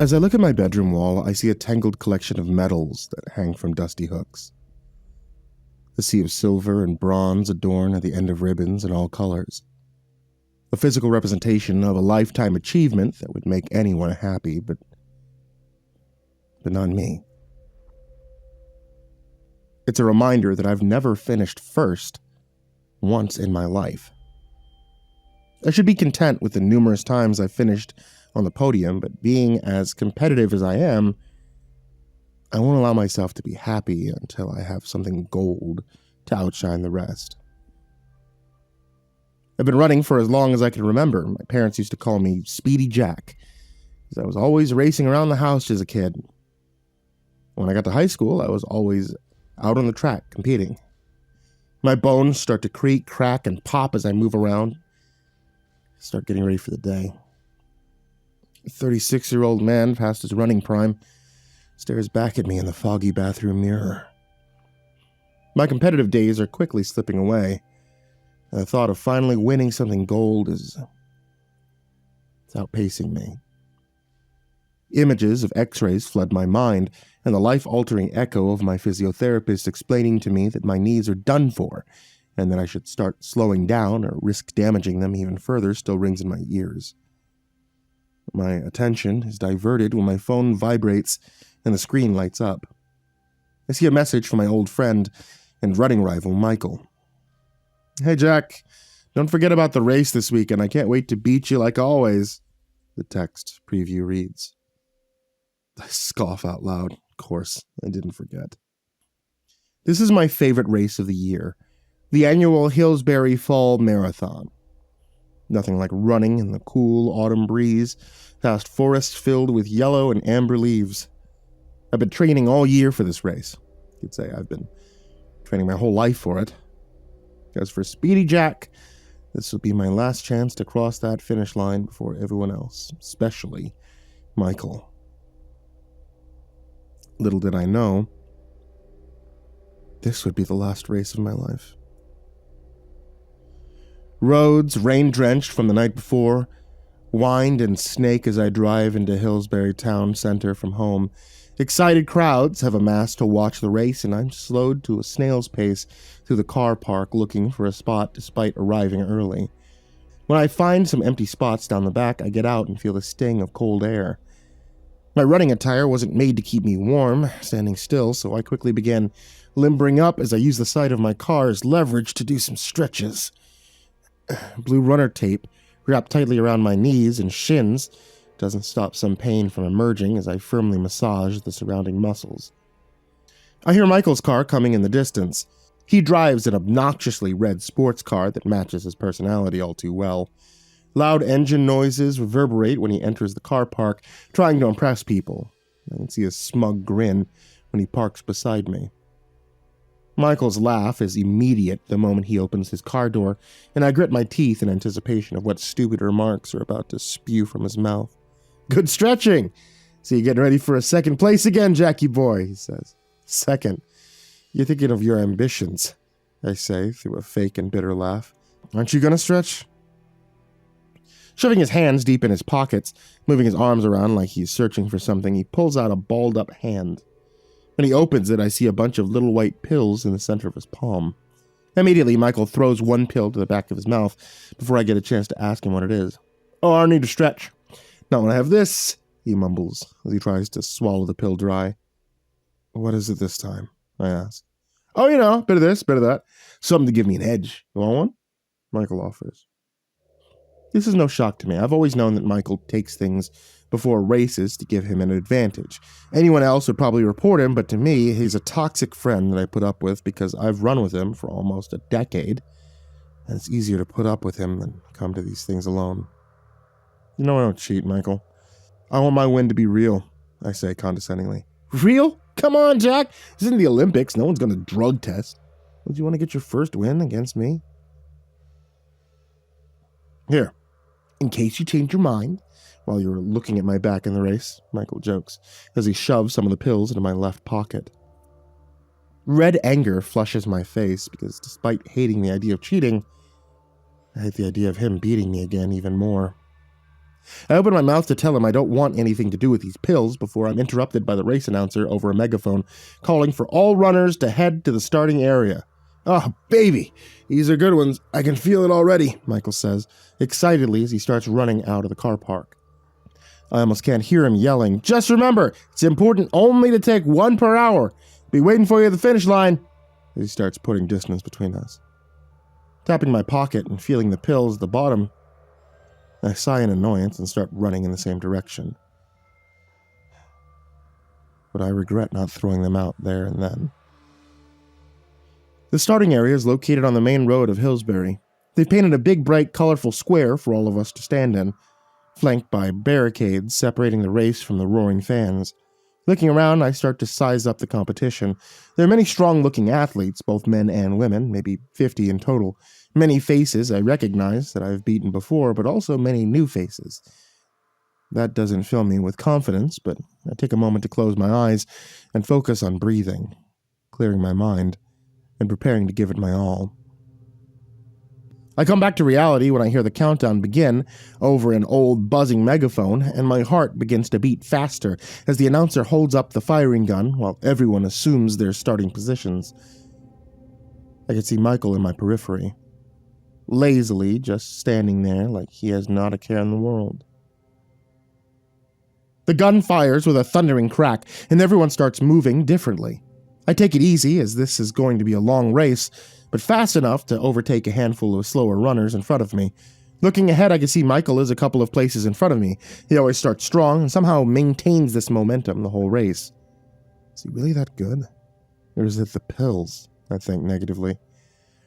As I look at my bedroom wall, I see a tangled collection of medals that hang from dusty hooks. A sea of silver and bronze adorn at the end of ribbons in all colors. A physical representation of a lifetime achievement that would make anyone happy, but not me. It's a reminder that I've never finished first once in my life. I should be content with the numerous times I've finished on the podium, but being as competitive as I am, I won't allow myself to be happy until I have something gold to outshine the rest. I've been running for as long as I can remember. My parents used to call me Speedy Jack, because I was always racing around the house as a kid. When I got to high school, I was always out on the track competing. My bones start to creak, crack, and pop as I move around. Start getting ready for the day. A 36-year-old man past his running prime stares back at me in the foggy bathroom mirror. My competitive days are quickly slipping away. The thought of finally winning something gold is outpacing me. Images of x-rays flood my mind, and the life-altering echo of my physiotherapist explaining to me that my knees are done for, and that I should start slowing down or risk damaging them even further still rings in my ears. My attention is diverted when my phone vibrates and the screen lights up. I see a message from my old friend and running rival, Michael. "Hey, Jack, don't forget about the race this weekend. I can't wait to beat you like always," the text preview reads. I scoff out loud. Of course, I didn't forget. This is my favorite race of the year, the annual Hillsbury Fall Marathon. Nothing like running in the cool autumn breeze past forests filled with yellow and amber leaves. I've been training all year for this race. You could say I've been training my whole life for it. As for Speedy Jack, this will be my last chance to cross that finish line before everyone else, especially Michael. Little did I know, this would be the last race of my life. Roads, rain-drenched from the night before, wind and snake as I drive into Hillsbury town center from home. Excited crowds have amassed to watch the race, and I'm slowed to a snail's pace through the car park looking for a spot despite arriving early. When I find some empty spots down the back, I get out and feel the sting of cold air. My running attire wasn't made to keep me warm, standing still, so I quickly began limbering up as I used the side of my car as leverage to do some stretches. Blue runner tape wrapped tightly around my knees and shins doesn't stop some pain from emerging as I firmly massage the surrounding muscles. I hear Michael's car coming in the distance. He drives an obnoxiously red sports car that matches his personality all too well. Loud engine noises reverberate when he enters the car park, trying to impress people. I can see a smug grin when he parks beside me. Michael's laugh is immediate the moment he opens his car door, and I grit my teeth in anticipation of what stupid remarks are about to spew from his mouth. "Good stretching! So you're getting ready for a second place again, Jackie boy," he says. "Second? You're thinking of your ambitions," I say through a fake and bitter laugh. "Aren't you gonna stretch?" Shoving his hands deep in his pockets, moving his arms around like he's searching for something, he pulls out a balled-up hand. When he opens it, I see a bunch of little white pills in the center of his palm. Immediately, Michael throws one pill to the back of his mouth before I get a chance to ask him what it is. "Oh, I need to stretch. Not when I have this," he mumbles as he tries to swallow the pill dry. "What is it this time?" I ask. "Oh, you know, bit of this, bit of that. Something to give me an edge. You want one?" Michael offers. This is no shock to me. I've always known that Michael takes things before races to give him an advantage. Anyone else would probably report him, but to me, he's a toxic friend that I put up with because I've run with him for almost a decade, and it's easier to put up with him than come to these things alone. "You know I don't cheat, Michael. I want my win to be real," I say condescendingly. "Real? Come on, Jack. This isn't the Olympics. No one's going to drug test. Would you want to get your first win against me?" "Here, in case you change your mind while you're looking at my back in the race," Michael jokes, as he shoves some of the pills into my left pocket. Red anger flushes my face because despite hating the idea of cheating, I hate the idea of him beating me again even more. I open my mouth to tell him I don't want anything to do with these pills before I'm interrupted by the race announcer over a megaphone, calling for all runners to head to the starting area. "Oh, baby, these are good ones. I can feel it already," Michael says, excitedly as he starts running out of the car park. I almost can't hear him yelling, "Just remember, it's important only to take 1 per hour. Be waiting for you at the finish line," as he starts putting distance between us. Tapping my pocket and feeling the pills at the bottom, I sigh in annoyance and start running in the same direction. But I regret not throwing them out there and then. The starting area is located on the main road of Hillsbury. They've painted a big, bright, colorful square for all of us to stand in, flanked by barricades separating the race from the roaring fans. Looking around, I start to size up the competition. There are many strong-looking athletes, both men and women, maybe 50 in total. Many faces I recognize that I've beaten before, but also many new faces. That doesn't fill me with confidence, but I take a moment to close my eyes and focus on breathing, clearing my mind, and preparing to give it my all. I come back to reality when I hear the countdown begin over an old buzzing megaphone, and my heart begins to beat faster as the announcer holds up the firing gun while everyone assumes their starting positions. I can see Michael in my periphery, lazily just standing there like he has not a care in the world. The gun fires with a thundering crack, and everyone starts moving differently. I take it easy, as this is going to be a long race, but fast enough to overtake a handful of slower runners in front of me. Looking ahead, I can see Michael is a couple of places in front of me. He always starts strong and somehow maintains this momentum the whole race. Is he really that good? Or is it the pills? I think negatively.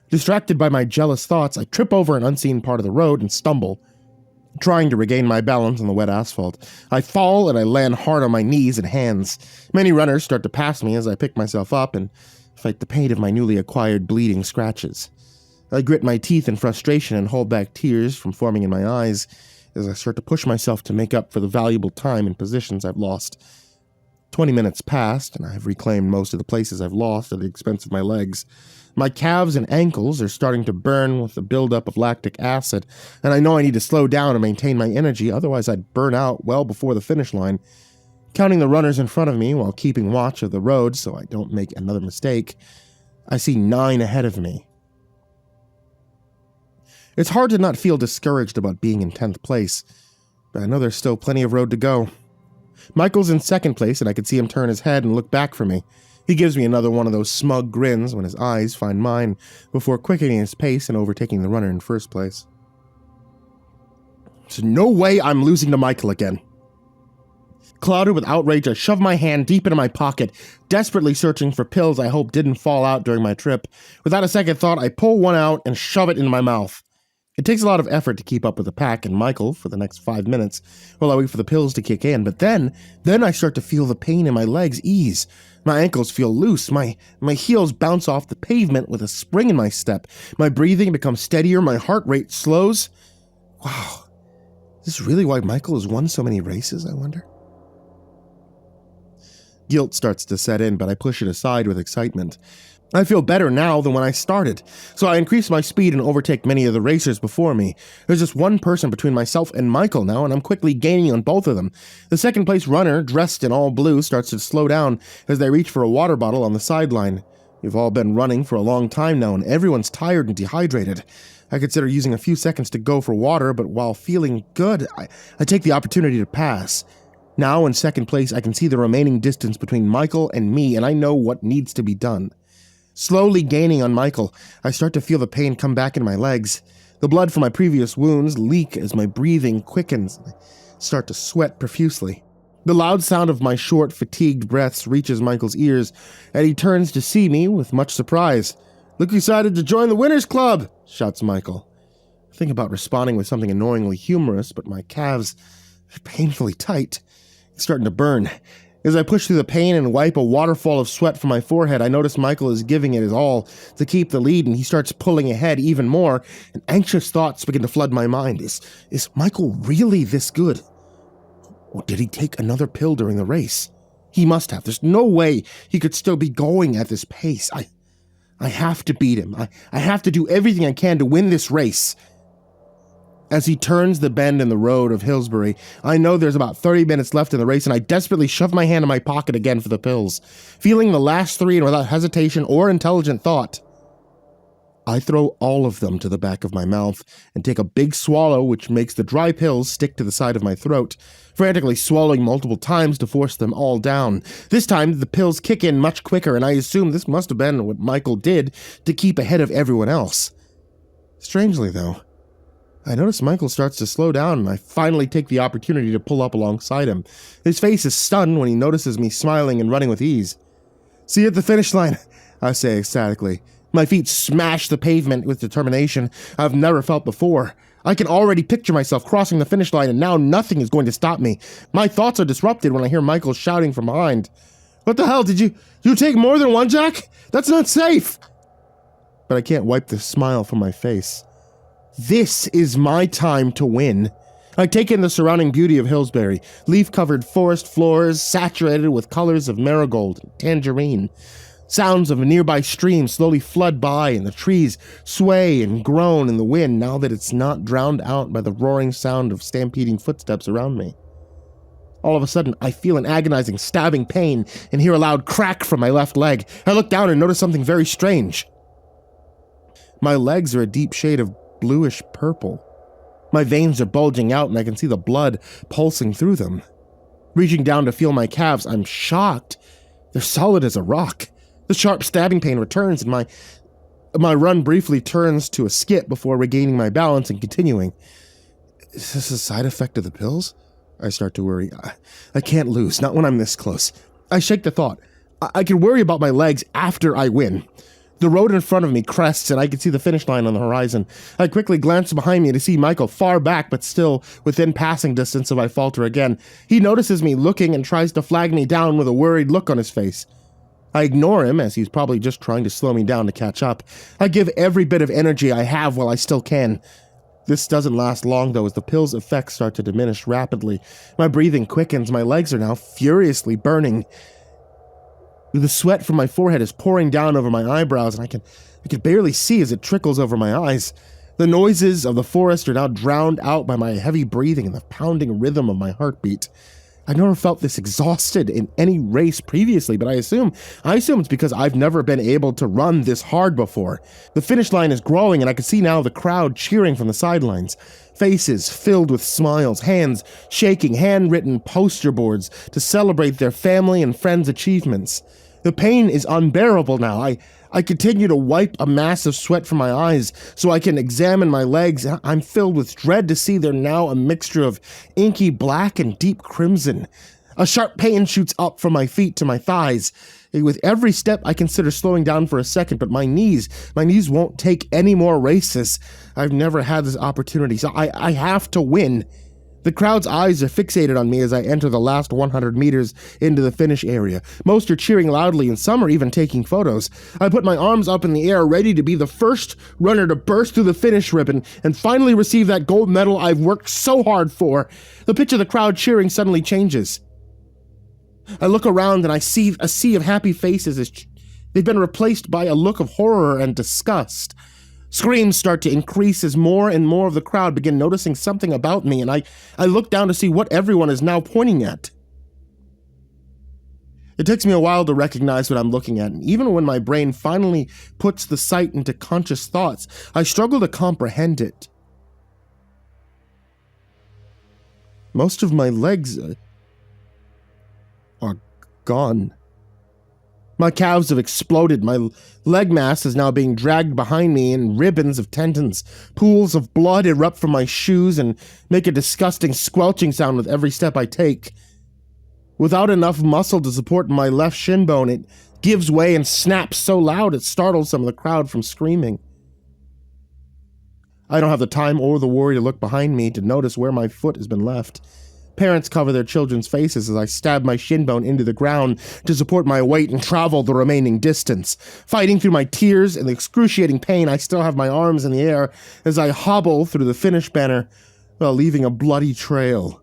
Distracted by my jealous thoughts, I trip over an unseen part of the road and stumble, trying to regain my balance on the wet asphalt. I fall and I land hard on my knees and hands. Many runners start to pass me as I pick myself up and fight the pain of my newly acquired bleeding scratches. I grit my teeth in frustration and hold back tears from forming in my eyes as I start to push myself to make up for the valuable time and positions I've lost. 20 minutes passed, and I've reclaimed most of the places I've lost at the expense of my legs. My calves and ankles are starting to burn with the buildup of lactic acid, and I know I need to slow down to maintain my energy, otherwise I'd burn out well before the finish line. Counting the runners in front of me while keeping watch of the road so I don't make another mistake, I see 9 ahead of me. It's hard to not feel discouraged about being in 10th place, but I know there's still plenty of road to go. Michael's in 2nd place, and I can see him turn his head and look back for me. He gives me another one of those smug grins when his eyes find mine, before quickening his pace and overtaking the runner in 1st place. There's no way I'm losing to Michael again. Clouded with outrage, I shove my hand deep into my pocket, desperately searching for pills I hope didn't fall out during my trip. Without a second thought, I pull one out and shove it into my mouth. It takes a lot of effort to keep up with the pack and Michael for the next 5 minutes while I wait for the pills to kick in, but then I start to feel the pain in my legs ease. My ankles feel loose, my heels bounce off the pavement with a spring in my step. My breathing becomes steadier, my heart rate slows. Wow, is this really why Michael has won so many races, I wonder? Guilt starts to set in, but I push it aside with excitement. I feel better now than when I started, so I increase my speed and overtake many of the racers before me. There's just one person between myself and Michael now, and I'm quickly gaining on both of them. The 2nd place runner, dressed in all blue, starts to slow down as they reach for a water bottle on the sideline. We've all been running for a long time now, and everyone's tired and dehydrated. I consider using a few seconds to go for water, but while feeling good, I take the opportunity to pass. Now in 2nd place, I can see the remaining distance between Michael and me, and I know what needs to be done. Slowly gaining on Michael, I start to feel the pain come back in my legs. The blood from my previous wounds leak as my breathing quickens, and I start to sweat profusely. The loud sound of my short, fatigued breaths reaches Michael's ears, and he turns to see me with much surprise. "Look who decided to join the Winners Club!" shouts Michael. I think about responding with something annoyingly humorous, but my calves are painfully tight. It's starting to burn. As I push through the pain and wipe a waterfall of sweat from my forehead, I notice Michael is giving it his all to keep the lead, and he starts pulling ahead even more, and anxious thoughts begin to flood my mind. Is Michael really this good? Or did he take another pill during the race? He must have. There's no way he could still be going at this pace. I have to beat him. I have to do everything I can to win this race. As he turns the bend in the road of Hillsbury, I know there's about 30 minutes left in the race, and I desperately shove my hand in my pocket again for the pills. Feeling the last 3 and without hesitation or intelligent thought, I throw all of them to the back of my mouth and take a big swallow, which makes the dry pills stick to the side of my throat, frantically swallowing multiple times to force them all down. This time, the pills kick in much quicker, and I assume this must have been what Michael did to keep ahead of everyone else. Strangely, though, I notice Michael starts to slow down, and I finally take the opportunity to pull up alongside him. His face is stunned when he notices me smiling and running with ease. "See you at the finish line," I say ecstatically. My feet smash the pavement with determination I've never felt before. I can already picture myself crossing the finish line, and now nothing is going to stop me. My thoughts are disrupted when I hear Michael shouting from behind. "What the hell, did you take more than one, Jack? That's not safe!" But I can't wipe the smile from my face. This is my time to win. I take in the surrounding beauty of Hillsbury, leaf-covered forest floors saturated with colors of marigold and tangerine. Sounds of a nearby stream slowly flood by, and the trees sway and groan in the wind now that it's not drowned out by the roaring sound of stampeding footsteps around me. All of a sudden, I feel an agonizing, stabbing pain and hear a loud crack from my left leg. I look down and notice something very strange. My legs are a deep shade of bluish purple. My veins are bulging out, and I can see the blood pulsing through them. Reaching down to feel my calves, I'm shocked. They're solid as a rock. The sharp stabbing pain returns, and my run briefly turns to a skip before regaining my balance and continuing. Is this a side effect of the pills? I start to worry. I can't lose, not when I'm this close. I shake the thought. I can worry about my legs after I win. The road in front of me crests, and I can see the finish line on the horizon. I quickly glance behind me to see Michael far back, but still within passing distance if I falter again. He notices me looking and tries to flag me down with a worried look on his face. I ignore him, as he's probably just trying to slow me down to catch up. I give every bit of energy I have while I still can. This doesn't last long, though, as the pill's effects start to diminish rapidly. My breathing quickens. My legs are now furiously burning. The sweat from my forehead is pouring down over my eyebrows, and I can barely see as it trickles over my eyes. The noises of the forest are now drowned out by my heavy breathing and the pounding rhythm of my heartbeat. I've never felt this exhausted in any race previously, but I assume it's because I've never been able to run this hard before. The finish line is growing, and I can see now the crowd cheering from the sidelines. Faces filled with smiles, hands shaking handwritten poster boards to celebrate their family and friends' achievements. The pain is unbearable now. I continue to wipe a mass of sweat from my eyes so I can examine my legs. I'm filled with dread to see they're now a mixture of inky black and deep crimson. A sharp pain shoots up from my feet to my thighs. With every step, I consider slowing down for a second, but my knees won't take any more races. I've never had this opportunity, so I have to win. The crowd's eyes are fixated on me as I enter the last 100 meters into the finish area. Most are cheering loudly, and some are even taking photos. I put my arms up in the air, ready to be the first runner to burst through the finish ribbon and finally receive that gold medal I've worked so hard for. The pitch of the crowd cheering suddenly changes. I look around and I see a sea of happy faces as they've been replaced by a look of horror and disgust. Screams start to increase as more and more of the crowd begin noticing something about me, and I look down to see what everyone is now pointing at. It takes me a while to recognize what I'm looking at, and even when my brain finally puts the sight into conscious thoughts, I struggle to comprehend it. Most of my legs are gone. My calves have exploded. My leg mass is now being dragged behind me in ribbons of tendons. Pools of blood erupt from my shoes and make a disgusting squelching sound with every step I take. Without enough muscle to support my left shin bone, it gives way and snaps so loud it startles some of the crowd from screaming. I don't have the time or the worry to look behind me to notice where my foot has been left. Parents cover their children's faces as I stab my shin bone into the ground to support my weight and travel the remaining distance. Fighting through my tears and the excruciating pain, I still have my arms in the air as I hobble through the finish banner while leaving a bloody trail.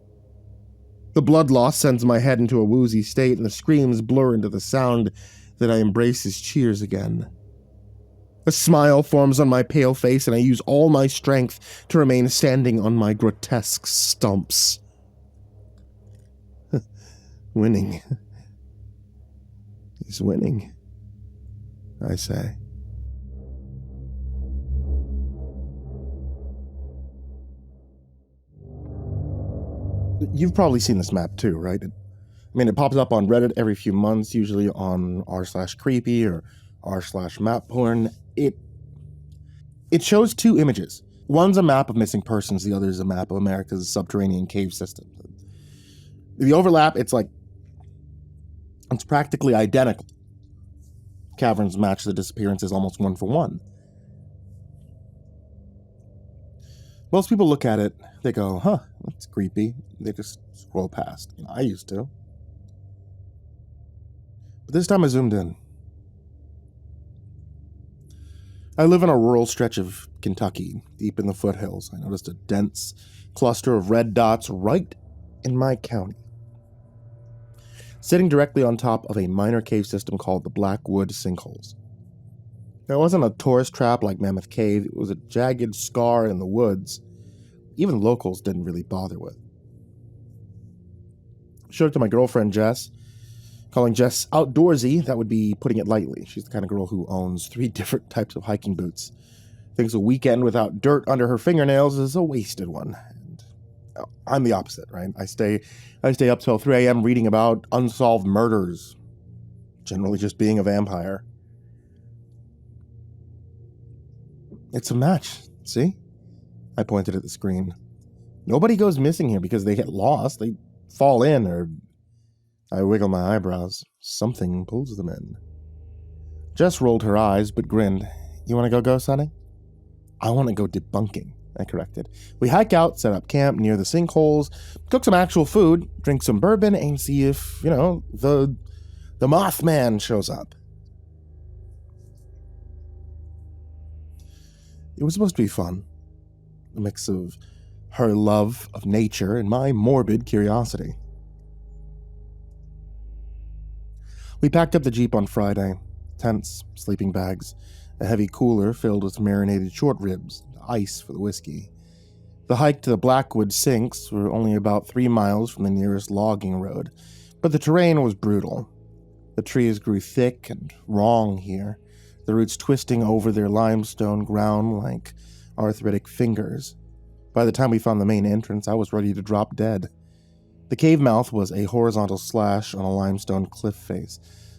The blood loss sends my head into a woozy state, and the screams blur into the sound that I embrace as cheers again. A smile forms on my pale face, and I use all my strength to remain standing on my grotesque stumps. Winning. He's winning, I say. You've probably seen this map too, right? It pops up on Reddit every few months, usually on r/creepy or r/mapporn. It shows two images. One's a map of missing persons, the other is a map of America's subterranean cave system. The overlap, it's practically identical. Caverns match the disappearances almost one for one. Most people look at it, they go, huh, that's creepy. They just scroll past. I used to. But this time I zoomed in. I live in a rural stretch of Kentucky, deep in the foothills. I noticed a dense cluster of red dots right in my county. Sitting directly on top of a minor cave system called the Blackwood Sinkholes. It wasn't a tourist trap like Mammoth Cave, it was a jagged scar in the woods even locals didn't really bother with. Showed it to my girlfriend Jess. Calling Jess outdoorsy, that would be putting it lightly. She's the kind of girl who owns 3 different types of hiking boots. Thinks a weekend without dirt under her fingernails is a wasted one. And I'm the opposite, right? I stay up till 3 a.m. reading about unsolved murders. Generally just being a vampire. It's a match, see? I pointed at the screen. Nobody goes missing here because they get lost. They fall in, or I wiggle my eyebrows. Something pulls them in. Jess rolled her eyes, but grinned. You want to go ghost hunting? I want to go debunking, I corrected. We hike out, set up camp near the sinkholes, cook some actual food, drink some bourbon, and see if, the Mothman shows up. It was supposed to be fun. A mix of her love of nature and my morbid curiosity. We packed up the Jeep on Friday. Tents, sleeping bags, a heavy cooler filled with marinated short ribs, ice for the whiskey. The hike to the Blackwood Sinks were only about 3 miles from the nearest logging road, but the terrain was brutal. The trees grew thick and wrong here, the roots twisting over their limestone ground like arthritic fingers. By the time we found the main entrance, I was ready to drop dead. The cave mouth was a horizontal slash on a limestone cliff face,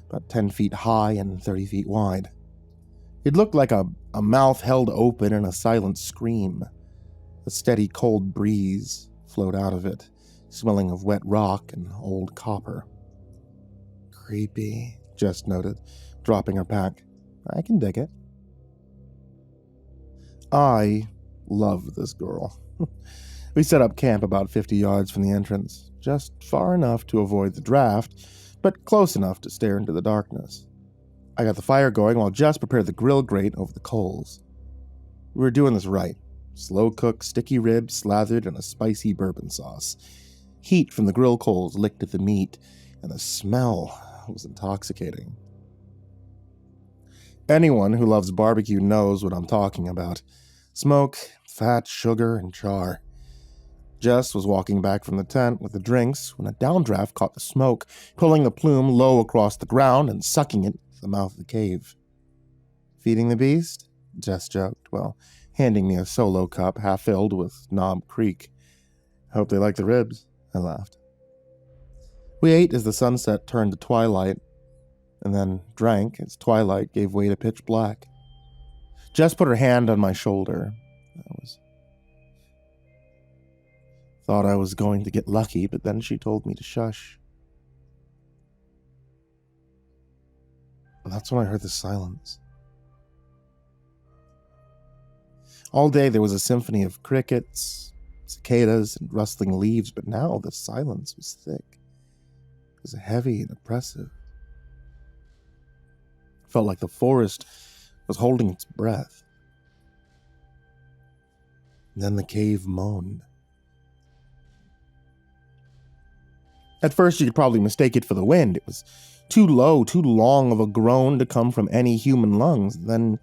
about 10 feet high and 30 feet wide. It looked like a mouth held open in a silent scream. A steady cold breeze flowed out of it, smelling of wet rock and old copper. Creepy, Jess noted, dropping her pack. I can dig it. I love this girl. We set up camp about 50 yards from the entrance, just far enough to avoid the draft, but close enough to stare into the darkness. I got the fire going while Jess prepared the grill grate over the coals. We were doing this right. Slow-cooked sticky ribs slathered in a spicy bourbon sauce. Heat from the grill coals licked at the meat, and the smell was intoxicating. Anyone who loves barbecue knows what I'm talking about. Smoke, fat, sugar, and char. Jess was walking back from the tent with the drinks when a downdraft caught the smoke, pulling the plume low across the ground and sucking it to the mouth of the cave. Feeding the beast? Jess joked, while handing me a solo cup half filled with Knob Creek. Hope they like the ribs, I laughed. We ate as the sunset turned to twilight, and then drank as twilight gave way to pitch black. Jess put her hand on my shoulder. Thought I was going to get lucky, but then she told me to shush. And that's when I heard the silence. All day there was a symphony of crickets, cicadas, and rustling leaves, but now the silence was thick. It was heavy and oppressive. It felt like the forest was holding its breath. And then the cave moaned. At first, you could probably mistake it for the wind. It was too low, too long of a groan to come from any human lungs. Then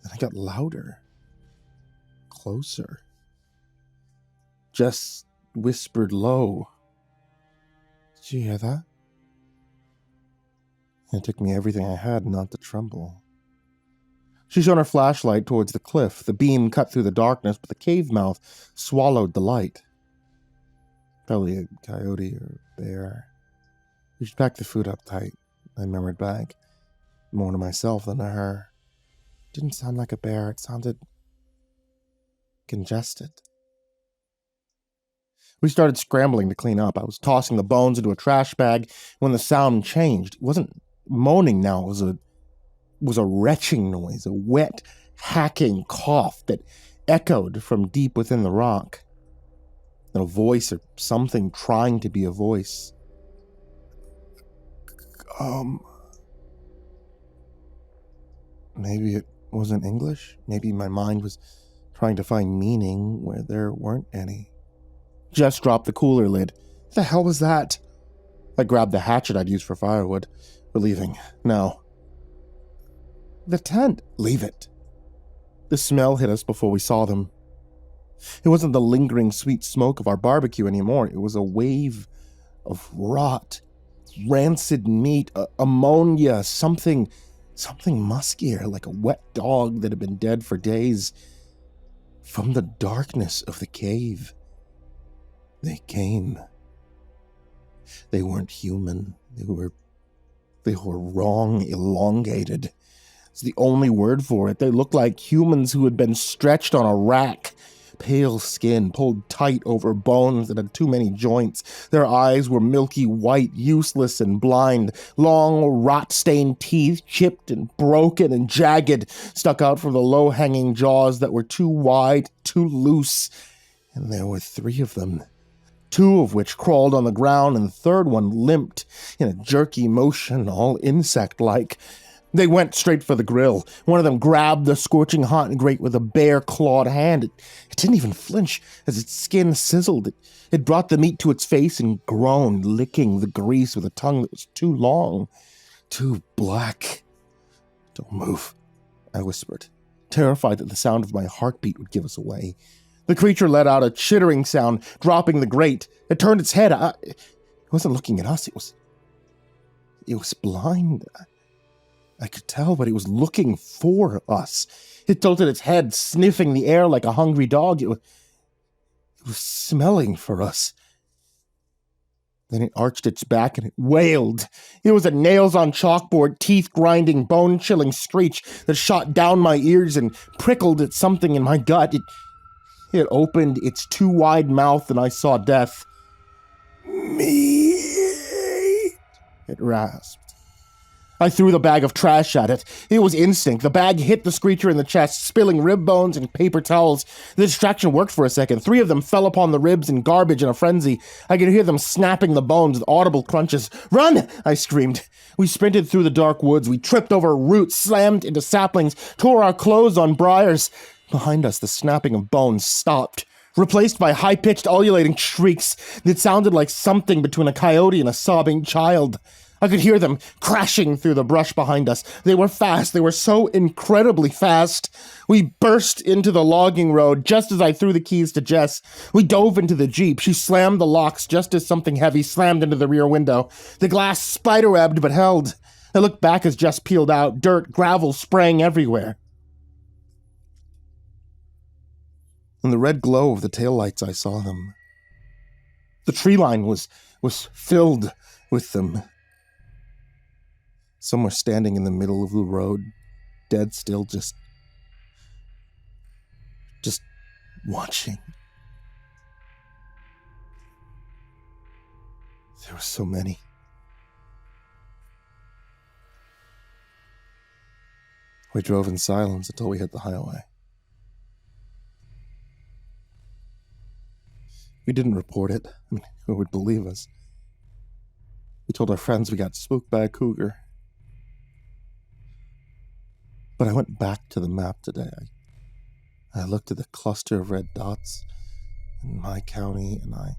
Then it got louder, closer. Jess whispered low, "Did you hear that?" It took me everything I had not to tremble. She shone her flashlight towards the cliff. The beam cut through the darkness, but the cave mouth swallowed the light. Probably a coyote or a bear. We should pack the food up tight, I murmured back, more to myself than to her. It didn't sound like a bear. It sounded congested. We started scrambling to clean up. I was tossing the bones into a trash bag when the sound changed. It wasn't moaning now. It was a retching noise, a wet, hacking cough that echoed from deep within the rock. A voice or something trying to be a voice. Maybe it wasn't English. Maybe my mind was trying to find meaning where there weren't any. Jess dropped the cooler lid. What the hell was that? I grabbed the hatchet I'd used for firewood. We're leaving. Now. The tent. Leave it. The smell hit us before we saw them. It wasn't the lingering sweet smoke of our barbecue anymore. It was a wave of rot, rancid meat, ammonia, something muskier, like a wet dog that had been dead for days. From the darkness of the cave, they came. They weren't human. They were wrong, elongated. It's the only word for it. They looked like humans who had been stretched on a rack. Pale skin pulled tight over bones that had too many joints. Their eyes were milky white, useless and blind. Long, rot-stained teeth, chipped and broken and jagged, stuck out from the low-hanging jaws that were too wide, too loose. And there were 3 of them. 2 of which crawled on the ground, and the third one limped in a jerky motion, all insect-like. They went straight for the grill. One of them grabbed the scorching hot grate with a bare, clawed hand. It didn't even flinch as its skin sizzled. It brought the meat to its face and groaned, licking the grease with a tongue that was too long, too black. "Don't move," I whispered, terrified that the sound of my heartbeat would give us away. The creature let out a chittering sound, dropping the grate. It turned its head. It wasn't looking at us. It was blind. I could tell, but it was looking for us. It tilted its head, sniffing the air like a hungry dog. It was smelling for us. Then it arched its back and it wailed. It was a nails-on-chalkboard, teeth-grinding, bone-chilling screech that shot down my ears and prickled at something in my gut. It opened its too wide mouth and I saw death. "Me," it rasped. I threw the bag of trash at it. It was instinct. The bag hit the screecher in the chest, spilling rib bones and paper towels. The distraction worked for a second. 3 of them fell upon the ribs and garbage in a frenzy. I could hear them snapping the bones with audible crunches. "Run!" I screamed. We sprinted through the dark woods. We tripped over roots, slammed into saplings, tore our clothes on briars. Behind us, the snapping of bones stopped, replaced by high-pitched, ululating shrieks that sounded like something between a coyote and a sobbing child. I could hear them crashing through the brush behind us. They were fast. They were so incredibly fast. We burst into the logging road just as I threw the keys to Jess. We dove into the Jeep. She slammed the locks just as something heavy slammed into the rear window. The glass spider-webbed but held. I looked back as Jess peeled out. Dirt, gravel sprang everywhere. In the red glow of the taillights, I saw them. The tree line was filled with them. Some were standing in the middle of the road, dead still, just watching. There were so many. We drove in silence until we hit the highway. We didn't report it. I mean, who would believe us? We told our friends we got spooked by a cougar. But I went back to the map today. I looked at the cluster of red dots in my county, and I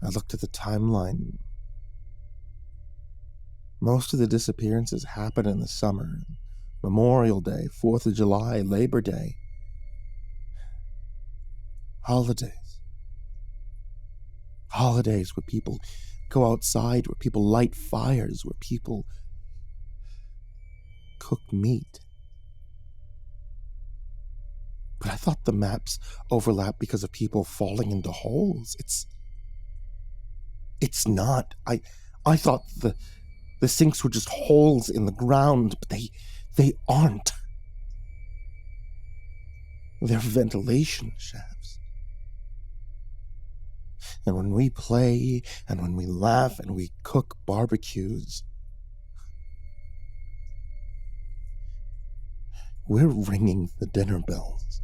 looked at the timeline. Most of the disappearances happened in the summer. Memorial Day, 4th of July, Labor Day. Holidays. Holidays where people go outside, where people light fires, where people cook meat. But I thought the maps overlap because of people falling into holes. It's not. I thought the sinks were just holes in the ground, but they aren't. They're ventilation shafts. And when we play, and when we laugh, and we cook barbecues, we're ringing the dinner bells.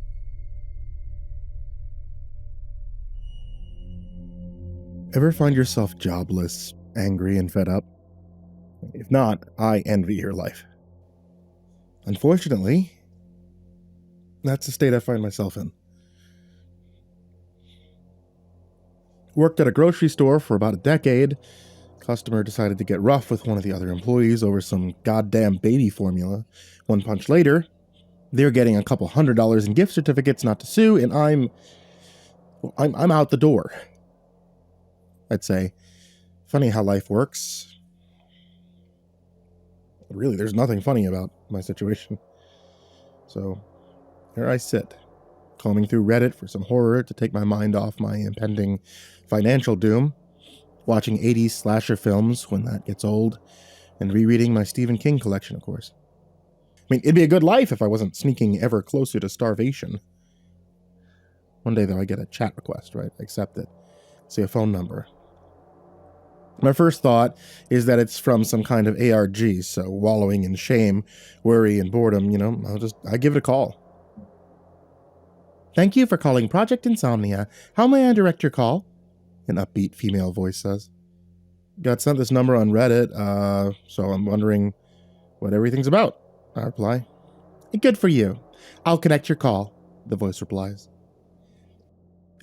Ever find yourself jobless, angry, and fed up? If not, I envy your life. Unfortunately, that's the state I find myself in. Worked at a grocery store for about a decade. Customer decided to get rough with one of the other employees over some goddamn baby formula. One punch later, they're getting a couple $100 in gift certificates not to sue, and I'm out the door. I'd say. Funny how life works. Really, there's nothing funny about my situation. So, here I sit, combing through Reddit for some horror to take my mind off my impending financial doom, watching 80s slasher films when that gets old, and rereading my Stephen King collection, of course. I mean, it'd be a good life if I wasn't sneaking ever closer to starvation. One day, though, I get a chat request, right? I accept it. See a phone number. My first thought is that it's from some kind of ARG, so wallowing in shame, worry, and boredom, I give it a call. Thank you for calling Project Insomnia. How may I direct your call? An upbeat female voice says. Got sent this number on Reddit, so I'm wondering what everything's about, I reply. Good for you. I'll connect your call, the voice replies.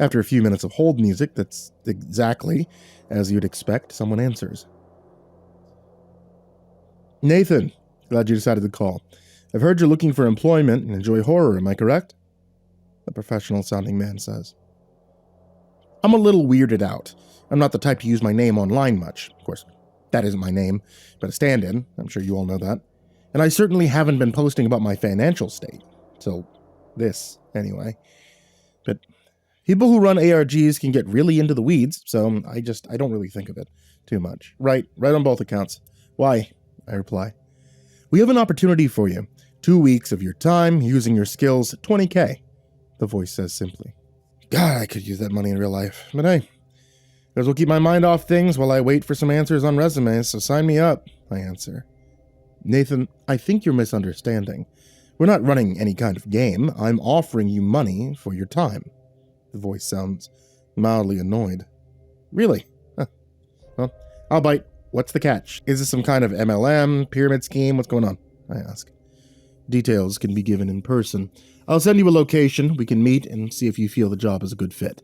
After a few minutes of hold music, that's exactly as you'd expect, someone answers. Nathan, glad you decided to call. I've heard you're looking for employment and enjoy horror, am I correct? The professional-sounding man says. I'm a little weirded out. I'm not the type to use my name online much. Of course, that isn't my name, but a stand-in. I'm sure you all know that. And I certainly haven't been posting about my financial state. Till this, anyway. But people who run ARGs can get really into the weeds, so I don't really think of it too much. Right on both accounts. Why? I reply. We have an opportunity for you. 2 weeks of your time, using your skills, $20K, the voice says simply. God, I could use that money in real life, but hey, guess as well keep my mind off things while I wait for some answers on resumes, so sign me up, I answer. Nathan, I think you're misunderstanding. We're not running any kind of game. I'm offering you money for your time. The voice sounds mildly annoyed. Really? Huh. Well, I'll bite. What's the catch? Is this some kind of MLM, pyramid scheme? What's going on? I ask. Details can be given in person. I'll send you a location. We can meet and see if you feel the job is a good fit.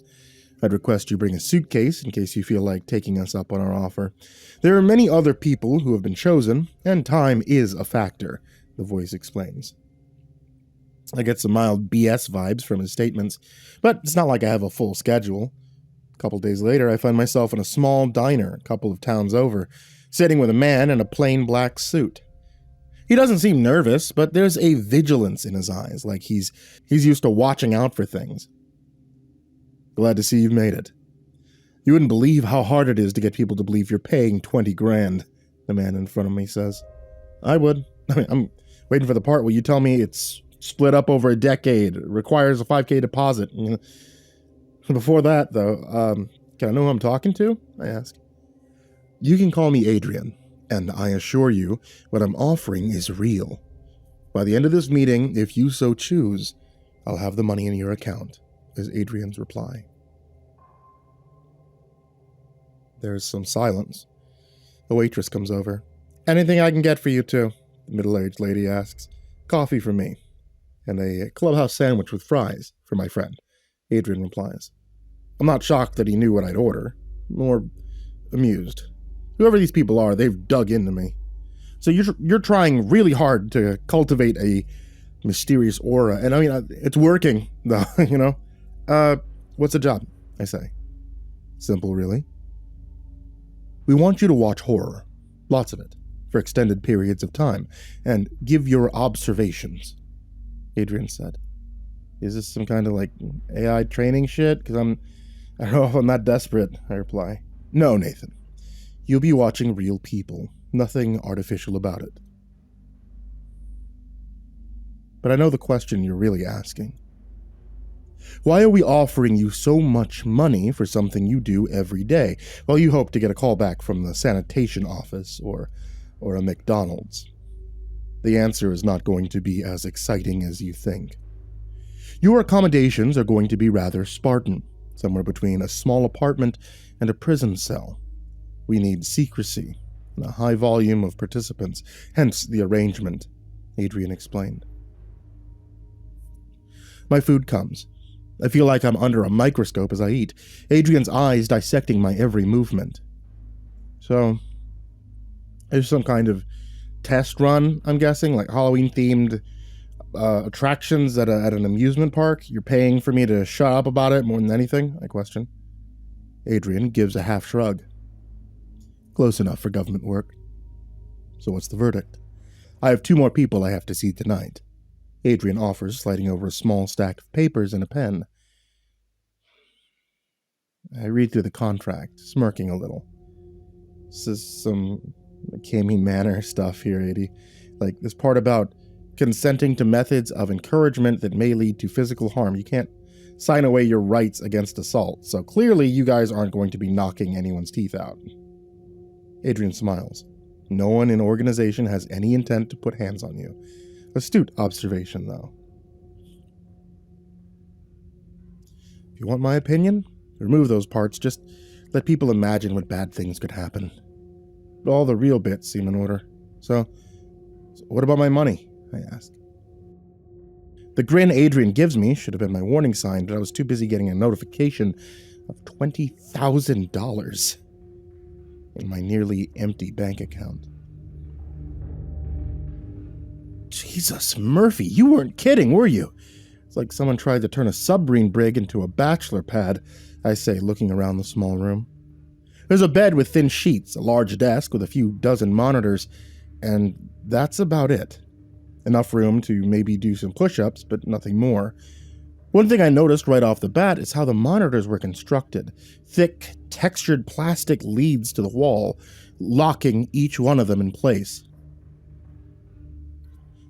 I'd request you bring a suitcase in case you feel like taking us up on our offer. There are many other people who have been chosen, and time is a factor, the voice explains. I get some mild BS vibes from his statements, but it's not like I have a full schedule. A couple days later, I find myself in a small diner a couple of towns over, sitting with a man in a plain black suit. He doesn't seem nervous, but there's a vigilance in his eyes, like he's used to watching out for things. Glad to see you've made it. You wouldn't believe how hard it is to get people to believe you're paying $20,000, the man in front of me says. I would. I'm waiting for the part where you tell me it's split up over a decade, requires a $5K deposit. Before that, though, can I know who I'm talking to? I ask. You can call me Adrian, and I assure you what I'm offering is real. By the end of this meeting, if you so choose, I'll have the money in your account, is Adrian's reply. There's some silence. The waitress comes over. Anything I can get for you two? The middle-aged lady asks. Coffee for me. And a clubhouse sandwich with fries for my friend, Adrian replies. I'm not shocked that he knew what I'd order, nor amused. Whoever these people are, they've dug into me. So you're trying really hard to cultivate a mysterious aura, and I mean, it's working, though, you know? What's the job, I say. Simple, really. We want you to watch horror, lots of it, for extended periods of time, and give your observations, Adrian said. Is this some kind of, like, AI training shit? Because I don't know if I'm that desperate, I reply. No, Nathan. You'll be watching real people. Nothing artificial about it. But I know the question you're really asking. Why are we offering you so much money for something you do every day, while you hope to get a call back from the sanitation office or a McDonald's? The answer is not going to be as exciting as you think. Your accommodations are going to be rather Spartan, somewhere between a small apartment and a prison cell. We need secrecy and a high volume of participants, hence the arrangement, Adrian explained. My food comes. I feel like I'm under a microscope as I eat, Adrian's eyes dissecting my every movement. So, there's some kind of test run, I'm guessing, like Halloween-themed attractions at an amusement park. You're paying for me to shut up about it more than anything, I question. Adrian gives a half shrug. Close enough for government work. So what's the verdict? I have 2 more people I have to see tonight. Adrian offers, sliding over a small stack of papers and a pen. I read through the contract, smirking a little. This is some McCamey Manor stuff here, Adi. Like, this part about consenting to methods of encouragement that may lead to physical harm. You can't sign away your rights against assault, so clearly you guys aren't going to be knocking anyone's teeth out. Adrian smiles. No one in organization has any intent to put hands on you. Astute observation, though. If you want my opinion, remove those parts. Just let people imagine what bad things could happen. But all the real bits seem in order. So what about my money? I ask. The grin Adrian gives me should have been my warning sign, but I was too busy getting a notification of $20,000 in my nearly empty bank account. Jesus, Murphy, you weren't kidding, were you? It's like someone tried to turn a submarine brig into a bachelor pad, I say, looking around the small room. There's a bed with thin sheets, a large desk with a few dozen monitors, and that's about it. Enough room to maybe do some push-ups, but nothing more. One thing I noticed right off the bat is how the monitors were constructed. Thick, textured plastic leads to the wall, locking each one of them in place.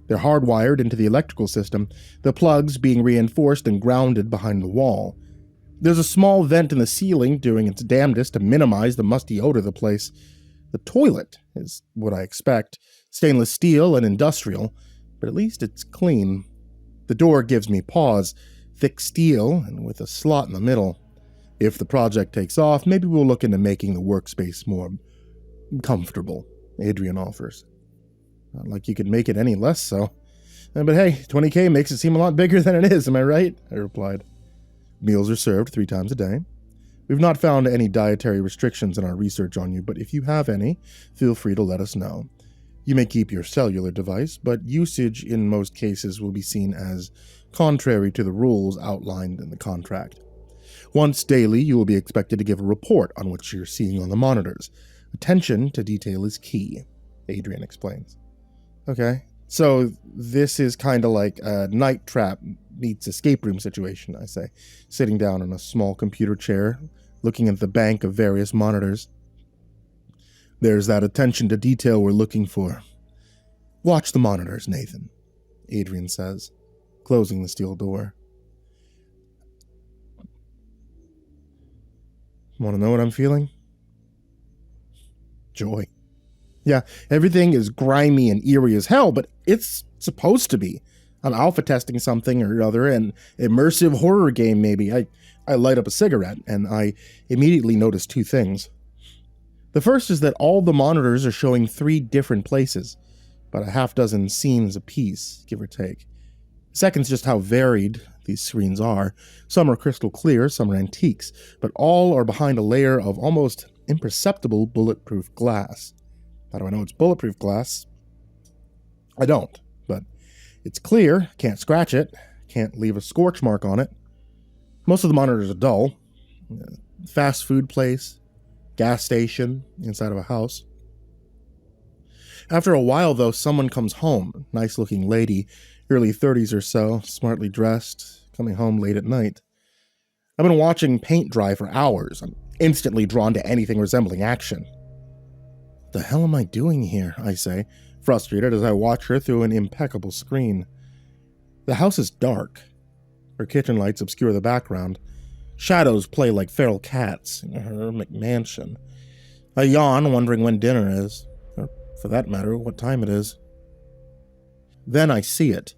They're hardwired into the electrical system, the plugs being reinforced and grounded behind the wall. There's a small vent in the ceiling doing its damnedest to minimize the musty odor of the place. The toilet is what I expect, stainless steel and industrial, but at least it's clean. The door gives me pause, thick steel and with a slot in the middle. If the project takes off, maybe we'll look into making the workspace more comfortable, Adrian offers. Not like you could make it any less so. But hey, $20K makes it seem a lot bigger than it is, am I right? I replied. Meals are served 3 times a day. We've not found any dietary restrictions in our research on you, but if you have any, feel free to let us know. You may keep your cellular device, but usage in most cases will be seen as contrary to the rules outlined in the contract. Once daily, you will be expected to give a report on what you're seeing on the monitors. Attention to detail is key, Adrian explains. Okay, so this is kind of like a night trap meets escape room situation, I say, sitting down in a small computer chair, looking at the bank of various monitors. There's that attention to detail we're looking for. Watch the monitors, Nathan, Adrian says, closing the steel door. Want to know what I'm feeling? Joy. Yeah, everything is grimy and eerie as hell, but it's supposed to be. I'm alpha testing something or other, an immersive horror game maybe. I light up a cigarette, and I immediately notice 2 things. The first is that all the monitors are showing 3 different places, about a half dozen scenes apiece, give or take. Second's just how varied these screens are. Some are crystal clear, some are antiques, but all are behind a layer of almost imperceptible bulletproof glass. How do I know it's bulletproof glass? I don't, but it's clear, can't scratch it, can't leave a scorch mark on it. Most of the monitors are dull. Fast food place, gas station, inside of a house. After a while, though, someone comes home. Nice-looking lady, early 30s or so, smartly dressed, coming home late at night. I've been watching paint dry for hours. I'm instantly drawn to anything resembling action. The hell am I doing here, I say, frustrated as I watch her through an impeccable screen. The house is dark. Her kitchen lights obscure the background. Shadows play like feral cats in her McMansion. I yawn, wondering when dinner is, or for that matter, what time it is. Then I see it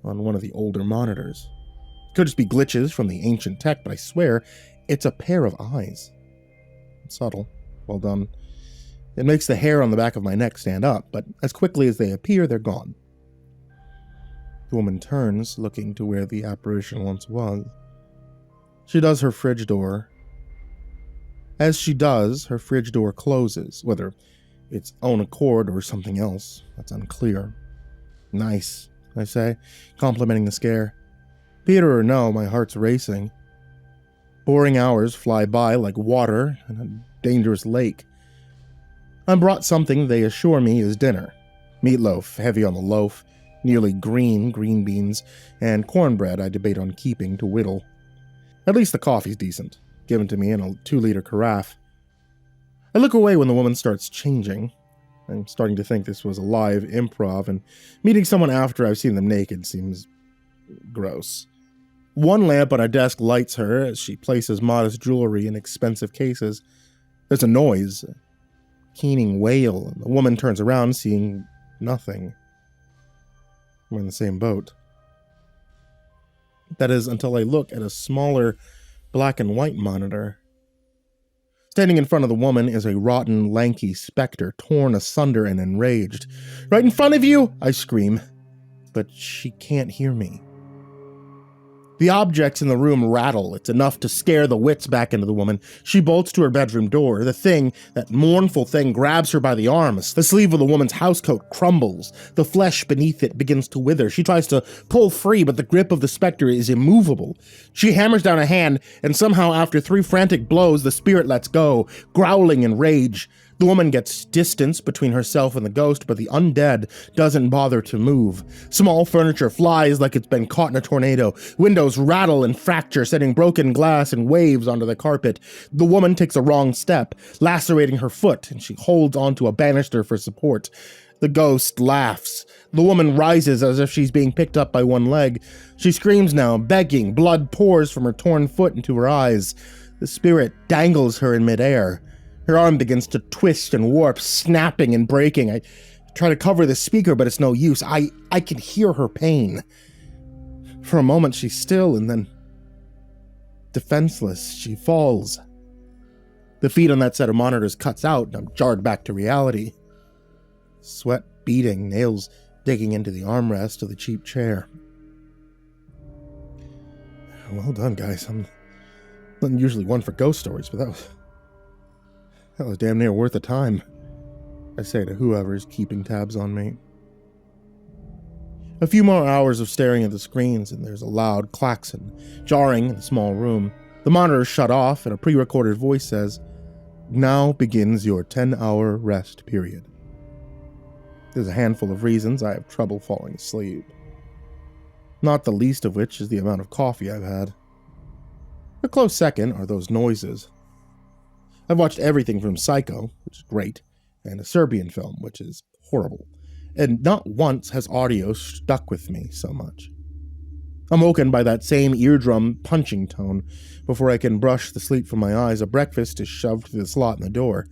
on one of the older monitors. It could just be glitches from the ancient tech, but I swear it's a pair of eyes. It's subtle. Well done. It makes the hair on the back of my neck stand up, but as quickly as they appear, they're gone. The woman turns, looking to where the apparition once was. She does her fridge door. As she does, her fridge door closes, whether its own accord or something else, that's unclear. Nice, I say, complimenting the scare. Peter or no, my heart's racing. Boring hours fly by like water in a dangerous lake. I'm brought something they assure me is dinner. Meatloaf, heavy on the loaf, nearly green beans, and cornbread I debate on keeping to whittle. At least the coffee's decent, given to me in a 2-liter carafe. I look away when the woman starts changing. I'm starting to think this was a live improv, and meeting someone after I've seen them naked seems gross. One lamp on a desk lights her as she places modest jewelry in expensive cases. There's a noise, a keening wail, and the woman turns around, seeing nothing. We're in the same boat. That is, until I look at a smaller black and white monitor. Standing in front of the woman is a rotten, lanky specter, torn asunder and enraged. "Right in front of you!" I scream. But she can't hear me. The objects in the room rattle. It's enough to scare the wits back into the woman. She bolts to her bedroom door. The thing, that mournful thing, grabs her by the arms. The sleeve of the woman's housecoat crumbles. The flesh beneath it begins to wither. She tries to pull free, but the grip of the specter is immovable. She hammers down a hand, and somehow after 3 frantic blows, the spirit lets go, growling in rage. The woman gets distance between herself and the ghost, but the undead doesn't bother to move. Small furniture flies like it's been caught in a tornado. Windows rattle and fracture, sending broken glass in waves onto the carpet. The woman takes a wrong step, lacerating her foot, and she holds onto a banister for support. The ghost laughs. The woman rises as if she's being picked up by one leg. She screams now, begging. Blood pours from her torn foot into her eyes. The spirit dangles her in midair. Her arm begins to twist and warp, snapping and breaking. I try to cover the speaker, but it's no use. I can hear her pain. For a moment, she's still, and then, defenseless, she falls. The feed on that set of monitors cuts out, and I'm jarred back to reality. Sweat beading, nails digging into the armrest of the cheap chair. Well done, guys. I'm not usually one for ghost stories, but that was damn near worth the time, I say to whoever's keeping tabs on me. A few more hours of staring at the screens, and there's a loud klaxon, jarring in the small room. The monitors shut off, and a pre-recorded voice says, "Now begins your 10-hour rest period." There's a handful of reasons I have trouble falling asleep. Not the least of which is the amount of coffee I've had. A close second are those noises. I've watched everything from Psycho, which is great, and a Serbian film, which is horrible, and not once has audio stuck with me so much. I'm woken by that same eardrum punching tone. Before I can brush the sleep from my eyes, a breakfast is shoved through the slot in the door.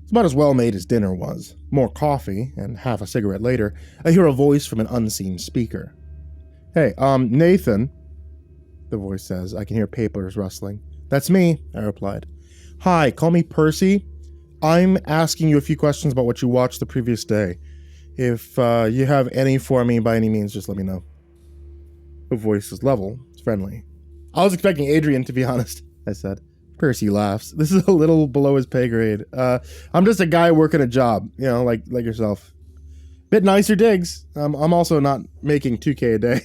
It's about as well made as dinner was. More coffee, and half a cigarette later, I hear a voice from an unseen speaker. "Hey, Nathan," the voice says. I can hear papers rustling. "That's me," I replied. "Hi, call me Percy. I'm asking you a few questions about what you watched the previous day. If you have any for me by any means, just let me know." The voice is level. It's friendly. "I was expecting Adrian, to be honest," I said. Percy laughs. "This is a little below his pay grade. I'm just a guy working a job, like yourself." Bit nicer digs. I'm also not making 2K a day.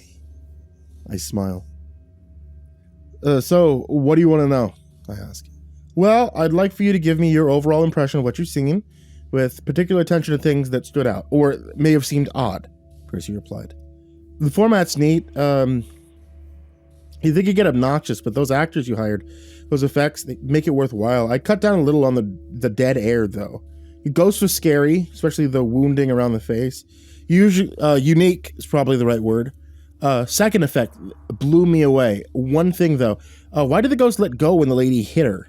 I smile. So, what do you want to know? I ask. Well, I'd like for you to give me your overall impression of what you've seen, with particular attention to things that stood out, or may have seemed odd, Percy replied. The format's neat. You think you get obnoxious, but those actors you hired, those effects, they make it worthwhile. I cut down a little on the dead air, though. The ghosts were scary, especially the wounding around the face. Usually, unique is probably the right word. Second effect blew me away. One thing, though. Why did the ghost let go when the lady hit her?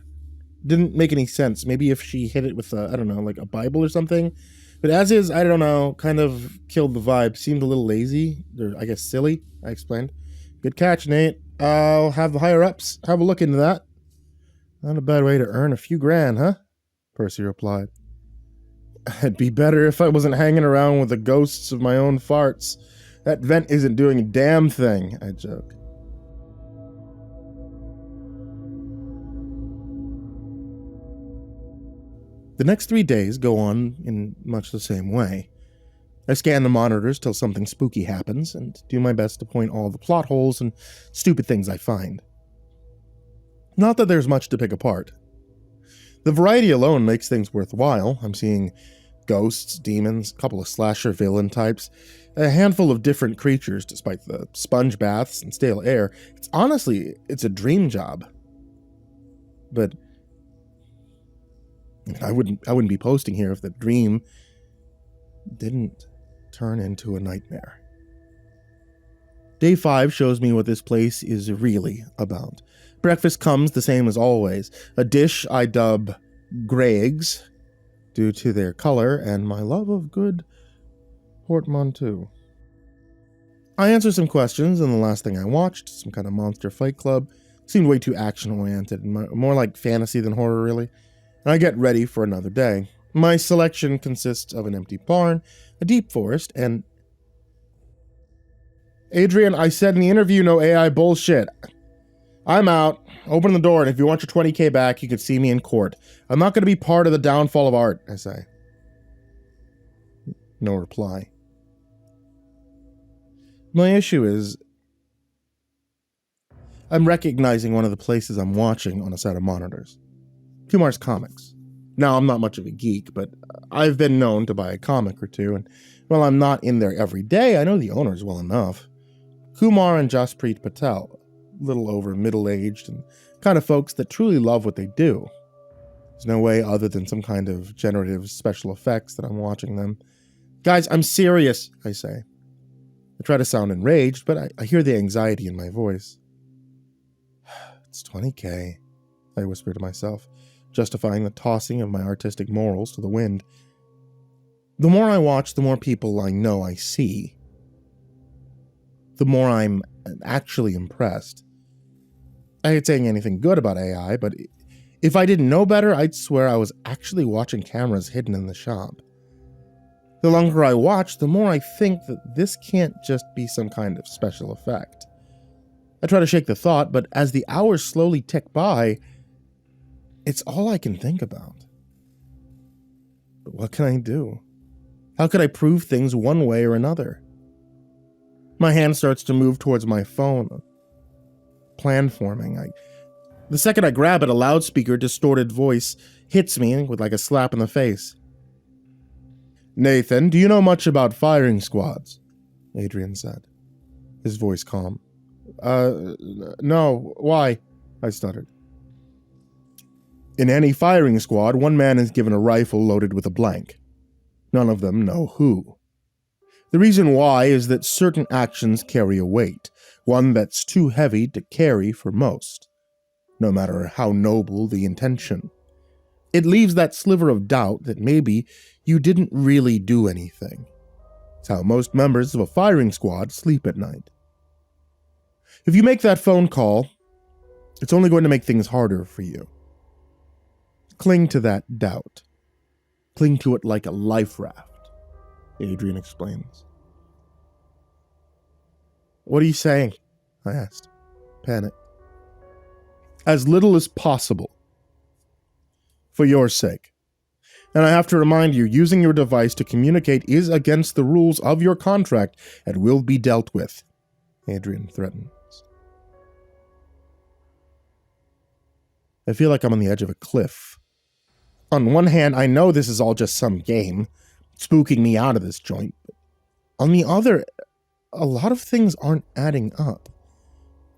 Didn't make any sense. Maybe if she hit it with, I don't know, like a Bible or something. But as is, I don't know, kind of killed the vibe. Seemed a little lazy, or I guess silly, I explained. Good catch, Nate. I'll have the higher-ups have a look into that. Not a bad way to earn a few grand, huh? Percy replied. It'd be better if I wasn't hanging around with the ghosts of my own farts. That vent isn't doing a damn thing, I joke. The next 3 days go on in much the same way. I scan the monitors till something spooky happens, and do my best to point all the plot holes and stupid things I find. Not that there's much to pick apart. The variety alone makes things worthwhile. I'm seeing ghosts, demons, a couple of slasher villain types, a handful of different creatures despite the sponge baths and stale air. It's a dream job. But I wouldn't be posting here if the dream didn't turn into a nightmare. Day 5 shows me what this place is really about. Breakfast comes the same as always. A dish I dub grey eggs, due to their color and my love of good portmanteau. I answer some questions, and the last thing I watched, some kind of monster fight club, seemed way too action-oriented, more like fantasy than horror, really. And I get ready for another day. My selection consists of an empty barn, a deep forest, and... Adrian, I said in the interview, no AI bullshit. I'm out. Open the door, and if you want your 20K back, you could see me in court. I'm not going to be part of the downfall of art, I say. No reply. My issue is, I'm recognizing one of the places I'm watching on a set of monitors. Kumar's Comics. Now, I'm not much of a geek, but I've been known to buy a comic or two, and while I'm not in there every day, I know the owners well enough. Kumar and Jasprit Patel, a little over middle-aged, and kind of folks that truly love what they do. There's no way other than some kind of generative special effects that I'm watching them. Guys, I'm serious, I say. I try to sound enraged, but I hear the anxiety in my voice. It's 20K, I whisper to myself, justifying the tossing of my artistic morals to the wind. The more I watch, the more people I know I see. The more I'm actually impressed. I ain't saying anything good about AI, but if I didn't know better, I'd swear I was actually watching cameras hidden in the shop. The longer I watch, the more I think that this can't just be some kind of special effect. I try to shake the thought, but as the hours slowly tick by, it's all I can think about. But what can I do? How could I prove things one way or another? My hand starts to move towards my phone. Plan forming. The second I grab it, a loudspeaker, distorted voice hits me with like a slap in the face. Nathan, do you know much about firing squads? Adrian said, his voice calm. No, why? I stuttered. In any firing squad, one man is given a rifle loaded with a blank. None of them know who. The reason why is that certain actions carry a weight, one that's too heavy to carry for most, no matter how noble the intention. It leaves that sliver of doubt that maybe you didn't really do anything. It's how most members of a firing squad sleep at night. If you make that phone call, it's only going to make things harder for you. Cling to that doubt. Cling to it like a life raft, Adrian explains. What are you saying? I asked, panicked. As little as possible. For your sake. And I have to remind you, using your device to communicate is against the rules of your contract and will be dealt with, Adrian threatens. I feel like I'm on the edge of a cliff. On one hand, I know this is all just some game, spooking me out of this joint. On the other, a lot of things aren't adding up.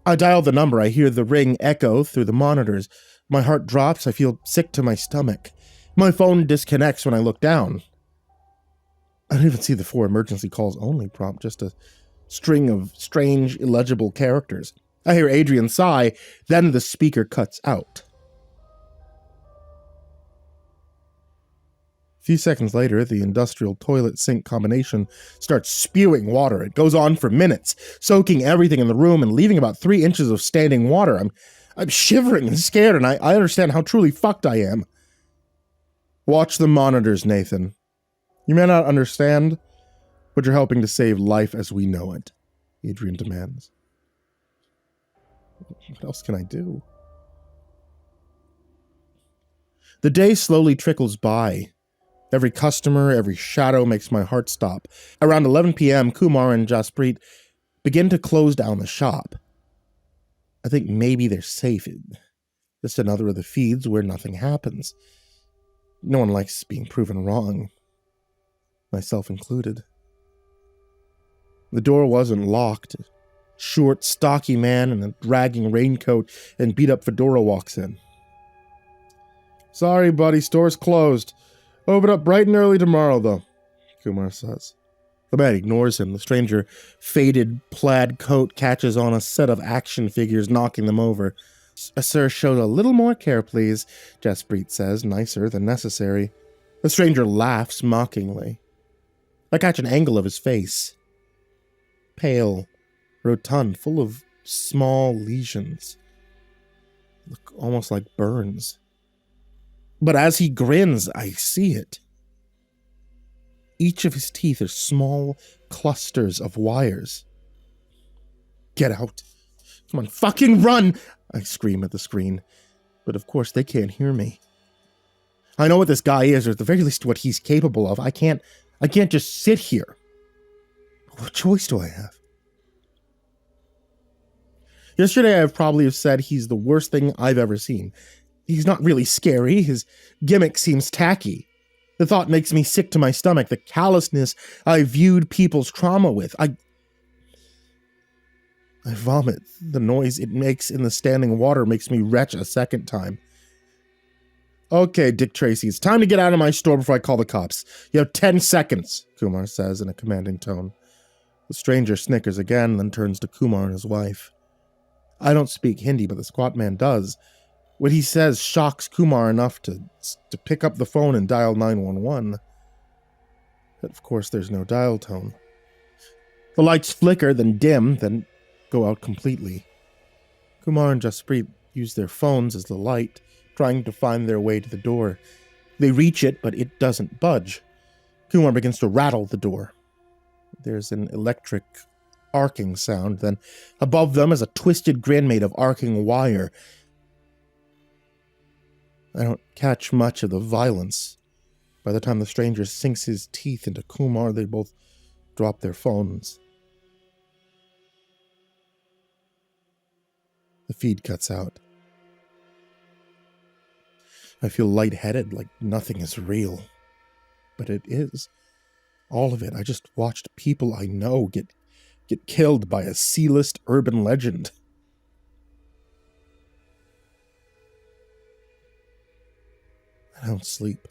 I dial the number, I hear the ring echo through the monitors. My heart drops, I feel sick to my stomach. My phone disconnects when I look down. I don't even see the 4 emergency calls only prompt, just a string of strange, illegible characters. I hear Adrian sigh, then the speaker cuts out. A few seconds later, the industrial toilet sink combination starts spewing water. It goes on for minutes, soaking everything in the room and leaving about 3 inches of standing water. I'm shivering and scared, and I understand how truly fucked I am. Watch the monitors, Nathan. You may not understand, but you're helping to save life as we know it, Adrian demands. What else can I do? The day slowly trickles by. Every customer, every shadow makes my heart stop. Around 11 p.m., Kumar and Jasprit begin to close down the shop. I think maybe they're safe. Just another of the feeds where nothing happens. No one likes being proven wrong, myself included. The door wasn't locked. A short, stocky man in a dragging raincoat and beat-up fedora walks in. Sorry, buddy, store's closed. Open up bright and early tomorrow, though, Kumar says. The man ignores him. The stranger, faded plaid coat, catches on a set of action figures, knocking them over. Sir, show a little more care, please, Jasprit says, nicer than necessary. The stranger laughs mockingly. I catch an angle of his face. Pale, rotund, full of small lesions. Look almost like burns. But as he grins, I see it. Each of his teeth are small clusters of wires. Get out. Come on, fucking run! I scream at the screen. But of course they can't hear me. I know what this guy is, or at the very least what he's capable of. I can't just sit here. What choice do I have? Yesterday I probably have said he's the worst thing I've ever seen. He's not really scary. His gimmick seems tacky. The thought makes me sick to my stomach. The callousness I viewed people's trauma with. I vomit. The noise it makes in the standing water makes me retch a second time. Okay, Dick Tracy, it's time to get out of my store before I call the cops. You have 10 seconds, Kumar says in a commanding tone. The stranger snickers again, then turns to Kumar and his wife. I don't speak Hindi, but the squat man does. What he says shocks Kumar enough to pick up the phone and dial 911. But of course there's no dial tone. The lights flicker, then dim, then go out completely. Kumar and Jasprit use their phones as the light, trying to find their way to the door. They reach it, but it doesn't budge. Kumar begins to rattle the door. There's an electric arcing sound, then above them is a twisted grin made of arcing wire. I don't catch much of the violence. By the time the stranger sinks his teeth into Kumar, they both drop their phones. The feed cuts out. I feel lightheaded, like nothing is real. But it is. All of it. I just watched people I know get killed by a C-list urban legend. I don't sleep.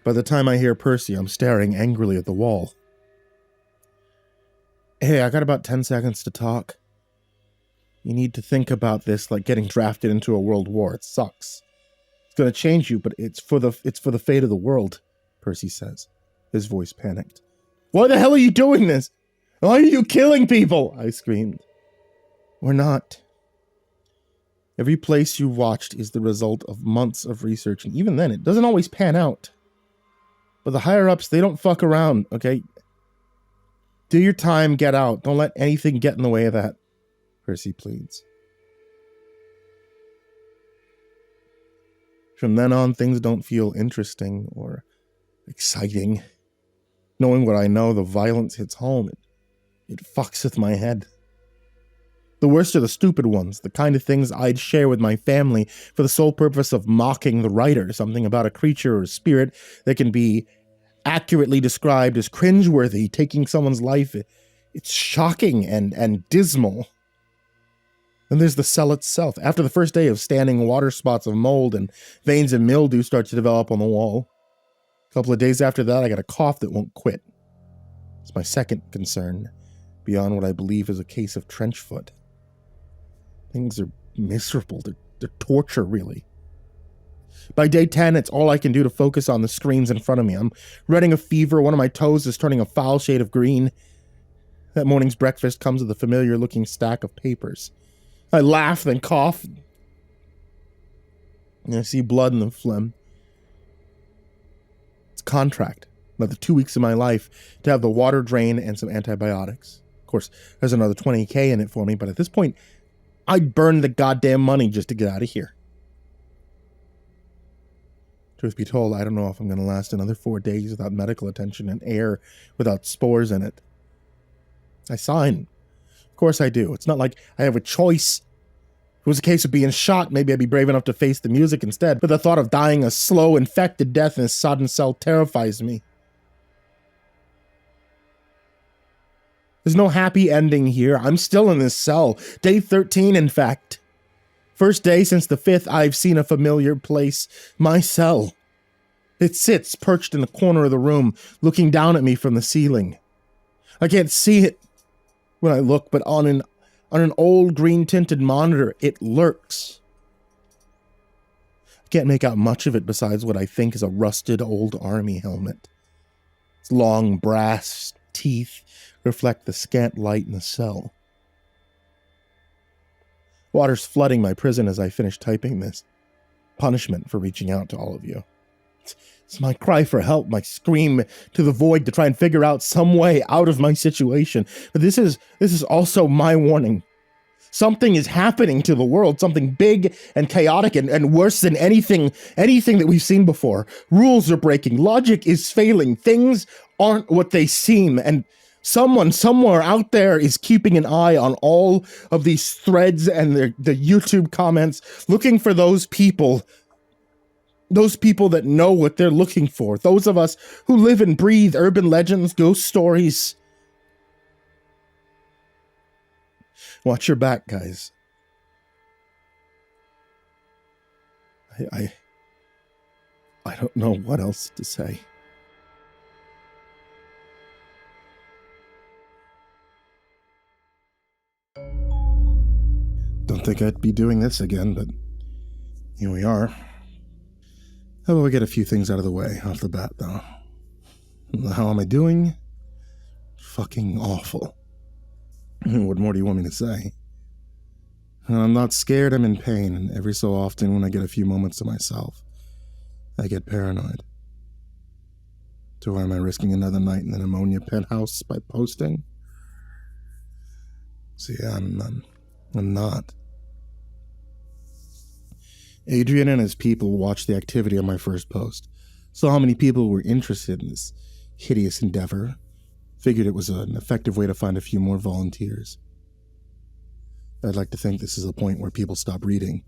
By the time I hear Percy, I'm staring angrily at the wall. Hey, I got about 10 seconds to talk. You need to think about this like getting drafted into a world war. It sucks. It's going to change you, but it's for the fate of the world, Percy says, his voice panicked. Why the hell are you doing this? Why are you killing people? I screamed. We're not. Every place you watched is the result of months of research, and even then, it doesn't always pan out. But the higher-ups, they don't fuck around, okay? Do your time, get out. Don't let anything get in the way of that, Percy pleads. From then on, things don't feel interesting or exciting. Knowing what I know, the violence hits home. It fucks with my head. The worst are the stupid ones, the kind of things I'd share with my family for the sole purpose of mocking the writer, something about a creature or a spirit that can be accurately described as cringeworthy, taking someone's life. It's shocking and dismal. Then there's the cell itself. After the first day of standing, water spots of mold and veins of mildew start to develop on the wall. A couple of days after that, I got a cough that won't quit. It's my second concern, beyond what I believe is a case of trench foot. Things are miserable. They're torture, really. By day 10, it's all I can do to focus on the screens in front of me. I'm running a fever. One of my toes is turning a foul shade of green. That morning's breakfast comes with a familiar-looking stack of papers. I laugh, then cough. And I see blood in the phlegm. It's a contract. Another 2 weeks of my life to have the water drain and some antibiotics. Of course, there's another $20K in it for me, but at this point, I'd burn the goddamn money just to get out of here. Truth be told, I don't know if I'm going to last another 4 days without medical attention and air without spores in it. I sign. Of course I do. It's not like I have a choice. If it was a case of being shot, maybe I'd be brave enough to face the music instead, but the thought of dying a slow, infected death in a sodden cell terrifies me. There's no happy ending here. I'm still in this cell. Day 13, in fact. First day since the 5th I've seen a familiar place. My cell. It sits perched in the corner of the room, looking down at me from the ceiling. I can't see it when I look, but on an old green-tinted monitor, it lurks. I can't make out much of it besides what I think is a rusted old army helmet. Its long brass teeth reflect the scant light in the cell. Water's flooding my prison as I finish typing this. Punishment for reaching out to all of you. It's my cry for help, my scream to the void to try and figure out some way out of my situation. But this is also my warning. Something is happening to the world, something big and chaotic and worse than anything that we've seen before. Rules are breaking, logic is failing, things aren't what they seem, and someone somewhere out there is keeping an eye on all of these threads and the YouTube comments, looking for those people that know what they're looking for. Those of us who live and breathe urban legends, ghost stories. Watch your back, guys. I don't know what else to say. Don't think I'd be doing this again, but here we are. How about we get a few things out of the way off the bat, though? How am I doing? Fucking awful. What more do you want me to say? I'm not scared, I'm in pain, and every so often when I get a few moments to myself, I get paranoid. So why am I risking another night in the pneumonia penthouse by posting? See, I'm not. Adrian and his people watched the activity on my first post, saw how many people were interested in this hideous endeavor, figured it was an effective way to find a few more volunteers. I'd like to think this is the point where people stop reading.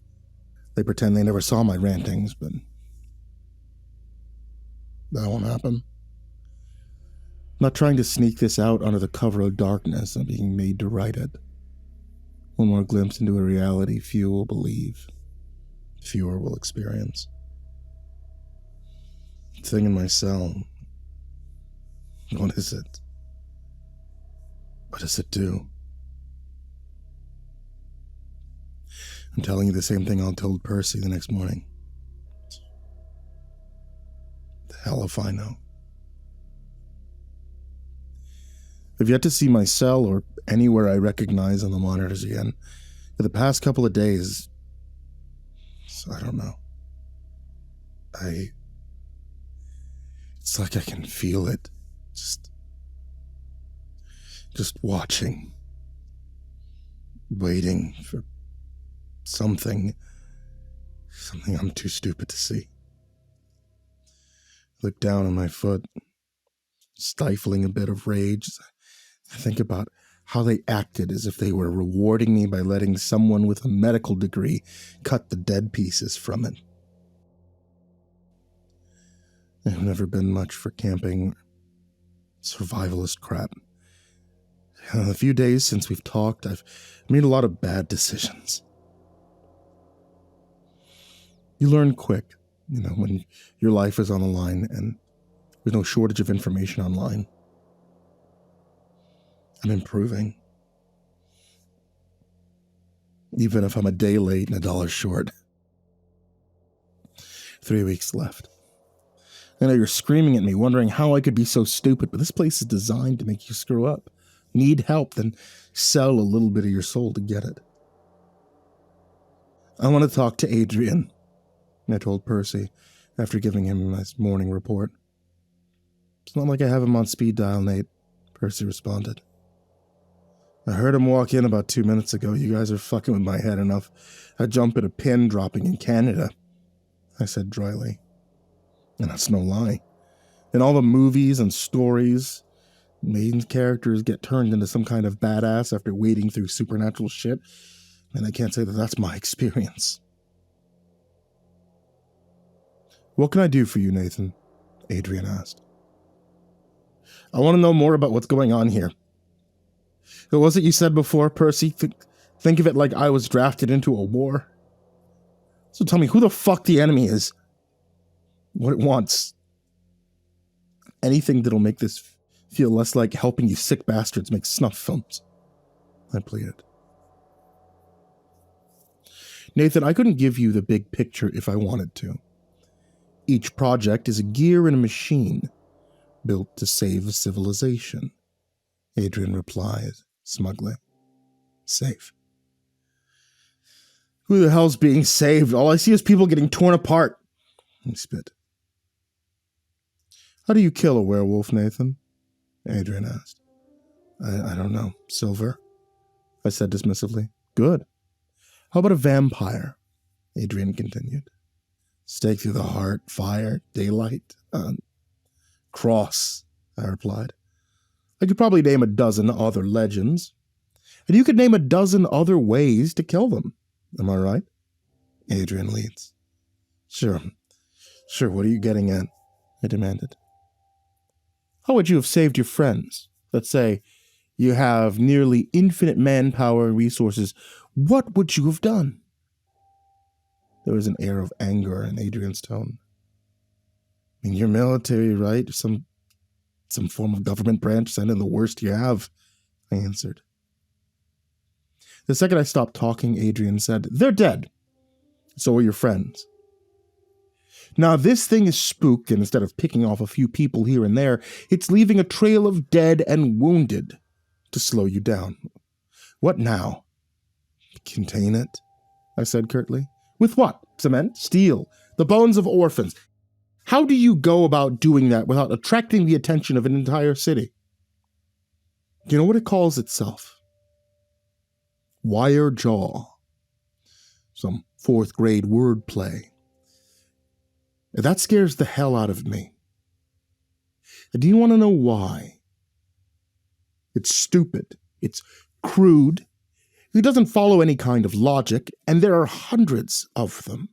They pretend they never saw my rantings, but that won't happen. I'm not trying to sneak this out under the cover of darkness. I'm being made to write it. One more glimpse into a reality few will believe, fewer will experience. The thing in my cell, what is it? What does it do? I'm telling you the same thing I told Percy the next morning. The hell if I know. I've yet to see my cell or anywhere I recognize on the monitors again. For the past couple of days, so I don't know. It's like I can feel it. Just watching. Waiting for something. Something I'm too stupid to see. I look down on my foot, stifling a bit of rage. I think about how they acted as if they were rewarding me by letting someone with a medical degree cut the dead pieces from it. I've never been much for camping, survivalist crap. In the few days since we've talked, I've made a lot of bad decisions. You learn quick, when your life is on the line and there's no shortage of information online. I'm improving. Even if I'm a day late and $1 short. 3 weeks left. I know you're screaming at me, wondering how I could be so stupid, but this place is designed to make you screw up. Need help, then sell a little bit of your soul to get it. I want to talk to Adrian, I told Percy after giving him my morning report. It's not like I have him on speed dial, Nate, Percy responded. I heard him walk in about 2 minutes ago. You guys are fucking with my head enough. I'd jump at a pin dropping in Canada, I said dryly. And that's no lie. In all the movies and stories, main characters get turned into some kind of badass after wading through supernatural shit, and I can't say that that's my experience. What can I do for you, Nathan? Adrian asked. I want to know more about what's going on here. What was it you said before, Percy? Think of it like I was drafted into a war. So tell me who the fuck the enemy is. What it wants. Anything that'll make this feel less like helping you sick bastards make snuff films. I pleaded. Nathan, I couldn't give you the big picture if I wanted to. Each project is a gear in a machine built to save a civilization, Adrian replied smugly. Safe. Who the hell's being saved? All I see is people getting torn apart. He spit. How do you kill a werewolf, Nathan? Adrian asked. I don't know. Silver? I said dismissively. Good. How about a vampire? Adrian continued. Stake through the heart, fire, daylight, cross, I replied. I could probably name a dozen other legends. And you could name a dozen other ways to kill them. Am I right? Adrian leads. Sure, what are you getting at? I demanded. How would you have saved your friends? Let's say you have nearly infinite manpower and resources. What would you have done? There was an air of anger in Adrian's tone. I mean, you're military, right? Some form of government branch, send in the worst you have, I answered. The second I stopped talking, Adrian said, They're dead. So are your friends. Now, this thing is spooked, and instead of picking off a few people here and there, it's leaving a trail of dead and wounded to slow you down. What now? Contain it, I said curtly. With what? Cement? Steel? The bones of orphans? How do you go about doing that without attracting the attention of an entire city? Do you know what it calls itself? Wire jaw. Some 4th grade wordplay. That scares the hell out of me. And do you want to know why? It's stupid. It's crude. It doesn't follow any kind of logic, and there are hundreds of them.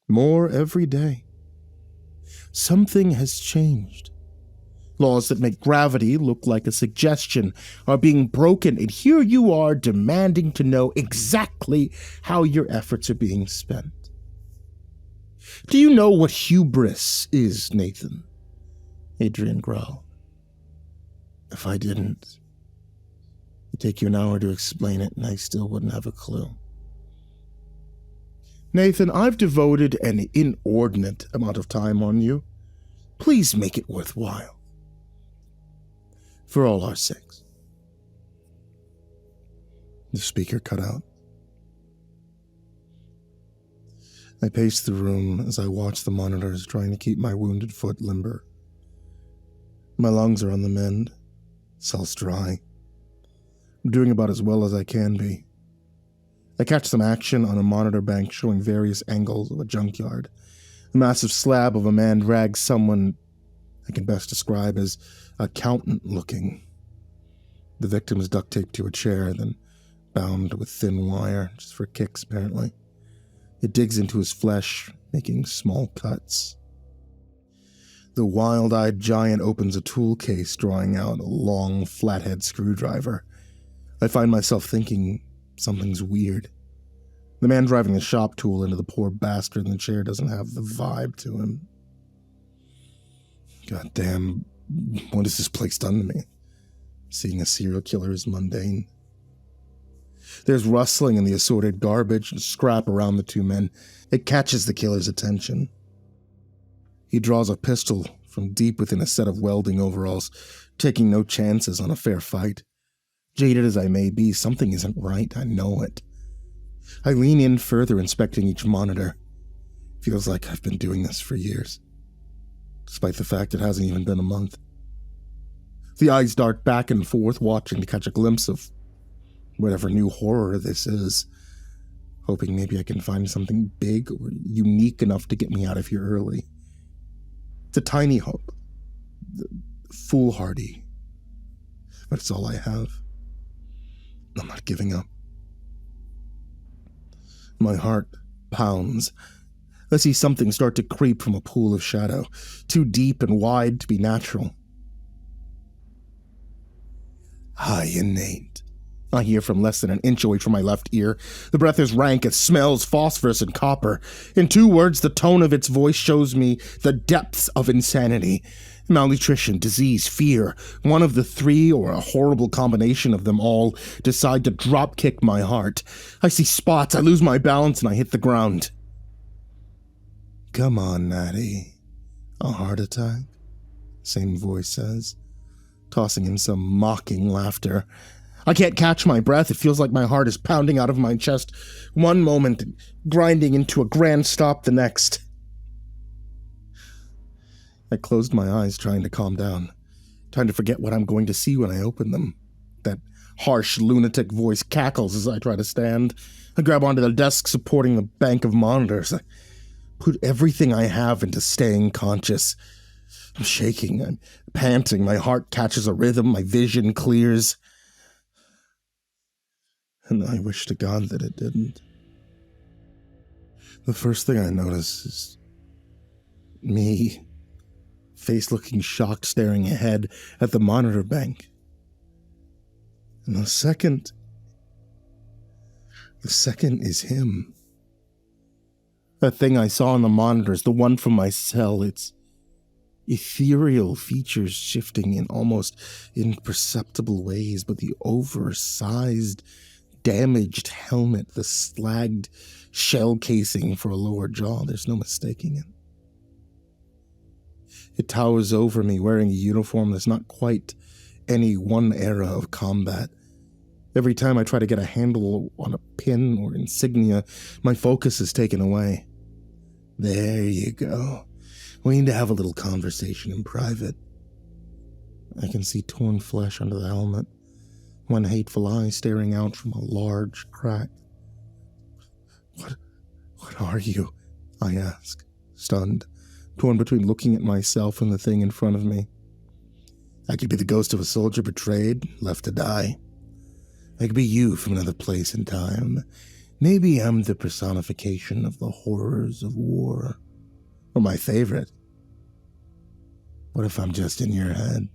More every day. Something has changed. Laws that make gravity look like a suggestion are being broken, and here you are demanding to know exactly how your efforts are being spent. Do you know what hubris is, Nathan? Adrian growled. If I didn't, it'd take you an hour to explain it, and I still wouldn't have a clue. Nathan, I've devoted an inordinate amount of time on you. Please make it worthwhile. For all our sakes. The speaker cut out. I paced the room as I watched the monitors, trying to keep my wounded foot limber. My lungs are on the mend, cells dry. I'm doing about as well as I can be. I catch some action on a monitor bank showing various angles of a junkyard. A massive slab of a man drags someone I can best describe as accountant-looking. The victim is duct taped to a chair, then bound with thin wire, just for kicks, apparently. It digs into his flesh, making small cuts. The wild-eyed giant opens a tool case, drawing out a long, flathead screwdriver. I find myself thinking something's weird. The man driving the shop tool into the poor bastard in the chair doesn't have the vibe to him. God damn, what has this place done to me? Seeing a serial killer is mundane. There's rustling in the assorted garbage and scrap around the two men. It catches the killer's attention. He draws a pistol from deep within a set of welding overalls, taking no chances on a fair fight. Jaded as I may be, something isn't right, I know it. I lean in further, inspecting each monitor. Feels like I've been doing this for years, despite the fact it hasn't even been a month. The eyes dart back and forth, watching to catch a glimpse of whatever new horror this is, hoping maybe I can find something big or unique enough to get me out of here early. It's a tiny hope, foolhardy, but it's all I have. I'm not giving up. My heart pounds. I see something start to creep from a pool of shadow, too deep and wide to be natural. Innate. I hear from less than an inch away from my left ear. The breath is rank, it smells phosphorus and copper. In 2 words, the tone of its voice shows me the depths of insanity. Malnutrition, disease, fear. One of the 3, or a horrible combination of them all, decide to drop-kick my heart. I see spots, I lose my balance, and I hit the ground. Come on, Natty. A heart attack? Same voice says, tossing in some mocking laughter. I can't catch my breath. It feels like my heart is pounding out of my chest one moment, grinding into a grand stop the next. I closed my eyes, trying to calm down, trying to forget what I'm going to see when I open them. That harsh, lunatic voice cackles as I try to stand. I grab onto the desk supporting the bank of monitors. I put everything I have into staying conscious. I'm shaking, I'm panting, my heart catches a rhythm, my vision clears. And I wish to God that it didn't. The first thing I notice is me, face looking shocked, staring ahead at the monitor bank. And the second is him. That thing I saw on the monitors, the one from my cell, its ethereal features shifting in almost imperceptible ways, but the oversized, damaged helmet, the slagged shell casing for a lower jaw, there's no mistaking it. It towers over me, wearing a uniform that's not quite any one era of combat. Every time I try to get a handle on a pin or insignia, my focus is taken away. There you go. We need to have a little conversation in private. I can see torn flesh under the helmet, one hateful eye staring out from a large crack. What are you? I ask, stunned, torn between looking at myself and the thing in front of me. I could be the ghost of a soldier betrayed, left to die. I could be you from another place and time. Maybe I'm the personification of the horrors of war. Or my favorite. What if I'm just in your head?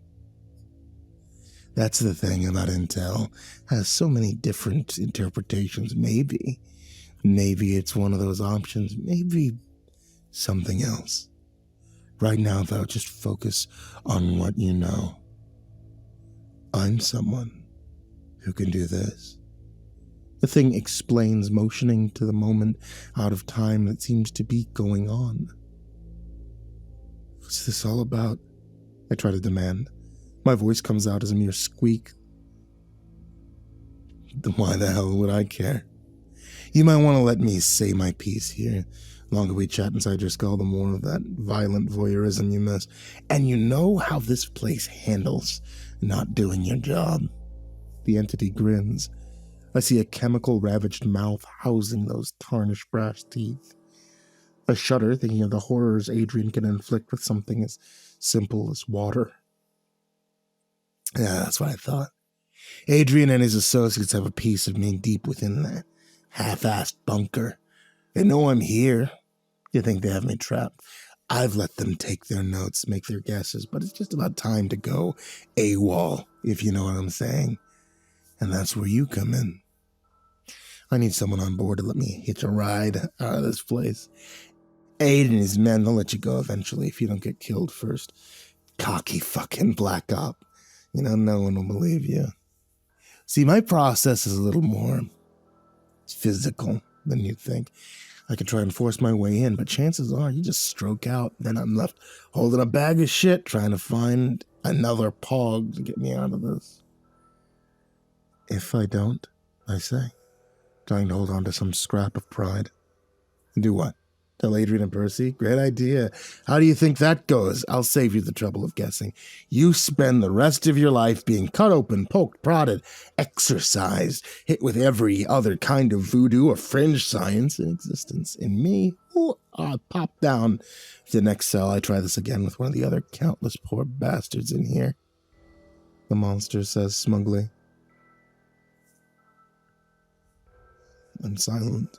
That's the thing about Intel. Has so many different interpretations. Maybe it's one of those options. Maybe something else. Right now, though, just focus on what you know. I'm someone who can do this. The thing explains, motioning to the moment out of time that seems to be going on. What's this all about? I try to demand. My voice comes out as a mere squeak. Then why the hell would I care? You might want to let me say my piece here. The longer we chat inside your skull, the more of that violent voyeurism you miss. And you know how this place handles not doing your job. The entity grins. I see a chemical-ravaged mouth housing those tarnished brass teeth. I shudder, thinking of the horrors Adrian can inflict with something as simple as water. Yeah, that's what I thought. Adrian and his associates have a piece of me deep within that half-assed bunker. They know I'm here. You think they have me trapped? I've let them take their notes, make their guesses, but it's just about time to go AWOL, if you know what I'm saying. And that's where you come in. I need someone on board to let me hitch a ride out of this place. Aid and his men, they'll let you go eventually if you don't get killed first. Cocky fucking black op. You know, no one will believe you. See, my process is a little more physical than you'd think. I could try and force my way in, but chances are you just stroke out. Then I'm left holding a bag of shit trying to find another pog to get me out of this. If I don't, I say, trying to hold on to some scrap of pride. Do what? Tell Adrian and Percy? Great idea. How do you think that goes? I'll save you the trouble of guessing. You spend the rest of your life being cut open, poked, prodded, exorcised, hit with every other kind of voodoo or fringe science in existence. In me, I pop down to the next cell. I try this again with one of the other countless poor bastards in here. The monster says smugly. I'm silent,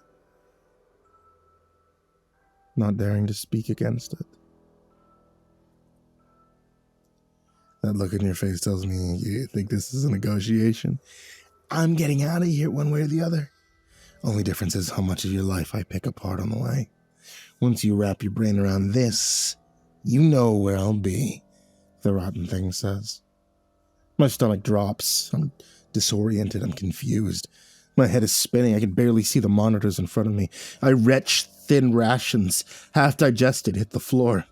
not daring to speak against it. That look in your face tells me you think this is a negotiation. I'm getting out of here one way or the other. Only difference is how much of your life I pick apart on the way. Once you wrap your brain around this, you know where I'll be, the rotten thing says. My stomach drops. I'm disoriented. I'm confused. My head is spinning. I can barely see the monitors in front of me. I retch thin rations, half digested, hit the floor.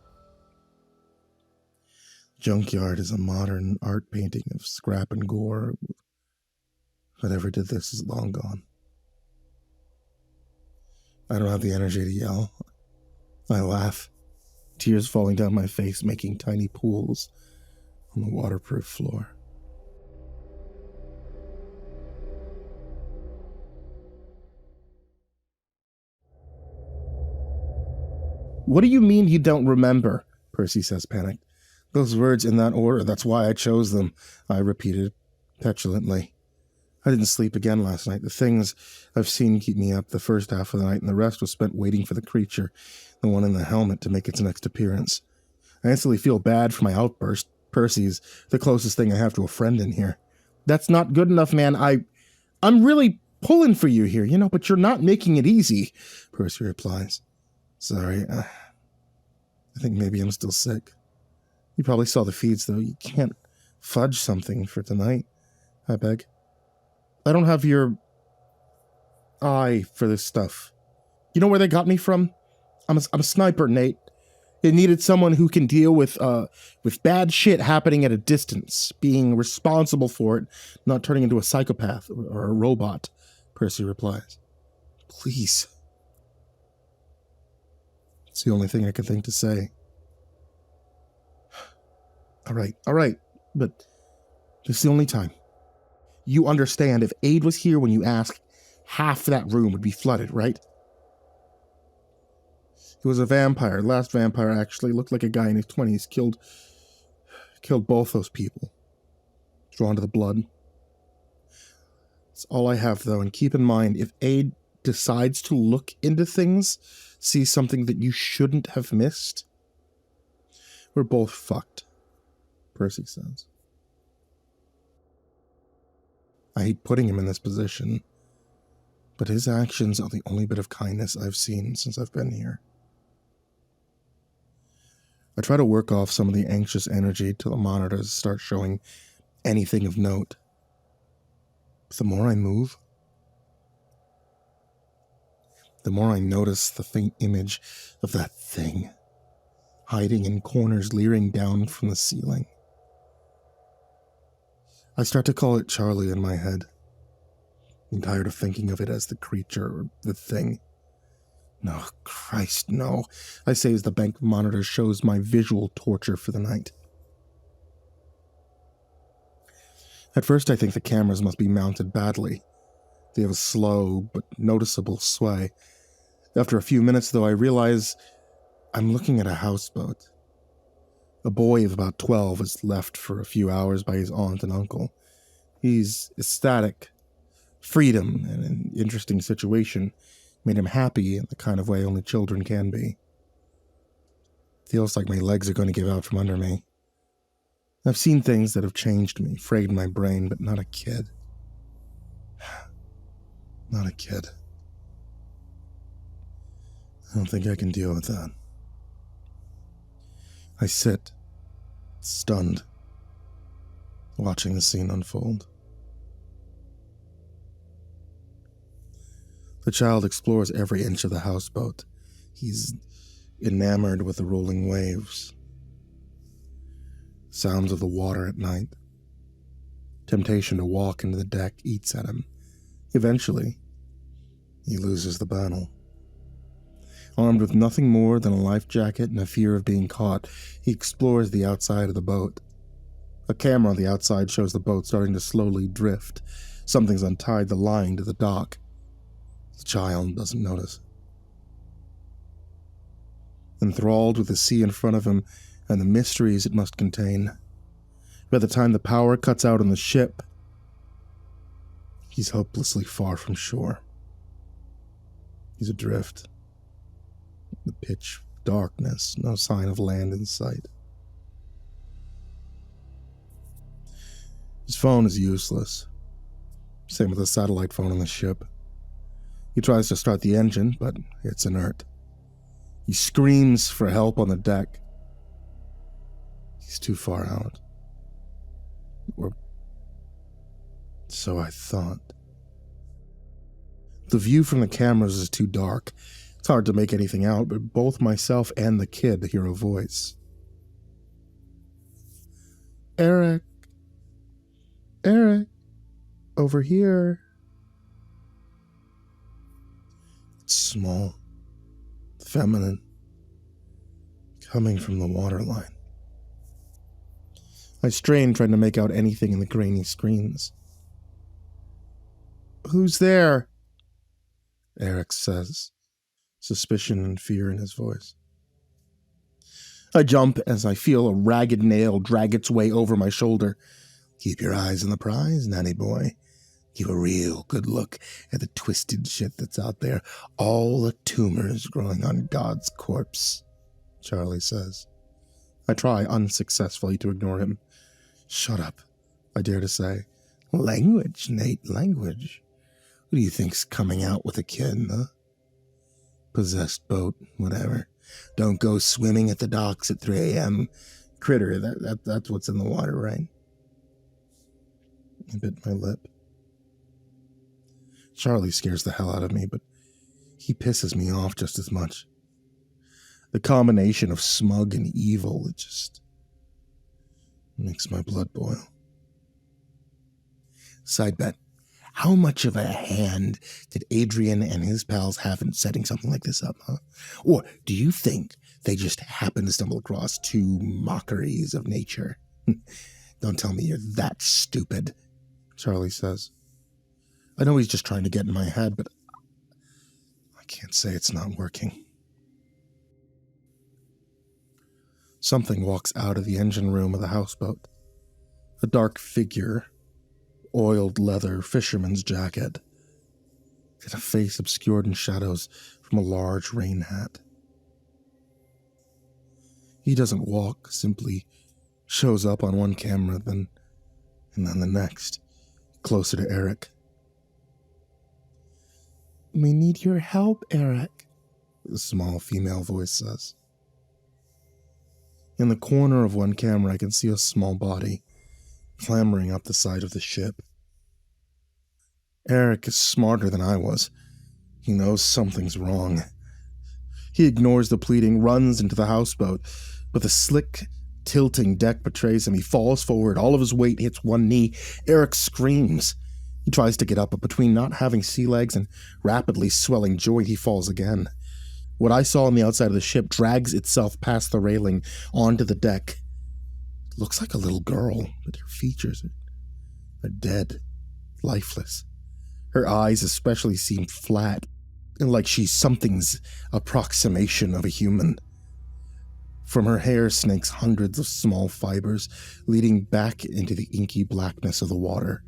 Junkyard is a modern art painting of scrap and gore. Whatever did this is long gone. I don't have the energy to yell. I laugh, tears falling down my face, making tiny pools on the waterproof floor. What do you mean you don't remember? Percy says, panicked. Those words in that order, that's why I chose them, I repeated petulantly. I didn't sleep again last night. The things I've seen keep me up the first half of the night, and the rest was spent waiting for the creature, the one in the helmet, to make its next appearance. I instantly feel bad for my outburst. Percy's the closest thing I have to a friend in here. That's not good enough, man. I'm really pulling for you here, but you're not making it easy, Percy replies. Sorry, I think maybe I'm still sick. You probably saw the feeds, though. You can't fudge something for tonight, I beg. I don't have your eye for this stuff. You know where they got me from? I'm a sniper, Nate. They needed someone who can deal with bad shit happening at a distance, being responsible for it, not turning into a psychopath or a robot, Percy replies. Please. It's the only thing I can think to say. All right, but it's the only time. You understand, if aid was here when you asked, half that room would be flooded, right? He was a vampire. Last vampire actually looked like a guy in his 20s. Killed both those people. Drawn to the blood. That's all I have, though, and keep in mind, if aid decides to look into things, see something that you shouldn't have missed, we're both fucked, Percy says. I hate putting him in this position, but his actions are the only bit of kindness I've seen since I've been here. I try to work off some of the anxious energy till the monitors start showing anything of note. But the more I move, the more I notice the faint image of that thing, hiding in corners, leering down from the ceiling. I start to call it Charlie in my head. I'm tired of thinking of it as the creature or the thing. No, Christ, no, I say as the bank monitor shows my visual torture for the night. At first I think the cameras must be mounted badly. They have a slow but noticeable sway. After a few minutes, though, I realize I'm looking at a houseboat. A boy of about 12 is left for a few hours by his aunt and uncle. He's ecstatic. Freedom and an interesting situation made him happy in the kind of way only children can be. Feels like my legs are going to give out from under me. I've seen things that have changed me, frayed my brain, but not a kid. Not a kid. I don't think I can deal with that. I sit, stunned, watching the scene unfold. The child explores every inch of the houseboat. He's enamored with the rolling waves, sounds of the water at night. Temptation to walk into the deck eats at him. Eventually, he loses the battle. Armed with nothing more than a life jacket and a fear of being caught, he explores the outside of the boat. A camera on the outside shows the boat starting to slowly drift. Something's untied the line to the dock. The child doesn't notice. Enthralled with the sea in front of him and the mysteries it must contain, by the time the power cuts out on the ship, he's hopelessly far from shore. He's adrift. The pitch darkness, no sign of land in sight. His phone is useless. Same with the satellite phone on the ship. He tries to start the engine, but it's inert. He screams for help on the deck. He's too far out. Or so I thought. The view from the cameras is too dark. It's hard to make anything out, but both myself and the kid hear a voice. Eric. Eric. Over here. It's small. Feminine. Coming from the waterline. I strain trying to make out anything in the grainy screens. Who's there? Eric says, suspicion and fear in his voice. I jump as I feel a ragged nail drag its way over my shoulder. Keep your eyes on the prize, nanny boy. Give a real good look at the twisted shit that's out there. All the tumors growing on God's corpse, Charlie says. I try unsuccessfully to ignore him. Shut up, I dare to say. Language, Nate, language. Who do you think's coming out with a kid, huh? Possessed boat, whatever. Don't go swimming at the docks at 3 a.m. Critter, that's what's in the water, right? I bit my lip. Charlie scares the hell out of me, but he pisses me off just as much. The combination of smug and evil, it just makes my blood boil. Side bet. How much of a hand did Adrian and his pals have in setting something like this up, huh? Or do you think they just happened to stumble across two mockeries of nature? Don't tell me you're that stupid, Charlie says. I know he's just trying to get in my head, but I can't say it's not working. Something walks out of the engine room of the houseboat. A dark figure, oiled leather fisherman's jacket, and a face obscured in shadows from a large rain hat. He doesn't walk, simply shows up on one camera, and then the next, closer to Eric. We need your help, Eric, the small female voice says. In the corner of one camera, I can see a small body clambering up the side of the ship. Eric is smarter than I was. He knows something's wrong. He ignores the pleading, runs into the houseboat, but the slick, tilting deck betrays him. He falls forward, all of his weight hits one knee. Eric screams. He tries to get up, but between not having sea legs and rapidly swelling joint, he falls again. What I saw on the outside of the ship drags itself past the railing onto the deck. It looks like a little girl, but her features are dead, lifeless. Her eyes especially seem flat, like she's something's approximation of a human. From her hair snakes hundreds of small fibers, leading back into the inky blackness of the water.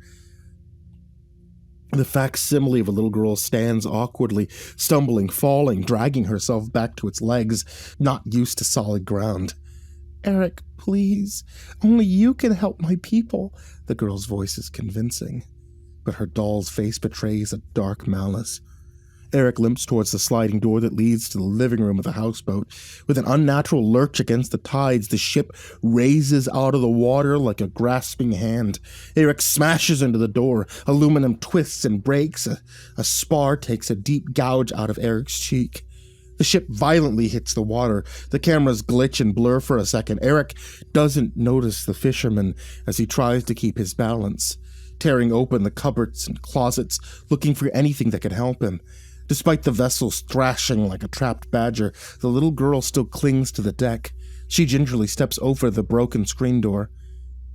The facsimile of a little girl stands awkwardly, stumbling, falling, dragging herself back to its legs, not used to solid ground. "Eric, please. Only you can help my people." The girl's voice is convincing, but her doll's face betrays a dark malice. Eric limps towards the sliding door that leads to the living room of the houseboat. With an unnatural lurch against the tides, the ship raises out of the water like a grasping hand. Eric smashes into the door. Aluminum twists and breaks. A spar takes a deep gouge out of Eric's cheek. The ship violently hits the water. The cameras glitch and blur for a second. Eric doesn't notice the fisherman as he tries to keep his balance, tearing open the cupboards and closets, looking for anything that could help him. Despite the vessels thrashing like a trapped badger, the little girl still clings to the deck. She gingerly steps over the broken screen door.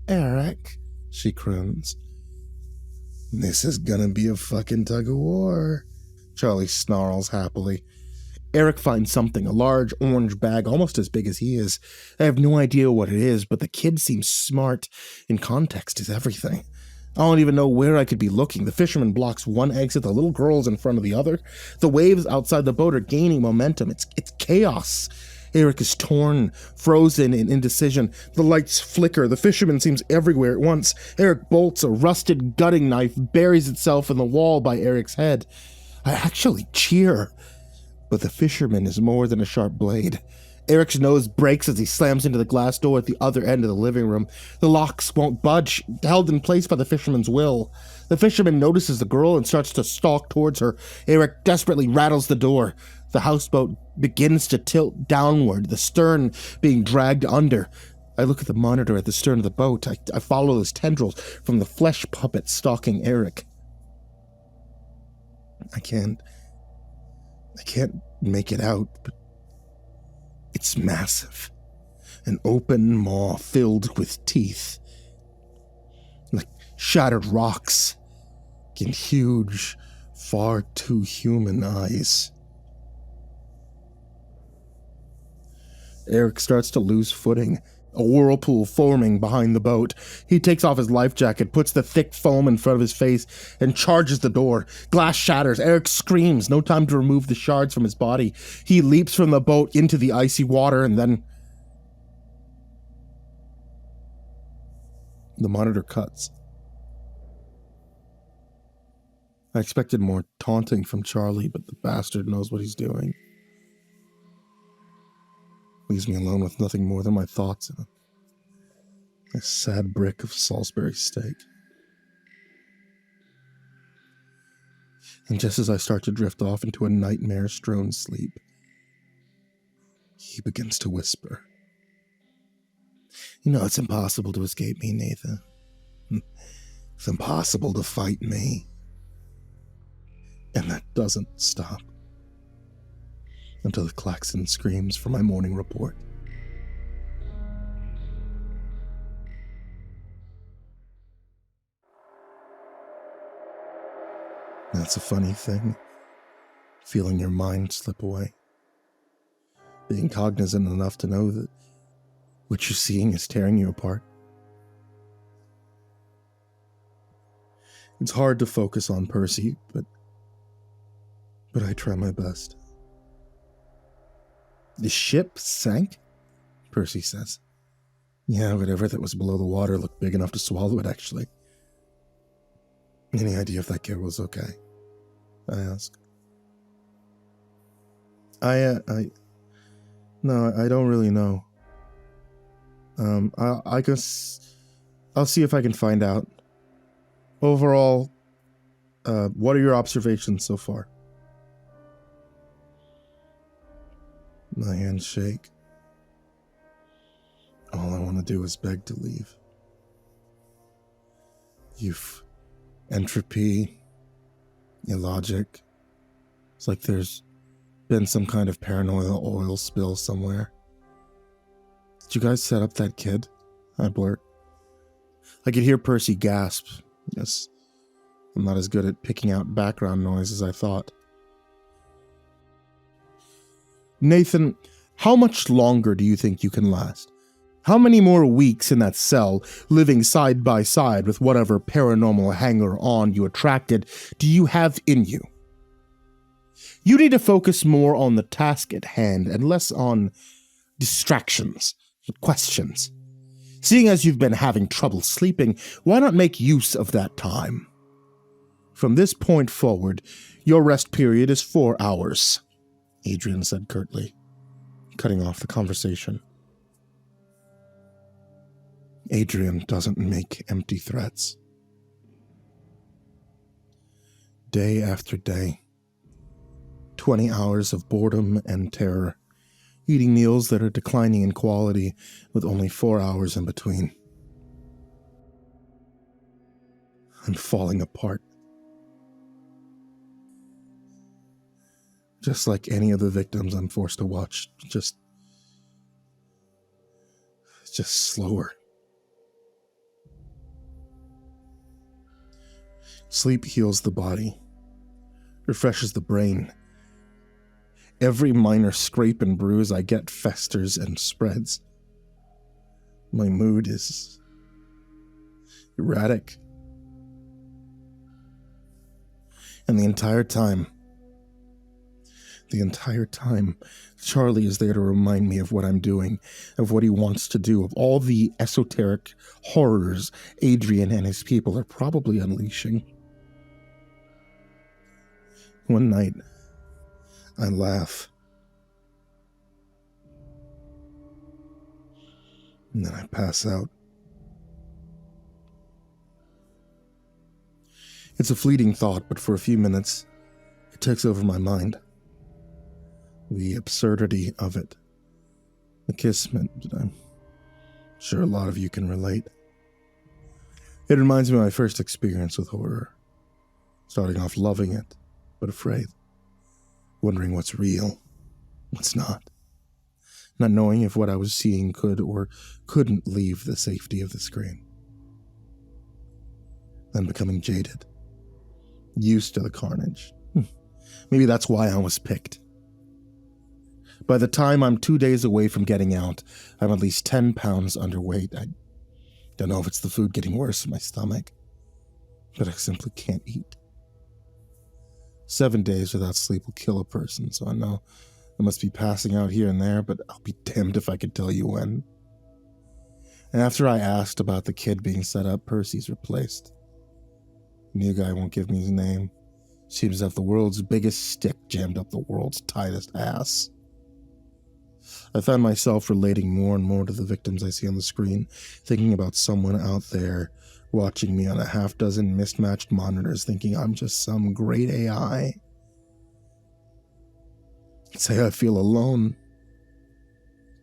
"Eric," she croons. "This is gonna be a fucking tug-of-war," Charlie snarls happily. Eric finds something, a large orange bag almost as big as he is. I have no idea what it is, but the kid seems smart. In context is everything. I don't even know where I could be looking. The fisherman blocks one exit, the little girl's in front of the other. The waves outside the boat are gaining momentum. It's chaos. Eric is torn, frozen in indecision. The lights flicker. The fisherman seems everywhere at once. Eric bolts. A rusted gutting knife buries itself in the wall by Eric's head. I actually cheer. But the fisherman is more than a sharp blade. Eric's nose breaks as he slams into the glass door at the other end of the living room. The locks won't budge, held in place by the fisherman's will. The fisherman notices the girl and starts to stalk towards her. Eric desperately rattles the door. The houseboat begins to tilt downward, the stern being dragged under. I look at the monitor at the stern of the boat. I follow those tendrils from the flesh puppet stalking Eric. I can't make it out, but it's massive. An open maw filled with teeth. Like shattered rocks. And huge, far too human eyes. Eric starts to lose footing. A whirlpool forming behind the boat. He takes off his life jacket, puts the thick foam in front of his face, and charges the door. Glass shatters. Eric screams. No time to remove the shards from his body. He leaps from the boat into the icy water, and then the monitor cuts. I expected more taunting from Charlie, but the bastard knows what he's doing. Leaves me alone with nothing more than my thoughts and a sad brick of Salisbury steak. And just as I start to drift off into a nightmare-strewn sleep, he begins to whisper. "You know, it's impossible to escape me, Nathan. It's impossible to fight me." And that doesn't stop until the klaxon screams for my morning report. That's a funny thing, feeling your mind slip away. Being cognizant enough to know that what you're seeing is tearing you apart. It's hard to focus on Percy, but I try my best. "The ship sank?" Percy says. "Yeah, whatever that was below the water looked big enough to swallow it, actually." "Any idea if that kid was okay?" I ask. No, I don't really know. I guess I'll see if I can find out. Overall, what are your observations so far? My hands shake. All I want to do is beg to leave. You've entropy, illogic. It's like there's been some kind of paranoid oil spill somewhere. "Did you guys set up that kid?" I blurt. I could hear Percy gasp. Yes, I'm not as good at picking out background noise as I thought. Nathan, how much longer do you think you can last? How many more weeks in that cell, living side by side with whatever paranormal hanger-on you attracted, do you have in you? You need to focus more on the task at hand and less on distractions, questions. Seeing as you've been having trouble sleeping, why not make use of that time? From this point forward, your rest period is 4 hours, Adrian said curtly, cutting off the conversation. Adrian doesn't make empty threats. Day after day, 20 hours of boredom and terror, eating meals that are declining in quality with only 4 hours in between. I'm falling apart. Just like any of the victims I'm forced to watch, just slower. Sleep heals the body, refreshes the brain. Every minor scrape and bruise I get festers and spreads. My mood is erratic. And the entire time, Charlie is there to remind me of what I'm doing, of what he wants to do, of all the esoteric horrors Adrian and his people are probably unleashing. One night, I laugh. And then I pass out. It's a fleeting thought, but for a few minutes, it takes over my mind. The absurdity of it. The kismet, I'm sure a lot of you can relate. It reminds me of my first experience with horror. Starting off loving it, but afraid. Wondering what's real, what's not. Not knowing if what I was seeing could or couldn't leave the safety of the screen. Then becoming jaded. Used to the carnage. Maybe that's why I was picked. By the time I'm 2 days away from getting out, I'm at least 10 pounds underweight. I don't know if it's the food getting worse in my stomach, but I simply can't eat. 7 days without sleep will kill a person, so I know I must be passing out here and there, but I'll be damned if I could tell you when. And after I asked about the kid being set up, Percy's replaced. The new guy won't give me his name. Seems to have the world's biggest stick jammed up the world's tightest ass. I find myself relating more and more to the victims I see on the screen, thinking about someone out there watching me on a half-dozen mismatched monitors, thinking I'm just some great AI. Say I feel alone.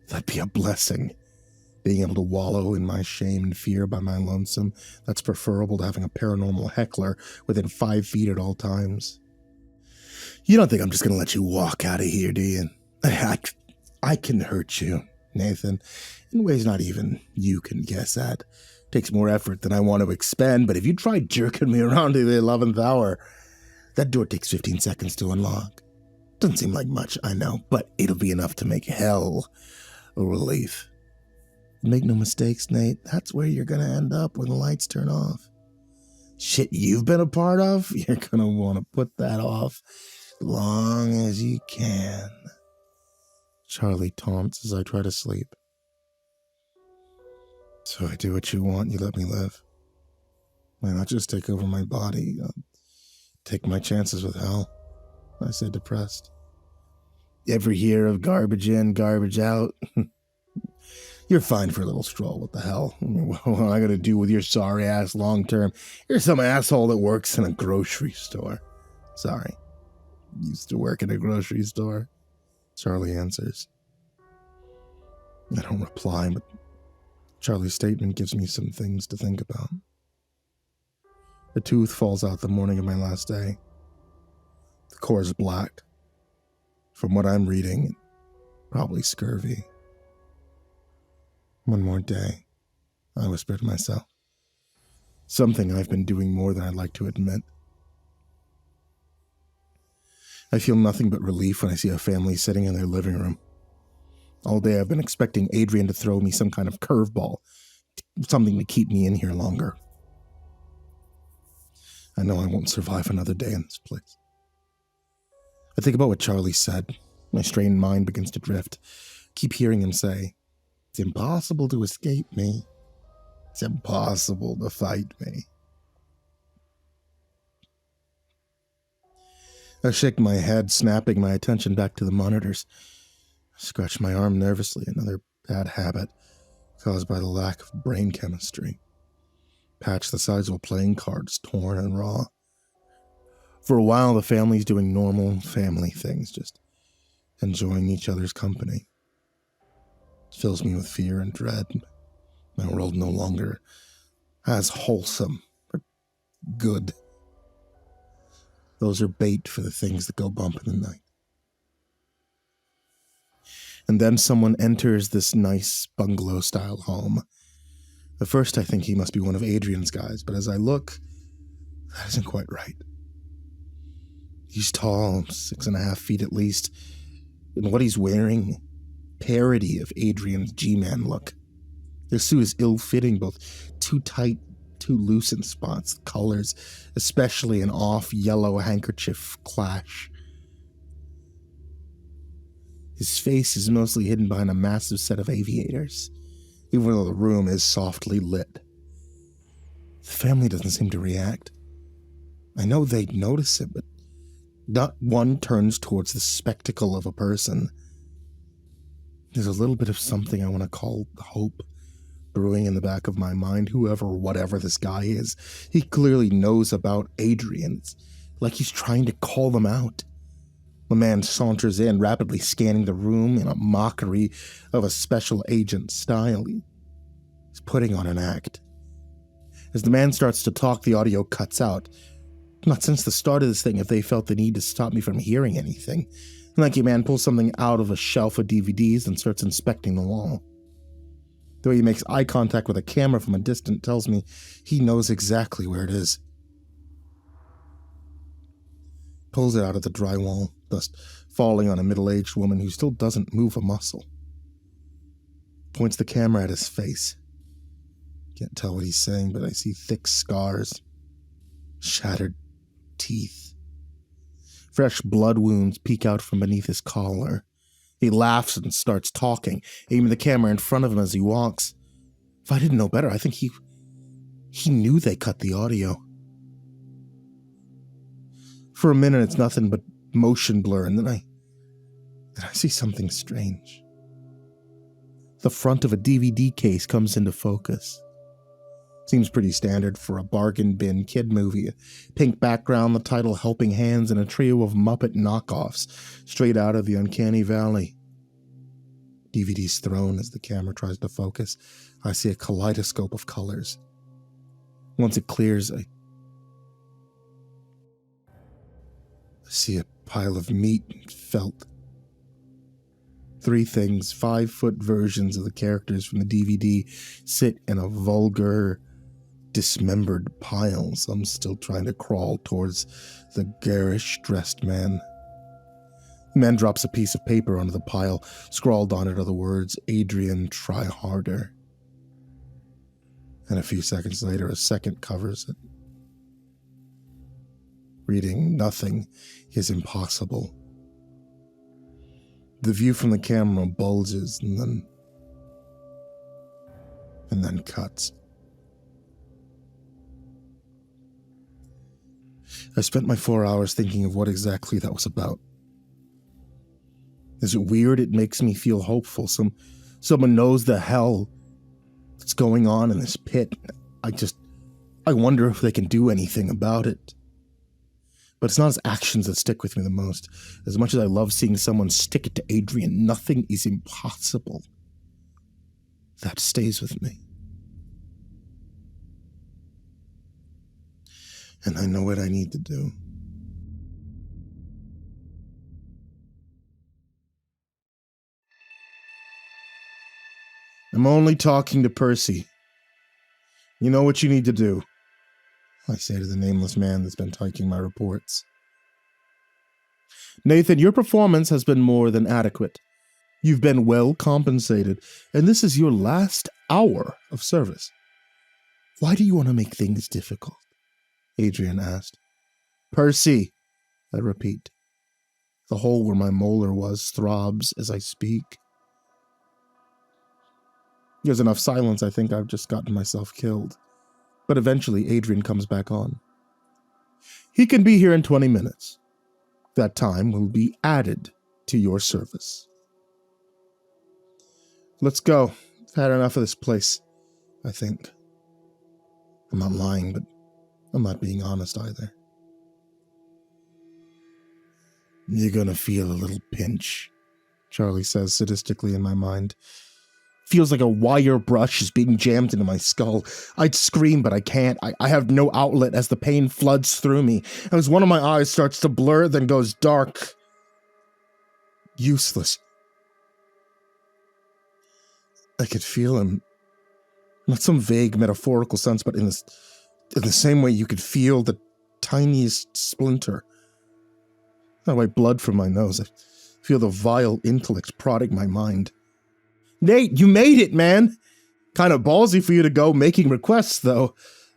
That'd be a blessing. Being able to wallow in my shame and fear by my lonesome, that's preferable to having a paranormal heckler within 5 feet at all times. You don't think I'm just going to let you walk out of here, do you? I can hurt you, Nathan, in ways not even you can guess at. Takes more effort than I want to expend, but if you try jerking me around to the 11th hour, that door takes 15 seconds to unlock. Doesn't seem like much, I know, but it'll be enough to make hell a relief. Make no mistakes, Nate, that's where you're gonna end up when the lights turn off. Shit you've been a part of, you're gonna want to put that off as long as you can. Charlie taunts as I try to sleep. So I do what you want, you let me live. Why not just take over my body? Take my chances with hell, I said, depressed. Ever hear of garbage in, garbage out? You're fine for a little stroll, what the hell? What am I gonna do with your sorry ass long term? You're some asshole that works in a grocery store. Sorry. Used to work in a grocery store, Charlie answers. I don't reply, but Charlie's statement gives me some things to think about. A tooth falls out the morning of my last day. The core is black. From what I'm reading, probably scurvy. One more day, I whisper to myself. Something I've been doing more than I'd like to admit. I feel nothing but relief when I see a family sitting in their living room. All day I've been expecting Adrian to throw me some kind of curveball, something to keep me in here longer. I know I won't survive another day in this place. I think about what Charlie said. My strained mind begins to drift. Keep hearing him say, "It's impossible to escape me. It's impossible to fight me." I shake my head, snapping my attention back to the monitors. I scratch my arm nervously, another bad habit caused by the lack of brain chemistry. Patch the sides of a playing card is torn and raw. For a while, the family's doing normal family things, just enjoying each other's company. It fills me with fear and dread. My world no longer as wholesome or good. Those are bait for the things that go bump in the night. And then someone enters this nice bungalow-style home. At first, I think he must be one of Adrian's guys, but as I look, that isn't quite right. He's tall, 6.5 feet at least, and what he's wearing, parody of Adrian's G-Man look. His suit is ill-fitting, both too tight, too loose in spots. The colors, especially an off-yellow handkerchief clash. His face is mostly hidden behind a massive set of aviators, even though the room is softly lit. The family doesn't seem to react. I know they'd notice it, but not one turns towards the spectacle of a person. There's a little bit of something I want to call hope brewing in the back of my mind. Whoever, whatever this guy is, he clearly knows about Adrian. It's like he's trying to call them out. The man saunters in, rapidly scanning the room in a mockery of a special agent style. He's putting on an act. As the man starts to talk, the audio cuts out. Not since the start of this thing have they felt the need to stop me from hearing anything. The lanky man pulls something out of a shelf of DVDs and starts inspecting the wall. The way he makes eye contact with a camera from a distance tells me he knows exactly where it is. Pulls it out of the drywall, thus falling on a middle-aged woman who still doesn't move a muscle. Points the camera at his face. Can't tell what he's saying, but I see thick scars, shattered teeth. Fresh blood wounds peek out from beneath his collar. He laughs and starts talking, aiming the camera in front of him as he walks. If I didn't know better, I think he knew they cut the audio. For a minute, it's nothing but motion blur, and then I see something strange. The front of a DVD case comes into focus. Seems pretty standard for a bargain bin kid movie. A pink background, the title Helping Hands, and a trio of Muppet knockoffs straight out of the Uncanny Valley. DVD's thrown as the camera tries to focus. I see a kaleidoscope of colors. Once it clears, I see a pile of meat and felt. 3 things, 5-foot versions of the characters from the DVD, sit in a vulgar, dismembered pile. Some still trying to crawl towards the garish-dressed man. The man drops a piece of paper onto the pile. Scrawled on it are the words, "Adrian, try harder." And a few seconds later, a second covers it. Reading, "Nothing is impossible." The view from the camera bulges and then cuts. I spent my 4 hours thinking of what exactly that was about. Is it weird? It makes me feel hopeful. Someone knows the hell that's going on in this pit. I wonder if they can do anything about it. But it's not his actions that stick with me the most. As much as I love seeing someone stick it to Adrian, nothing is impossible. That stays with me. And I know what I need to do. I'm only talking to Percy. You know what you need to do, I say to the nameless man that's been typing my reports. Nathan, your performance has been more than adequate. You've been well compensated, and this is your last hour of service. Why do you want to make things difficult? Adrian asked. Percy, I repeat. The hole where my molar was throbs as I speak. There's enough silence, I think I've just gotten myself killed. But eventually, Adrian comes back on. He can be here in 20 minutes. That time will be added to your service. Let's go. I've had enough of this place, I think. I'm not lying, but I'm not being honest either. You're gonna feel a little pinch, Charlie says sadistically in my mind. Feels like a wire brush is being jammed into my skull. I'd scream, but I can't. I have no outlet as the pain floods through me. As one of my eyes starts to blur, then goes dark. Useless. I could feel him. Not some vague metaphorical sense, but in the same way you could feel the tiniest splinter. I wipe blood from my nose. I feel the vile intellect prodding my mind. Nate, you made it, man! Kind of ballsy for you to go making requests, though,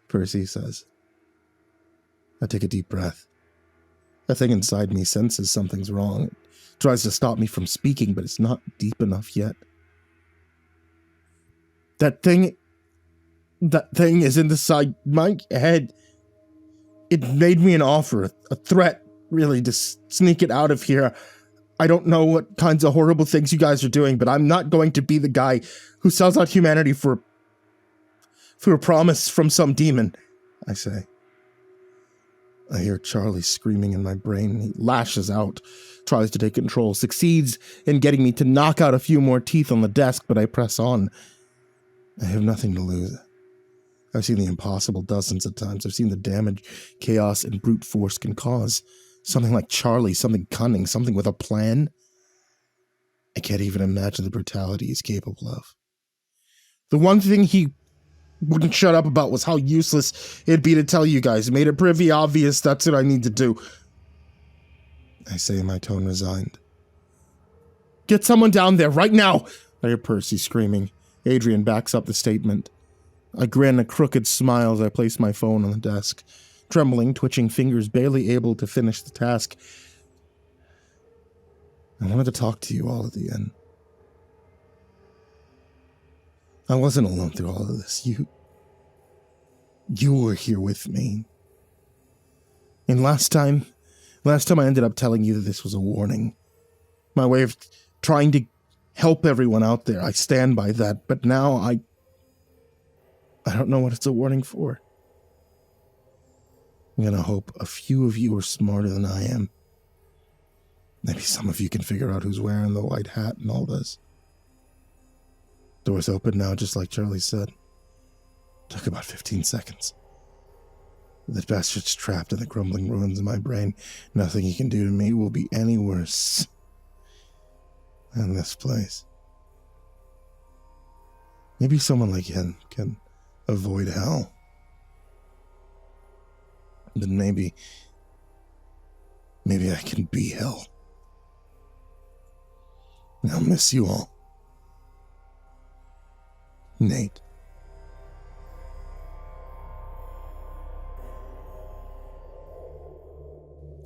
Percy says. I take a deep breath. That thing inside me senses something's wrong. It tries to stop me from speaking, but it's not deep enough yet. That thing is inside my head. It made me an offer, a threat, really, to sneak it out of here. I don't know what kinds of horrible things you guys are doing, but I'm not going to be the guy who sells out humanity for a promise from some demon, I say. I hear Charlie screaming in my brain. He lashes out, tries to take control, succeeds in getting me to knock out a few more teeth on the desk, but I press on. I have nothing to lose. I've seen the impossible dozens of times. I've seen the damage chaos and brute force can cause. Something like Charlie, something cunning, something with a plan. I can't even imagine the brutality he's capable of. The one thing he wouldn't shut up about was how useless it'd be to tell you guys. It made it pretty obvious that's what I need to do. I say, my tone resigned. Get someone down there, right now! I hear Percy screaming. Adrian backs up the statement. I grin a crooked smile as I place my phone on the desk. Trembling, twitching fingers, barely able to finish the task. I wanted to talk to you all at the end. I wasn't alone through all of this. You were here with me. And last time I ended up telling you that this was a warning. My way of trying to help everyone out there. I stand by that, but now I don't know what it's a warning for. I'm gonna hope a few of you are smarter than I am. Maybe some of you can figure out who's wearing the white hat and all this. Door's open now, just like Charlie said. Took about 15 seconds. That bastard's trapped in the crumbling ruins of my brain. Nothing he can do to me will be any worse than this place. Maybe someone like him can avoid hell. But maybe I can be hell. I'll miss you all. Nate.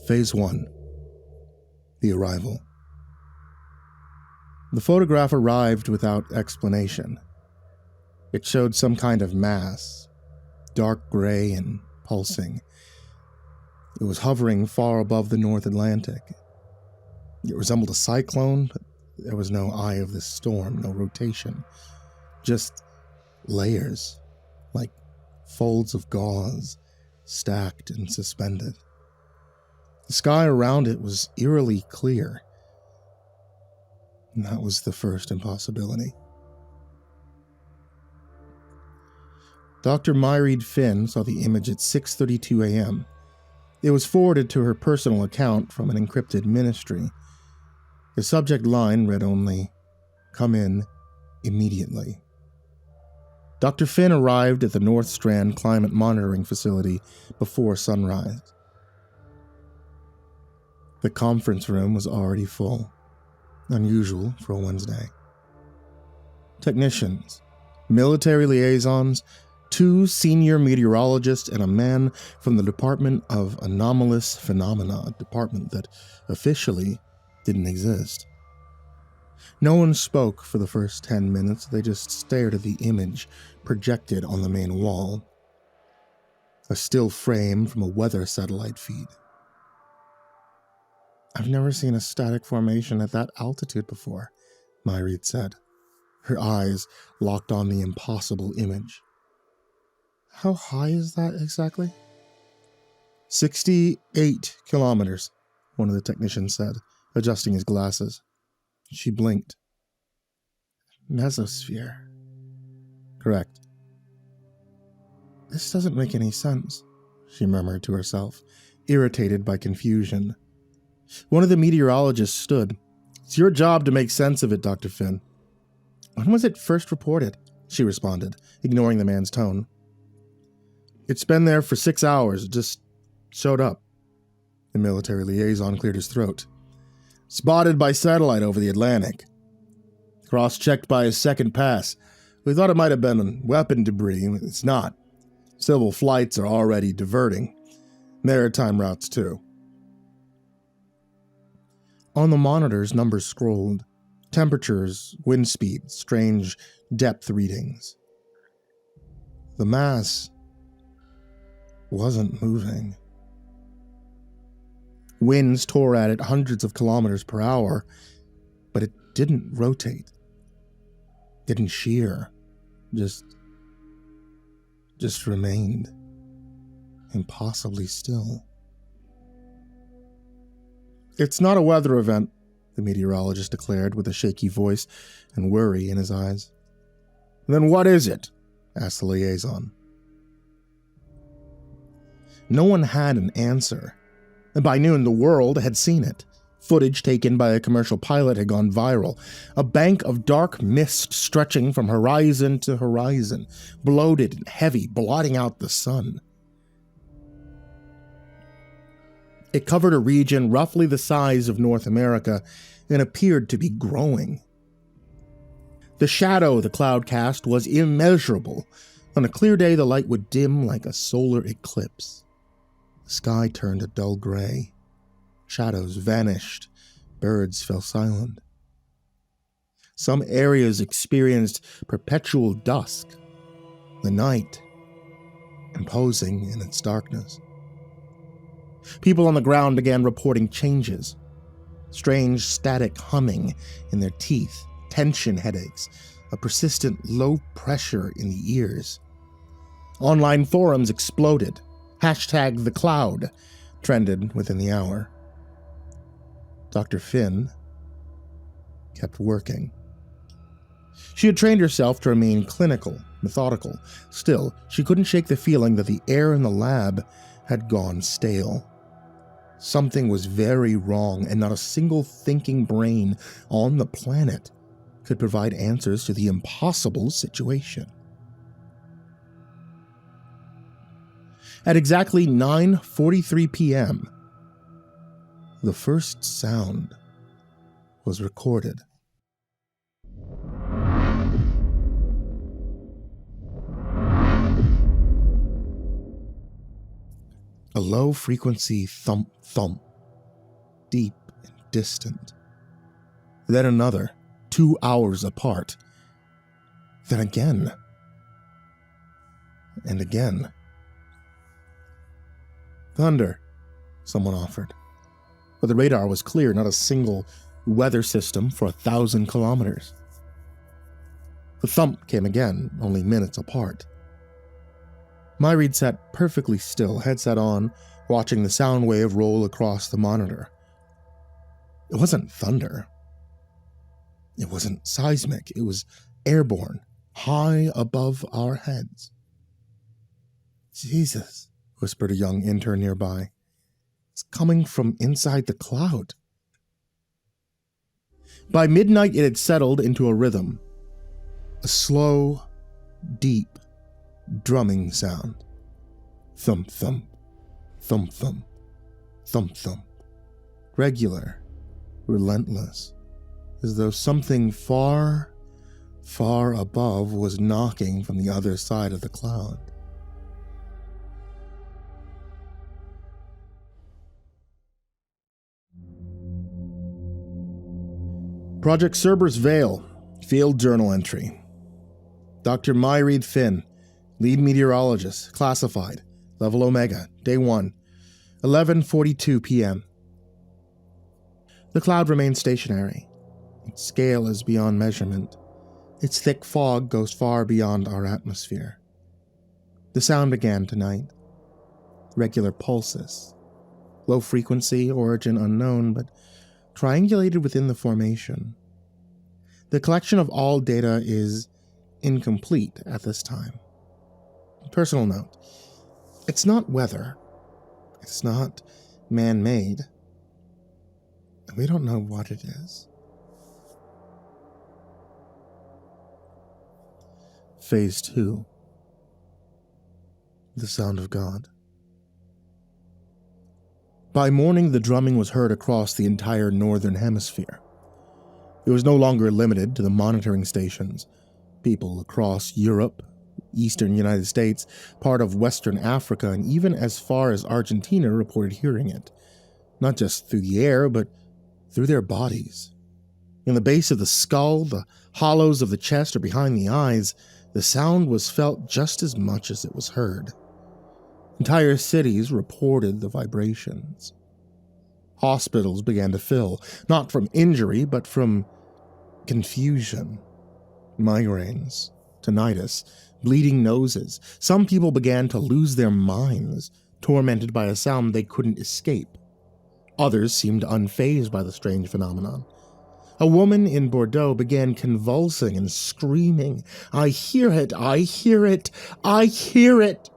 Phase 1. The arrival. The photograph arrived without explanation. It showed some kind of mass, dark gray and pulsing. It was hovering far above the North Atlantic. It resembled a cyclone, but there was no eye of the storm, no rotation. Just layers, like folds of gauze, stacked and suspended. The sky around it was eerily clear. And that was the first impossibility. Dr. Myreed Finn saw the image at 6:32 a.m. It was forwarded to her personal account from an encrypted ministry. The subject line read only, "Come in immediately." Dr. Finn arrived at the North Strand Climate Monitoring Facility before sunrise. The conference room was already full, unusual for a Wednesday. Technicians, military liaisons, 2 senior meteorologists, and a man from the Department of Anomalous Phenomena, a department that officially didn't exist. No one spoke for the first 10 minutes. They just stared at the image projected on the main wall. A still frame from a weather satellite feed. "I've never seen a static formation at that altitude before," Myreed said. Her eyes locked on the impossible image. "How high is that exactly?" 68 kilometers, one of the technicians said, adjusting his glasses. She blinked. "Mesosphere." "Correct." "This doesn't make any sense," she murmured to herself, irritated by confusion. One of the meteorologists stood. "It's your job to make sense of it, Dr. Finn." "When was it first reported?" she responded, ignoring the man's tone. "It's been there for 6 hours. It just showed up." The military liaison cleared his throat. "Spotted by satellite over the Atlantic. Cross-checked by his second pass. We thought it might have been weapon debris. It's not. Civil flights are already diverting. Maritime routes, too." On the monitors, numbers scrolled. Temperatures, wind speeds, strange depth readings. The mass wasn't moving. Winds tore at it hundreds of kilometers per hour, but it didn't rotate. Didn't shear. Just remained. Impossibly still. "It's not a weather event," the meteorologist declared with a shaky voice and worry in his eyes. "Then what is it?" asked the liaison. No one had an answer, and by noon the world had seen it. Footage taken by a commercial pilot had gone viral. A bank of dark mist stretching from horizon to horizon, bloated and heavy, blotting out the sun. It covered a region roughly the size of North America and appeared to be growing. The shadow the cloud cast was immeasurable. On a clear day, the light would dim like a solar eclipse. The sky turned a dull gray. Shadows vanished. Birds fell silent. Some areas experienced perpetual dusk, the night imposing in its darkness. People on the ground began reporting changes. Strange static humming in their teeth, tension headaches, a persistent low pressure in the ears. Online forums exploded. #TheCloud trended within the hour. Dr. Finn kept working. She had trained herself to remain clinical, methodical. Still, she couldn't shake the feeling that the air in the lab had gone stale. Something was very wrong, and not a single thinking brain on the planet could provide answers to the impossible situation. At exactly 9:43 p.m., the first sound was recorded. A low-frequency thump-thump, deep and distant. Then another, 2 hours apart. Then again. And again. "Thunder," someone offered. But the radar was clear, not a single weather system for 1,000 kilometers. The thump came again, only minutes apart. Myreed sat perfectly still, headset on, watching the sound wave roll across the monitor. It wasn't thunder. It wasn't seismic. It was airborne, high above our heads. "Jesus," whispered a young intern nearby. "It's coming from inside the cloud." By midnight, it had settled into a rhythm. A slow, deep, drumming sound. Thump, thump, thump, thump, thump, thump, regular, relentless, as though something far, far above was knocking from the other side of the cloud. Project Cerberus Vale, field journal entry. Dr. Myreed Finn, lead meteorologist, classified, level Omega, day 1, 11:42 p.m. The cloud remains stationary. Its scale is beyond measurement. Its thick fog goes far beyond our atmosphere. The sound began tonight. Regular pulses. Low frequency, origin unknown, but triangulated within the formation. The collection of all data is incomplete at this time. Personal note, it's not weather. It's not man-made. We don't know what it is. Phase 2. The sound of God. By morning, the drumming was heard across the entire northern hemisphere. It was no longer limited to the monitoring stations. People across Europe, eastern United States, part of Western Africa, and even as far as Argentina reported hearing it. Not just through the air, but through their bodies. In the base of the skull, the hollows of the chest, or behind the eyes, the sound was felt just as much as it was heard. Entire cities reported the vibrations. Hospitals began to fill, not from injury, but from confusion. Migraines, tinnitus, bleeding noses. Some people began to lose their minds, tormented by a sound they couldn't escape. Others seemed unfazed by the strange phenomenon. A woman in Bordeaux began convulsing and screaming, "I hear it! I hear it! I hear it!"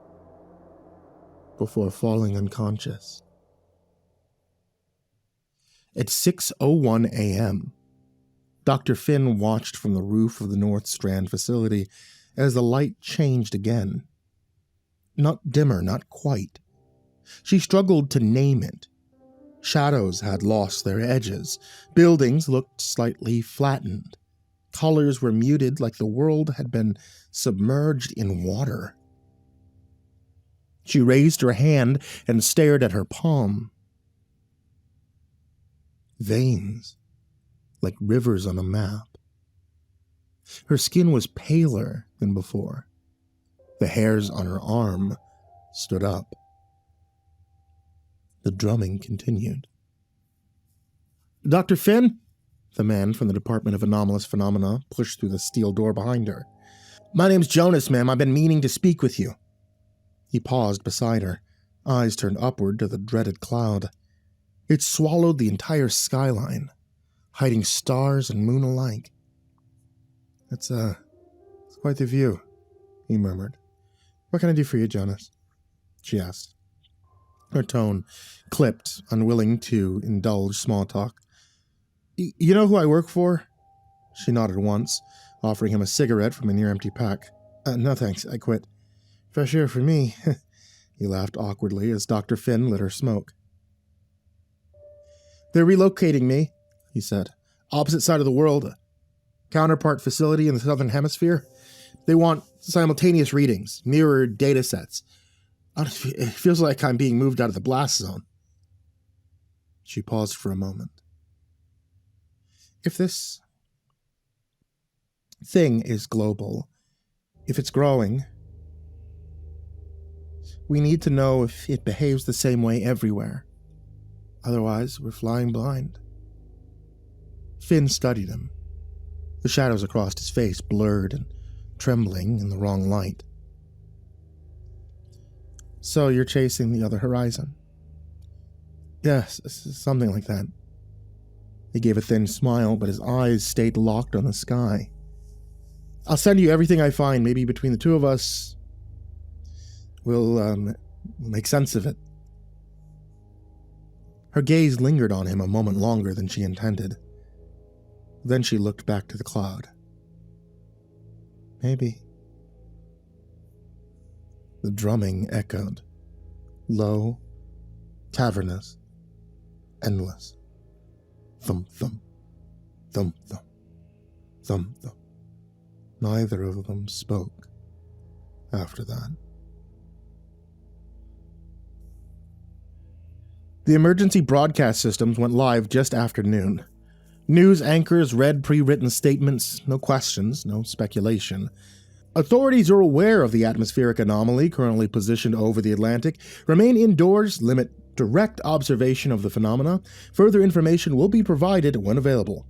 before falling unconscious. At 6:01 a.m., Dr. Finn watched from the roof of the North Strand facility as the light changed again. Not dimmer, not quite. She struggled to name it. Shadows had lost their edges. Buildings looked slightly flattened. Colors were muted like the world had been submerged in water. She raised her hand and stared at her palm. Veins, like rivers on a map. Her skin was paler than before. The hairs on her arm stood up. The drumming continued. "Dr. Finn?" The man from the Department of Anomalous Phenomena pushed through the steel door behind her. "My name's Jonas, ma'am. I've been meaning to speak with you." He paused beside her, eyes turned upward to the dreaded cloud. It swallowed the entire skyline, hiding stars and moon alike. It's quite the view," he murmured. "What can I do for you, Jonas?" she asked. Her tone clipped, unwilling to indulge small talk. You know who I work for?" She nodded once, offering him a cigarette from a near-empty pack. No thanks, I quit." "Fresh air for me." He laughed awkwardly as Dr. Finn lit her smoke. "They're relocating me," he said. "Opposite side of the world. Counterpart facility in the southern hemisphere. They want simultaneous readings, mirrored data sets. It feels like I'm being moved out of the blast zone." She paused for a moment. "If this thing is global, if it's growing, we need to know if it behaves the same way everywhere. Otherwise, we're flying blind." Finn studied him. The shadows across his face blurred and trembling in the wrong light. "So you're chasing the other horizon?" "Yes, something like that." He gave a thin smile, but his eyes stayed locked on the sky. "I'll send you everything I find. Maybe between the two of us, we'll make sense of it." Her gaze lingered on him a moment longer than she intended. Then she looked back to the cloud. "Maybe." The drumming echoed, low, cavernous, endless. Thump, thump. Thump, thump. Thump, thump. Neither of them spoke after that. The emergency broadcast systems went live just after noon. News anchors read pre-written statements, no questions, no speculation. Authorities are aware of the atmospheric anomaly currently positioned over the Atlantic. Remain indoors, limit direct observation of the phenomena. Further information will be provided when available.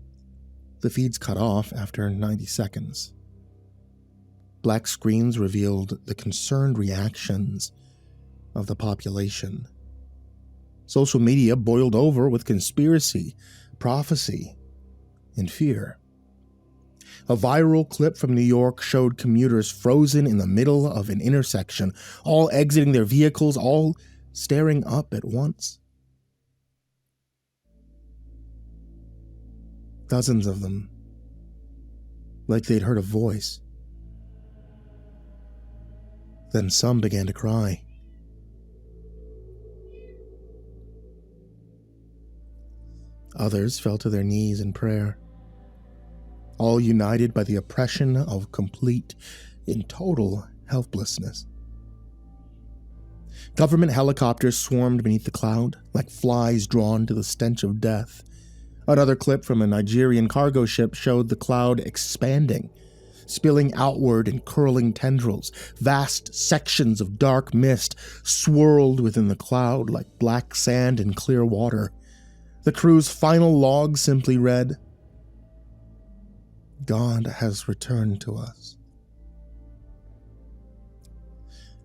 The feeds cut off after 90 seconds. Black screens revealed the concerned reactions of the population. Social media boiled over with conspiracy, prophecy, and fear. A viral clip from New York showed commuters frozen in the middle of an intersection, all exiting their vehicles, all staring up at once. Dozens of them, like they'd heard a voice. Then some began to cry. Others fell to their knees in prayer, all united by the oppression of complete and total helplessness. Government helicopters swarmed beneath the cloud, like flies drawn to the stench of death. Another clip from a Nigerian cargo ship showed the cloud expanding, spilling outward in curling tendrils. Vast sections of dark mist swirled within the cloud like black sand in clear water. The crew's final log simply read, "God has returned to us."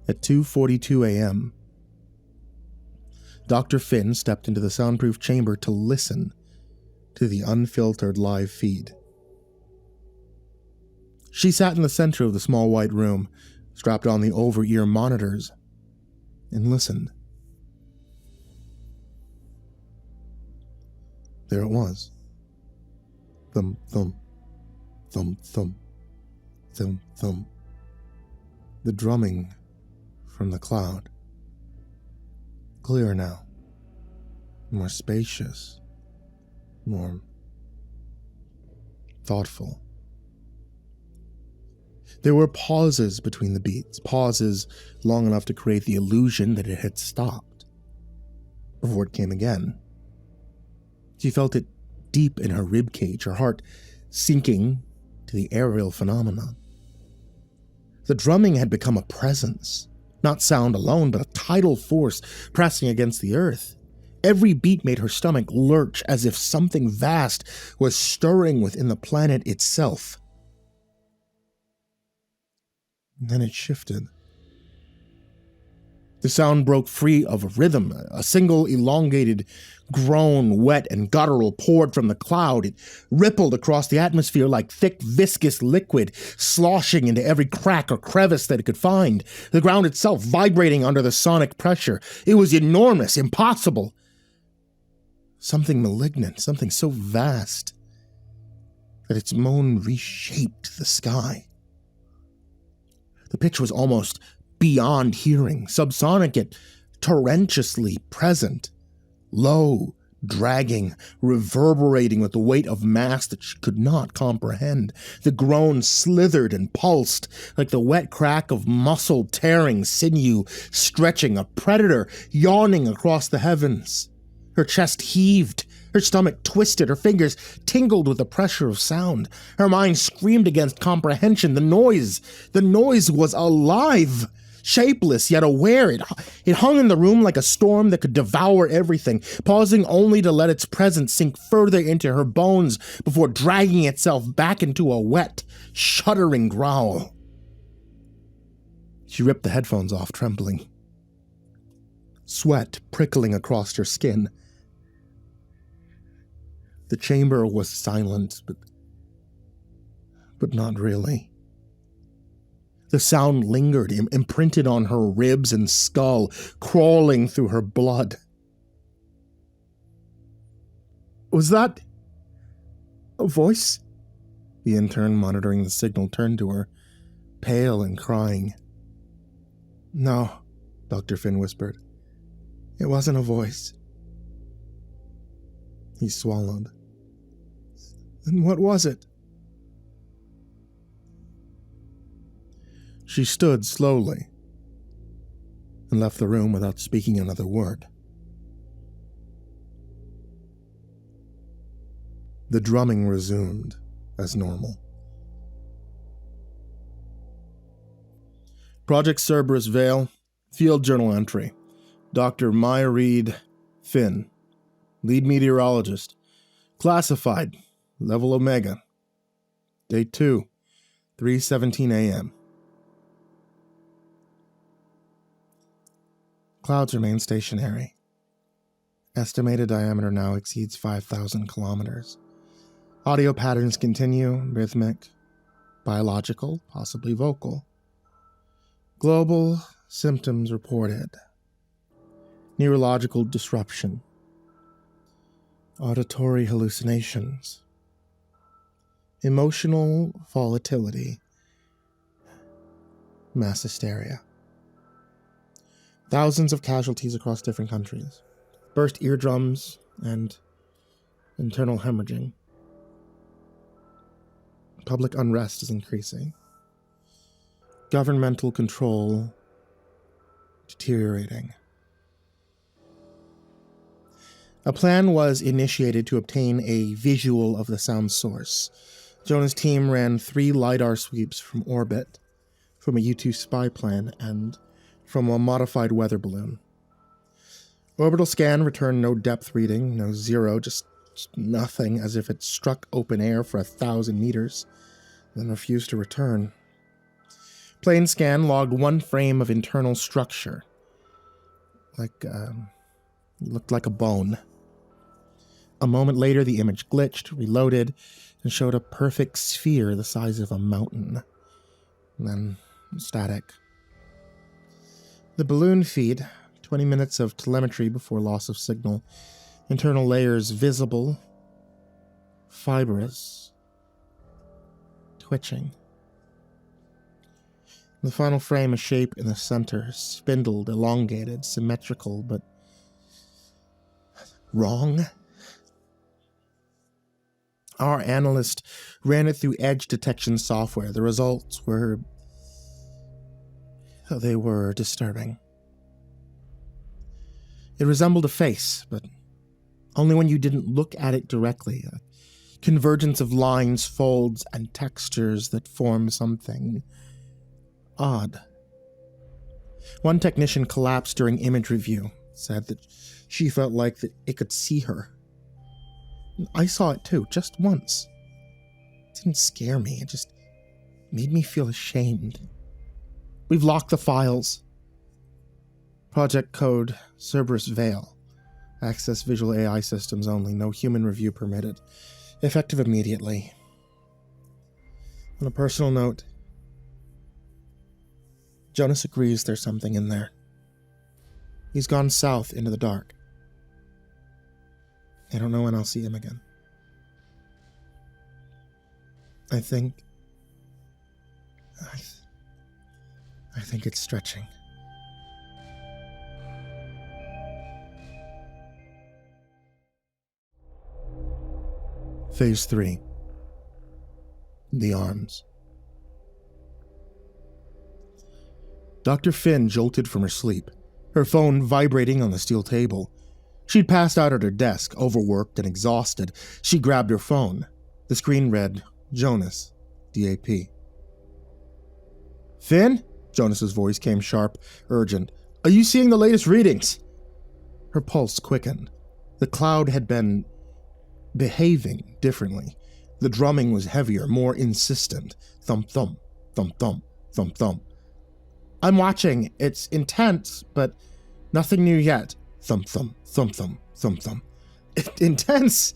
At 2:42 a.m., Dr. Finn stepped into the soundproof chamber to listen to the unfiltered live feed. She sat in the center of the small white room, strapped on the over-ear monitors, and listened. There it was. Thump, thump, thump, thump, thump, thump. The drumming from the cloud. Clear now. More spacious. More thoughtful. There were pauses between the beats, pauses long enough to create the illusion that it had stopped, before it came again. She felt it deep in her ribcage, her heart sinking to the aerial phenomenon. The drumming had become a presence, not sound alone, but a tidal force pressing against the earth. Every beat made her stomach lurch as if something vast was stirring within the planet itself. And then it shifted. The sound broke free of rhythm. A single elongated groan, wet and guttural, poured from the cloud. It rippled across the atmosphere like thick, viscous liquid, sloshing into every crack or crevice that it could find, the ground itself vibrating under the sonic pressure. It was enormous, impossible. Something malignant, something so vast that its moan reshaped the sky. The pitch was almost beyond hearing, subsonic yet torrentously present, low, dragging, reverberating with the weight of mass that she could not comprehend. The groan slithered and pulsed like the wet crack of muscle tearing sinew, stretching, a predator yawning across the heavens. Her chest heaved, her stomach twisted, her fingers tingled with the pressure of sound. Her mind screamed against comprehension. The noise was alive, shapeless yet aware. It hung in the room like a storm that could devour everything, pausing only to let its presence sink further into her bones before dragging itself back into a wet, shuddering growl. She ripped the headphones off, trembling, sweat prickling across her skin. The chamber was silent, but not really. The sound lingered, imprinted on her ribs and skull, crawling through her blood. Was that a voice? The intern monitoring the signal turned to her, pale and crying. No, Dr. Finn whispered. It wasn't a voice. He swallowed. And what was it? She stood slowly and left the room without speaking another word. The drumming resumed as normal. Project Cerberus Vale, Field Journal entry. Dr. Maya Reed Finn, Lead Meteorologist. Classified, Level Omega. Day 2, 3:17 a.m. Clouds remain stationary. Estimated diameter now exceeds 5,000 kilometers. Audio patterns continue, rhythmic, biological, possibly vocal. Global symptoms reported. Neurological disruption. Auditory hallucinations. Emotional volatility. Mass hysteria. Thousands of casualties across different countries. Burst eardrums and internal hemorrhaging. Public unrest is increasing. Governmental control deteriorating. A plan was initiated to obtain a visual of the sound source. Jonah's team ran 3 LiDAR sweeps from orbit, from a U-2 spy plane, and from a modified weather balloon. Orbital scan returned no depth reading, no zero, just nothing, as if it struck open air for 1,000 meters, then refused to return. Plane scan logged 1 frame of internal structure. Looked like a bone. A moment later, the image glitched, reloaded, and showed a perfect sphere the size of a mountain. And then static. The balloon feed, 20 minutes of telemetry before loss of signal. Internal layers visible, fibrous, twitching. The final frame, a shape in the center, spindled, elongated, symmetrical, but wrong. Our analyst ran it through edge detection software. The results were... they were disturbing. It resembled a face, but only when you didn't look at it directly. A convergence of lines, folds, and textures that form something odd. One technician collapsed during image review, said that she felt like that it could see her. I saw it too, just once. It didn't scare me, it just made me feel ashamed. We've locked the files. Project code Cerberus Vale. Access visual AI systems only, no human review permitted. Effective immediately. On a personal note, Jonas agrees there's something in there. He's gone south into the dark. I don't know when I'll see him again. I think it's stretching. Phase 3. The arms. Dr. Finn jolted from her sleep, her phone vibrating on the steel table. She'd passed out at her desk, overworked and exhausted. She grabbed her phone. The screen read, Jonas, DAP. Finn? Jonas's voice came sharp, urgent. Are you seeing the latest readings? Her pulse quickened. The cloud had been behaving differently. The drumming was heavier, more insistent. Thump, thump, thump, thump, thump, thump. I'm watching. It's intense, but nothing new yet. Thump, thump, thump, thump, thump, thump. Intense?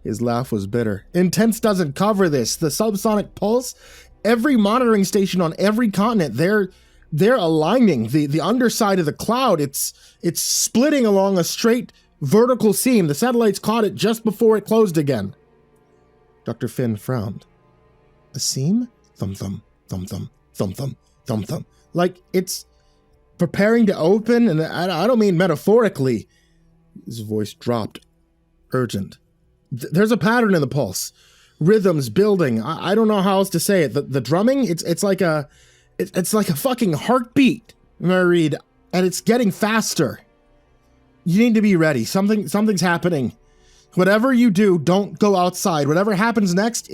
His laugh was bitter. Intense doesn't cover this. The subsonic pulse? Every monitoring station on every continent, they're aligning. The underside of the cloud, it's splitting along a straight vertical seam. The satellites caught it just before it closed again. Dr. Finn frowned. A seam? Thump, thump, thump, thump, thump, thump, thump, thump. Like it's preparing to open, and I don't mean metaphorically. His voice dropped, urgent. There's a pattern in the pulse. rhythms building. I don't know how else to say it. The drumming, it's like a fucking heartbeat, Reed, and it's getting faster. You need to be ready. Something's happening. Whatever you do, don't go outside. Whatever happens next,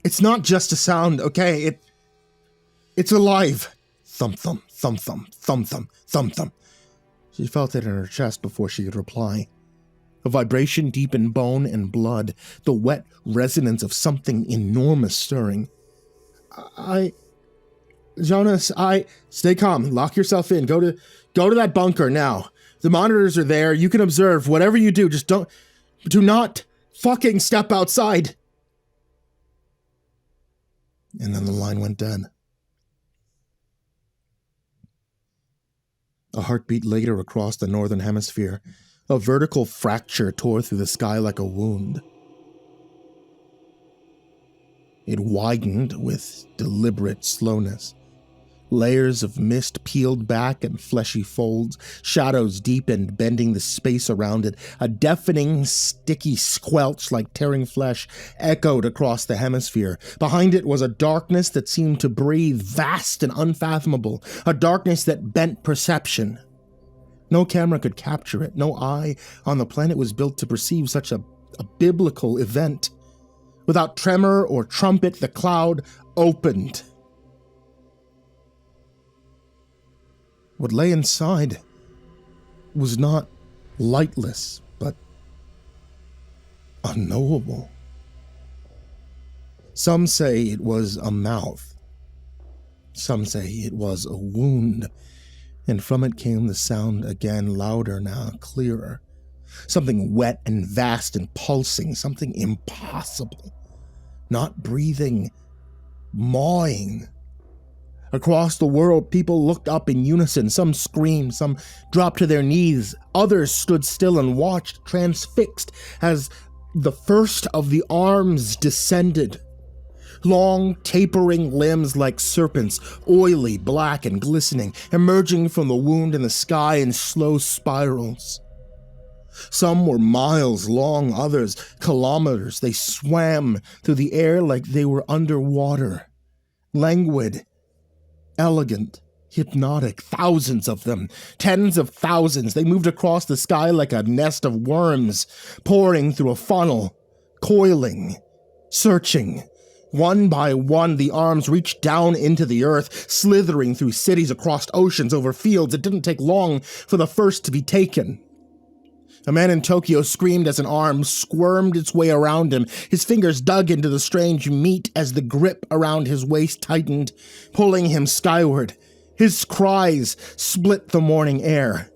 it's not just a sound, okay? It's alive. Thump, thump, thump, thump, thump, thump, thump, thump. She felt it in her chest before she could reply. A vibration deep in bone and blood, the wet resonance of something enormous stirring. Jonas, stay calm, lock yourself in, go to that bunker now. The monitors are there, you can observe, whatever you do, just do not fucking step outside. And then the line went dead. A heartbeat later across the northern hemisphere, a vertical fracture tore through the sky like a wound. It widened with deliberate slowness. Layers of mist peeled back in fleshy folds, shadows deepened, bending the space around it. A deafening, sticky squelch like tearing flesh echoed across the hemisphere. Behind it was a darkness that seemed to breathe, vast and unfathomable, a darkness that bent perception. No camera could capture it. No eye on the planet was built to perceive such a biblical event. Without tremor or trumpet, the cloud opened. What lay inside was not lightless, but unknowable. Some say it was a mouth. Some say it was a wound, and from it came the sound again, louder now, clearer. Something wet and vast and pulsing, something impossible. Not breathing, mawing. Across the world, people looked up in unison. Some screamed, some dropped to their knees. Others stood still and watched, transfixed, as the first of the arms descended. Long, tapering limbs like serpents, oily, black, and glistening, emerging from the wound in the sky in slow spirals. Some were miles long, others kilometers. They swam through the air like they were underwater. Languid, elegant, hypnotic, thousands of them, tens of thousands. They moved across the sky like a nest of worms, pouring through a funnel, coiling, searching. One by one, the arms reached down into the earth, slithering through cities, across oceans, over fields. It didn't take long for the first to be taken. A man in Tokyo screamed as an arm squirmed its way around him. His fingers dug into the strange meat as the grip around his waist tightened, pulling him skyward. His cries split the morning air.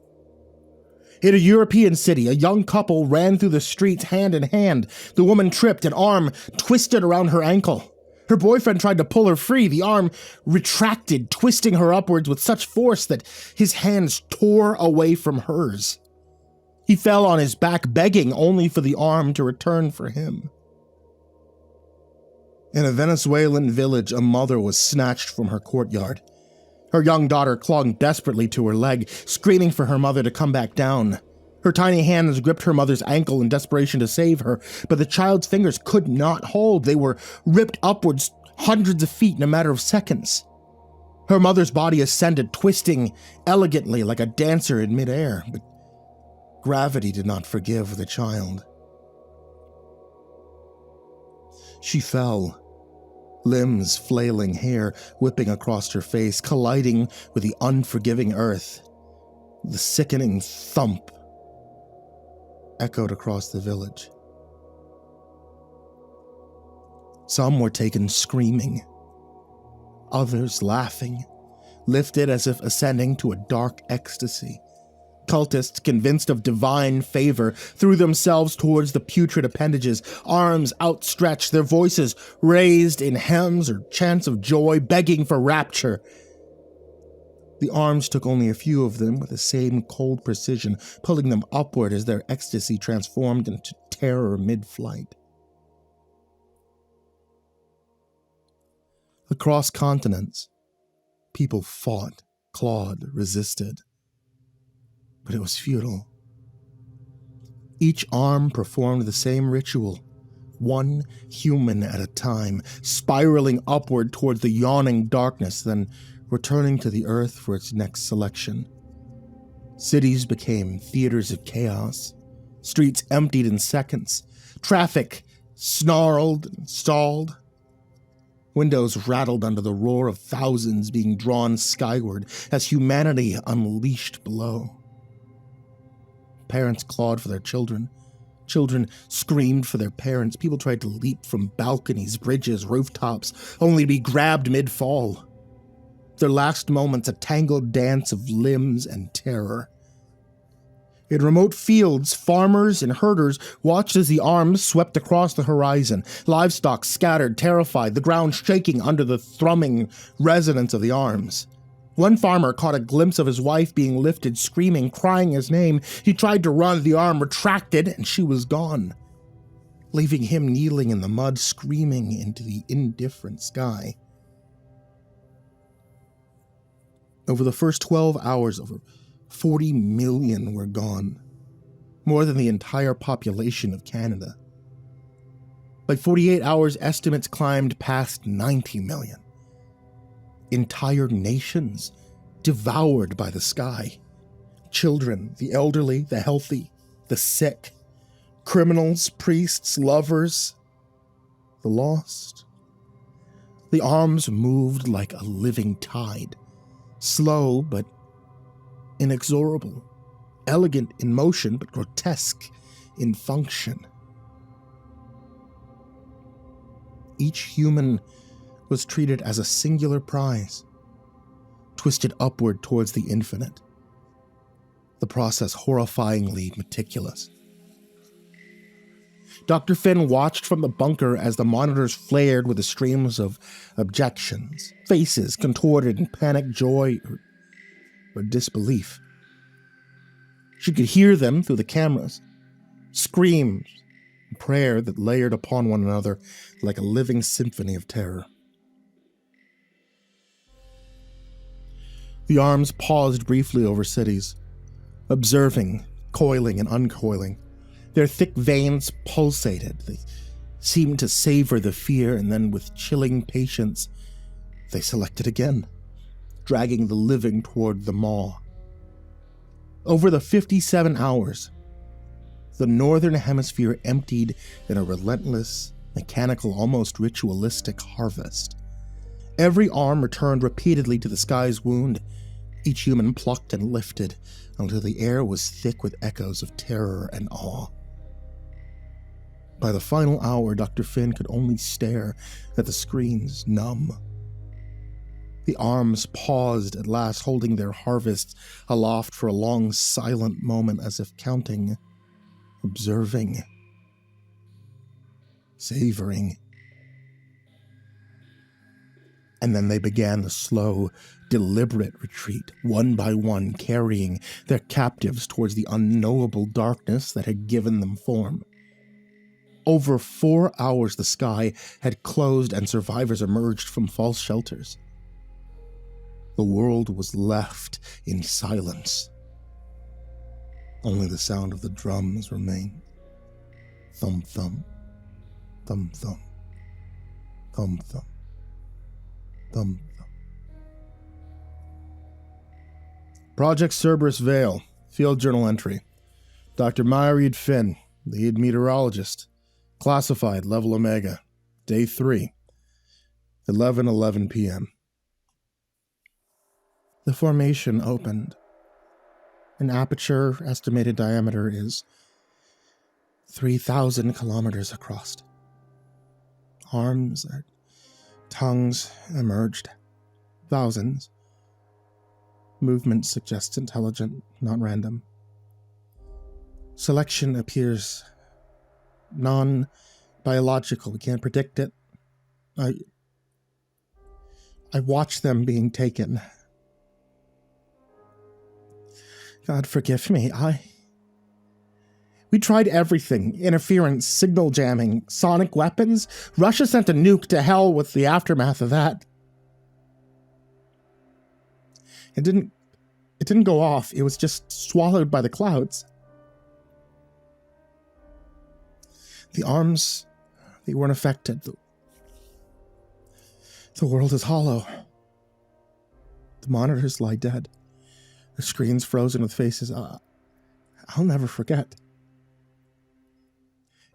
In a European city, a young couple ran through the streets hand in hand. The woman tripped, an arm twisted around her ankle. Her boyfriend tried to pull her free. The arm retracted, twisting her upwards with such force that his hands tore away from hers. He fell on his back, begging only for the arm to return for him. In a Venezuelan village, a mother was snatched from her courtyard. Her young daughter clung desperately to her leg, screaming for her mother to come back down. Her tiny hands gripped her mother's ankle in desperation to save her, but the child's fingers could not hold. They were ripped upwards hundreds of feet in a matter of seconds. Her mother's body ascended, twisting elegantly like a dancer in midair, but gravity did not forgive the child. She fell, limbs flailing, hair whipping across her face, colliding with the unforgiving earth. The sickening thump echoed across the village. Some were taken screaming, others laughing, lifted as if ascending to a dark ecstasy. Cultists, convinced of divine favor, threw themselves towards the putrid appendages, arms outstretched, their voices raised in hymns or chants of joy, begging for rapture. The arms took only a few of them with the same cold precision, pulling them upward as their ecstasy transformed into terror mid-flight. Across continents, people fought, clawed, resisted. But it was futile. Each arm performed the same ritual, one human at a time, spiraling upward towards the yawning darkness, then returning to the earth for its next selection. Cities became theaters of chaos. Streets emptied in seconds. Traffic snarled and stalled. Windows rattled under the roar of thousands being drawn skyward as humanity unleashed below. Parents clawed for their children. Children screamed for their parents. People tried to leap from balconies, bridges, rooftops, only to be grabbed mid-fall. Their last moments a tangled dance of limbs and terror. In remote fields, farmers and herders watched as the arms swept across the horizon, livestock scattered, terrified, the ground shaking under the thrumming resonance of the arms. One farmer caught a glimpse of his wife being lifted, screaming, crying his name. He tried to run, the arm retracted, and she was gone, leaving him kneeling in the mud, screaming into the indifferent sky. Over the first 12 hours, over 40 million were gone, more than the entire population of Canada. By 48 hours, estimates climbed past 90 million. Entire nations devoured by the sky. Children, the elderly, the healthy, the sick, criminals, priests, lovers, the lost. The arms moved like a living tide, slow but inexorable, elegant in motion but grotesque in function. Each human was treated as a singular prize, twisted upward towards the infinite, the process horrifyingly meticulous. Dr. Finn watched from the bunker as the monitors flared with the streams of objections, faces contorted in panic, joy, or disbelief. She could hear them through the cameras, screams and prayer that layered upon one another like a living symphony of terror. The arms paused briefly over cities, observing, coiling and uncoiling. Their thick veins pulsated. They seemed to savor the fear, and then with chilling patience, they selected again, dragging the living toward the maw. Over the 57 hours, the northern hemisphere emptied in a relentless, mechanical, almost ritualistic harvest. Every arm returned repeatedly to the sky's wound, each human plucked and lifted until the air was thick with echoes of terror and awe. By the final hour, Dr. Finn could only stare at the screens, numb. The arms paused at last, holding their harvests aloft for a long, silent moment, as if counting, observing, savoring. And then they began the slow, deliberate retreat, one by one, carrying their captives towards the unknowable darkness that had given them form. Over 4 hours, the sky had closed and survivors emerged from false shelters. The world was left in silence. Only the sound of the drums remained. Thump, thump, thump, thump, thump, thump, thump, thump. Project Cerberus Vale, Field Journal Entry. Dr. Myreed Finn, lead meteorologist. Classified, level Omega. Day 3. 11:11 p.m. The formation opened. An aperture estimated diameter is 3,000 kilometers across. Arms and tongues emerged. Thousands. Movement suggests intelligent, not random. Selection appears non-biological. We can't predict it. I watch them being taken. God forgive me. We tried everything. Interference, signal jamming, sonic weapons. Russia sent a nuke to hell with the aftermath of that. It didn't go off. It was just swallowed by the clouds. The arms They weren't affected. The world is hollow. The monitors lie dead. The screens frozen with faces I'll never forget.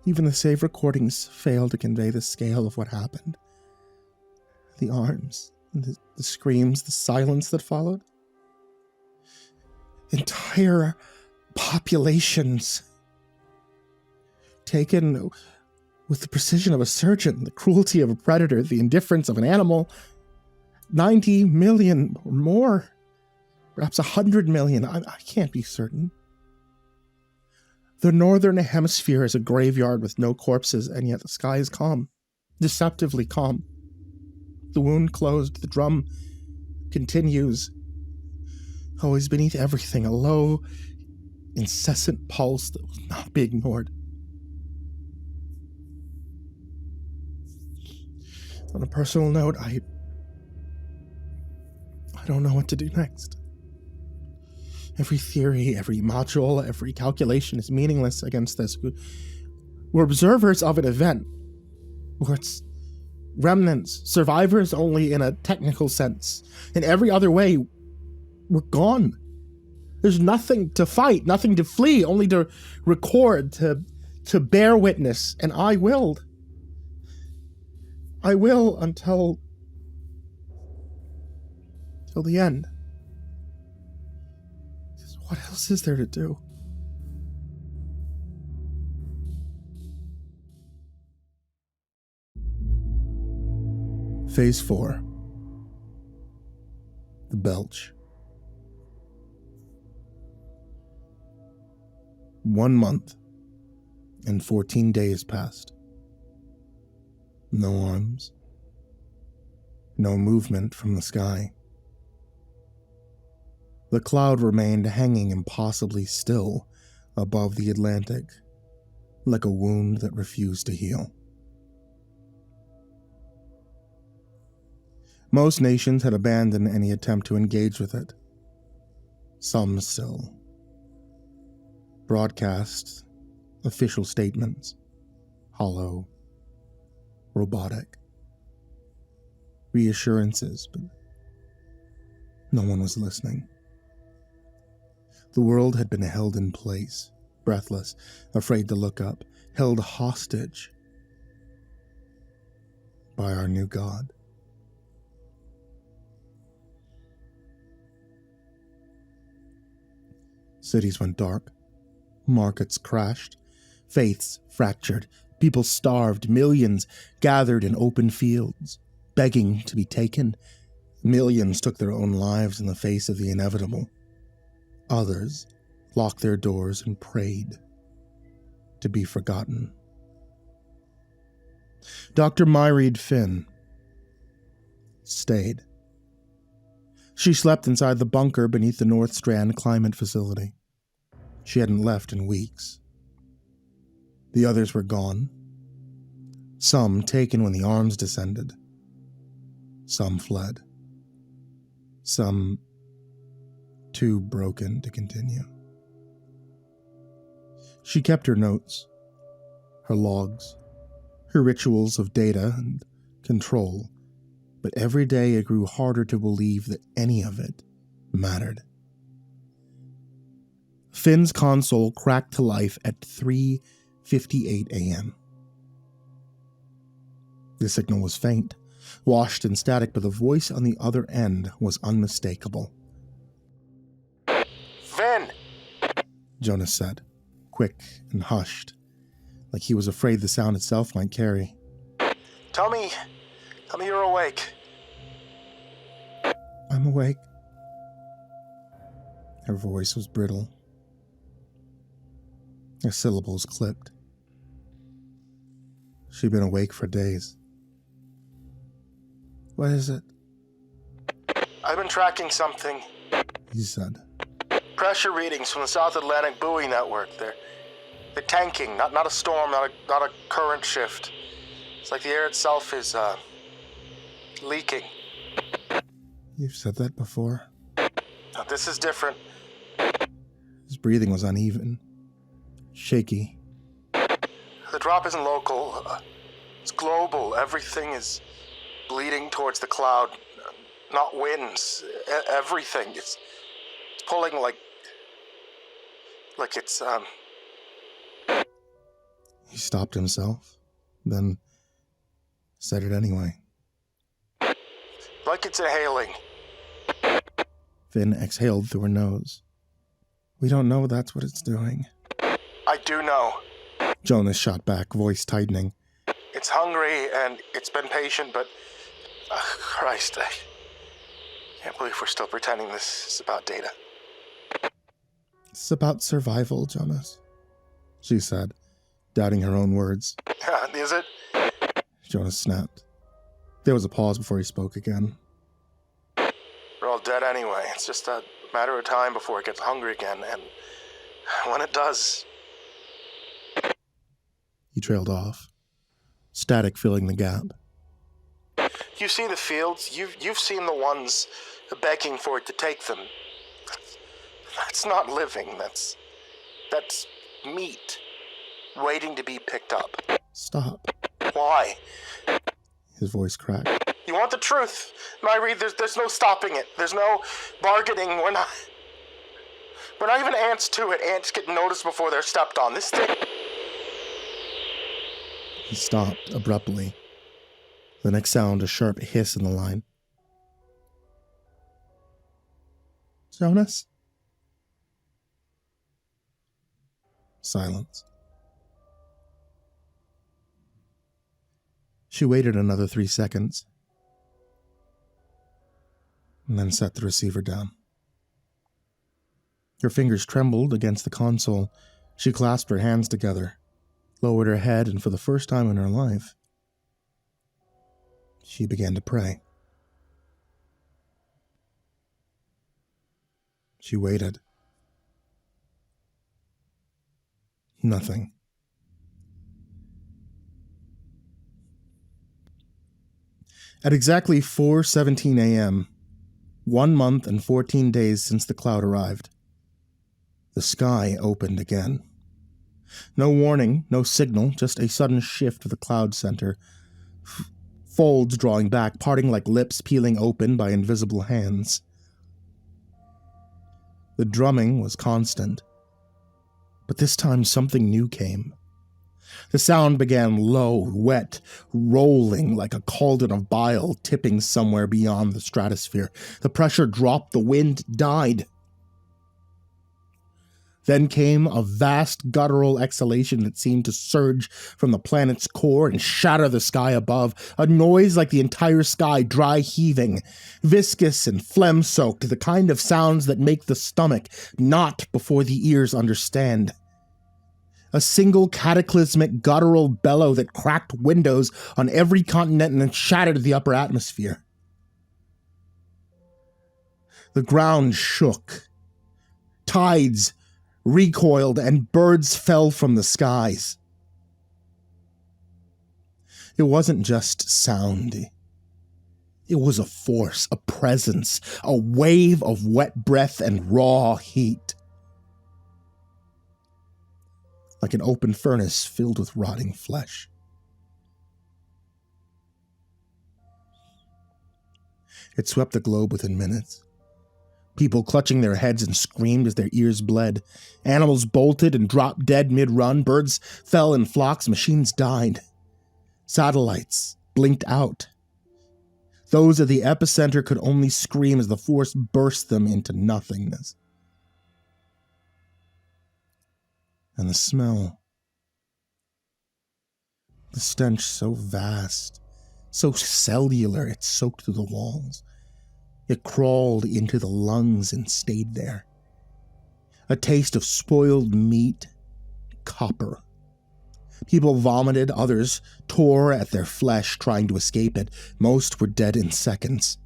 Even the saved recordings fail to convey the scale of what happened. The arms, the screams, the silence that followed. Entire populations taken with the precision of a surgeon, the cruelty of a predator, the indifference of an animal. 90 million or more, perhaps 100 million, I can't be certain. The northern hemisphere is a graveyard with no corpses, and yet the sky is calm, deceptively calm. The wound closed, the drum continues. Always beneath everything, a low, incessant pulse that will not be ignored. On a personal note, I don't know what to do next. Every theory, every module, every calculation is meaningless against this. We're observers of an event where it's remnants, survivors only in a technical sense. In every other way, we're gone. There's nothing to fight, nothing to flee, only to record, to bear witness, and I will until the end. What else is there to do? Phase 4. The Belch. 1 month and 14 days passed. No arms. No movement from the sky. The cloud remained hanging impossibly still above the Atlantic, like a wound that refused to heal. Most nations had abandoned any attempt to engage with it. Some still broadcast official statements, hollow, robotic, reassurances, but no one was listening. The world had been held in place, breathless, afraid to look up, held hostage by our new god. Cities went dark, markets crashed, faiths fractured, people starved, millions gathered in open fields, begging to be taken. Millions took their own lives in the face of the inevitable. Others locked their doors and prayed to be forgotten. Dr. Myreed Finn stayed. She slept inside the bunker beneath the North Strand climate facility. She hadn't left in weeks. The others were gone. Some taken when the arms descended. Some fled. Some too broken to continue. She kept her notes, her logs, her rituals of data and control, but every day it grew harder to believe that any of it mattered. Finn's console cracked to life at 3:58 a.m. The signal was faint, washed in static, but the voice on the other end was unmistakable. Finn! Jonas said, quick and hushed, like he was afraid the sound itself might carry. Tell me you're awake. I'm awake. Her voice was brittle. Her syllables clipped. She'd been awake for days. What is it? I've been tracking something. He said. Pressure readings from the South Atlantic buoy network. They're tanking, not a storm, not a current shift. It's like the air itself is leaking. You've said that before. Now, this is different. His breathing was uneven, shaky. The drop isn't local. It's global. Everything is bleeding towards the cloud. Not winds. Everything. It's pulling like it's, He stopped himself, then said it anyway. Like it's inhaling. Finn exhaled through her nose. We don't know that's what it's doing. I do know. Jonas shot back, voice tightening. It's hungry and it's been patient, but... Christ, I can't believe we're still pretending this is about Data. It's about survival, Jonas, she said, doubting her own words. Is it? Jonas snapped. There was a pause before he spoke again. We're all dead anyway. It's just a matter of time before it gets hungry again, and when it does... He trailed off, static filling the gap. You see the fields? You've seen the ones begging for it to take them. That's not living. That's meat, waiting to be picked up. Stop. Why? His voice cracked. You want the truth? Myri, there's no stopping it. There's no bargaining. We're not even ants to it. Ants get noticed before they're stepped on. This thing... He stopped abruptly. The next sound, a sharp hiss in the line. Jonas? Silence. She waited another 3 seconds, and then set the receiver down. Her fingers trembled against the console. She clasped her hands together, lowered her head, and for the first time in her life, she began to pray. She waited. Nothing. At exactly 4:17 a.m., 1 month and 14 days since the cloud arrived, the sky opened again. No warning, no signal, just a sudden shift of the cloud center. Folds drawing back, parting like lips peeling open by invisible hands. The drumming was constant, but this time something new came. The sound began low, wet, rolling like a cauldron of bile tipping somewhere beyond the stratosphere. The pressure dropped, the wind died. Then came a vast guttural exhalation that seemed to surge from the planet's core and shatter the sky above, a noise like the entire sky dry heaving, viscous and phlegm-soaked, the kind of sounds that make the stomach knot before the ears understand. A single cataclysmic guttural bellow that cracked windows on every continent and shattered the upper atmosphere. The ground shook. Tides recoiled and birds fell from the skies. It wasn't just sound. It was a force, a presence, a wave of wet breath and raw heat. Like an open furnace filled with rotting flesh. It swept the globe within minutes. People clutching their heads and screamed as their ears bled. Animals bolted and dropped dead mid-run. Birds fell in flocks. Machines died. Satellites blinked out. Those at the epicenter could only scream as the force burst them into nothingness. And the smell. The stench so vast, so cellular, it soaked through the walls. It crawled into the lungs and stayed there. A taste of spoiled meat, copper. People vomited, others tore at their flesh trying to escape it. Most were dead in seconds.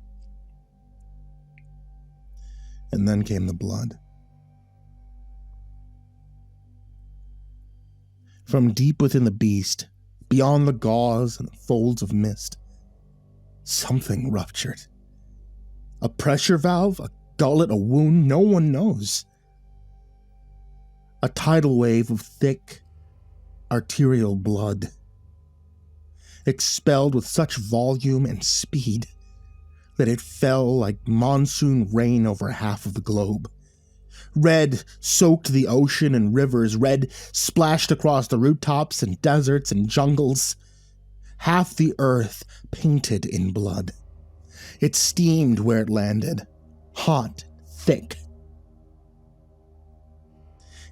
And then came the blood. From deep within the beast, beyond the gauze and the folds of mist, something ruptured. A pressure valve, a gullet, a wound, no one knows. A tidal wave of thick, arterial blood. expelled with such volume and speed that it fell like monsoon rain over half of the globe. Red soaked the ocean and rivers, red splashed across the rooftops and deserts and jungles. Half the earth painted in blood. It steamed where it landed, hot, thick.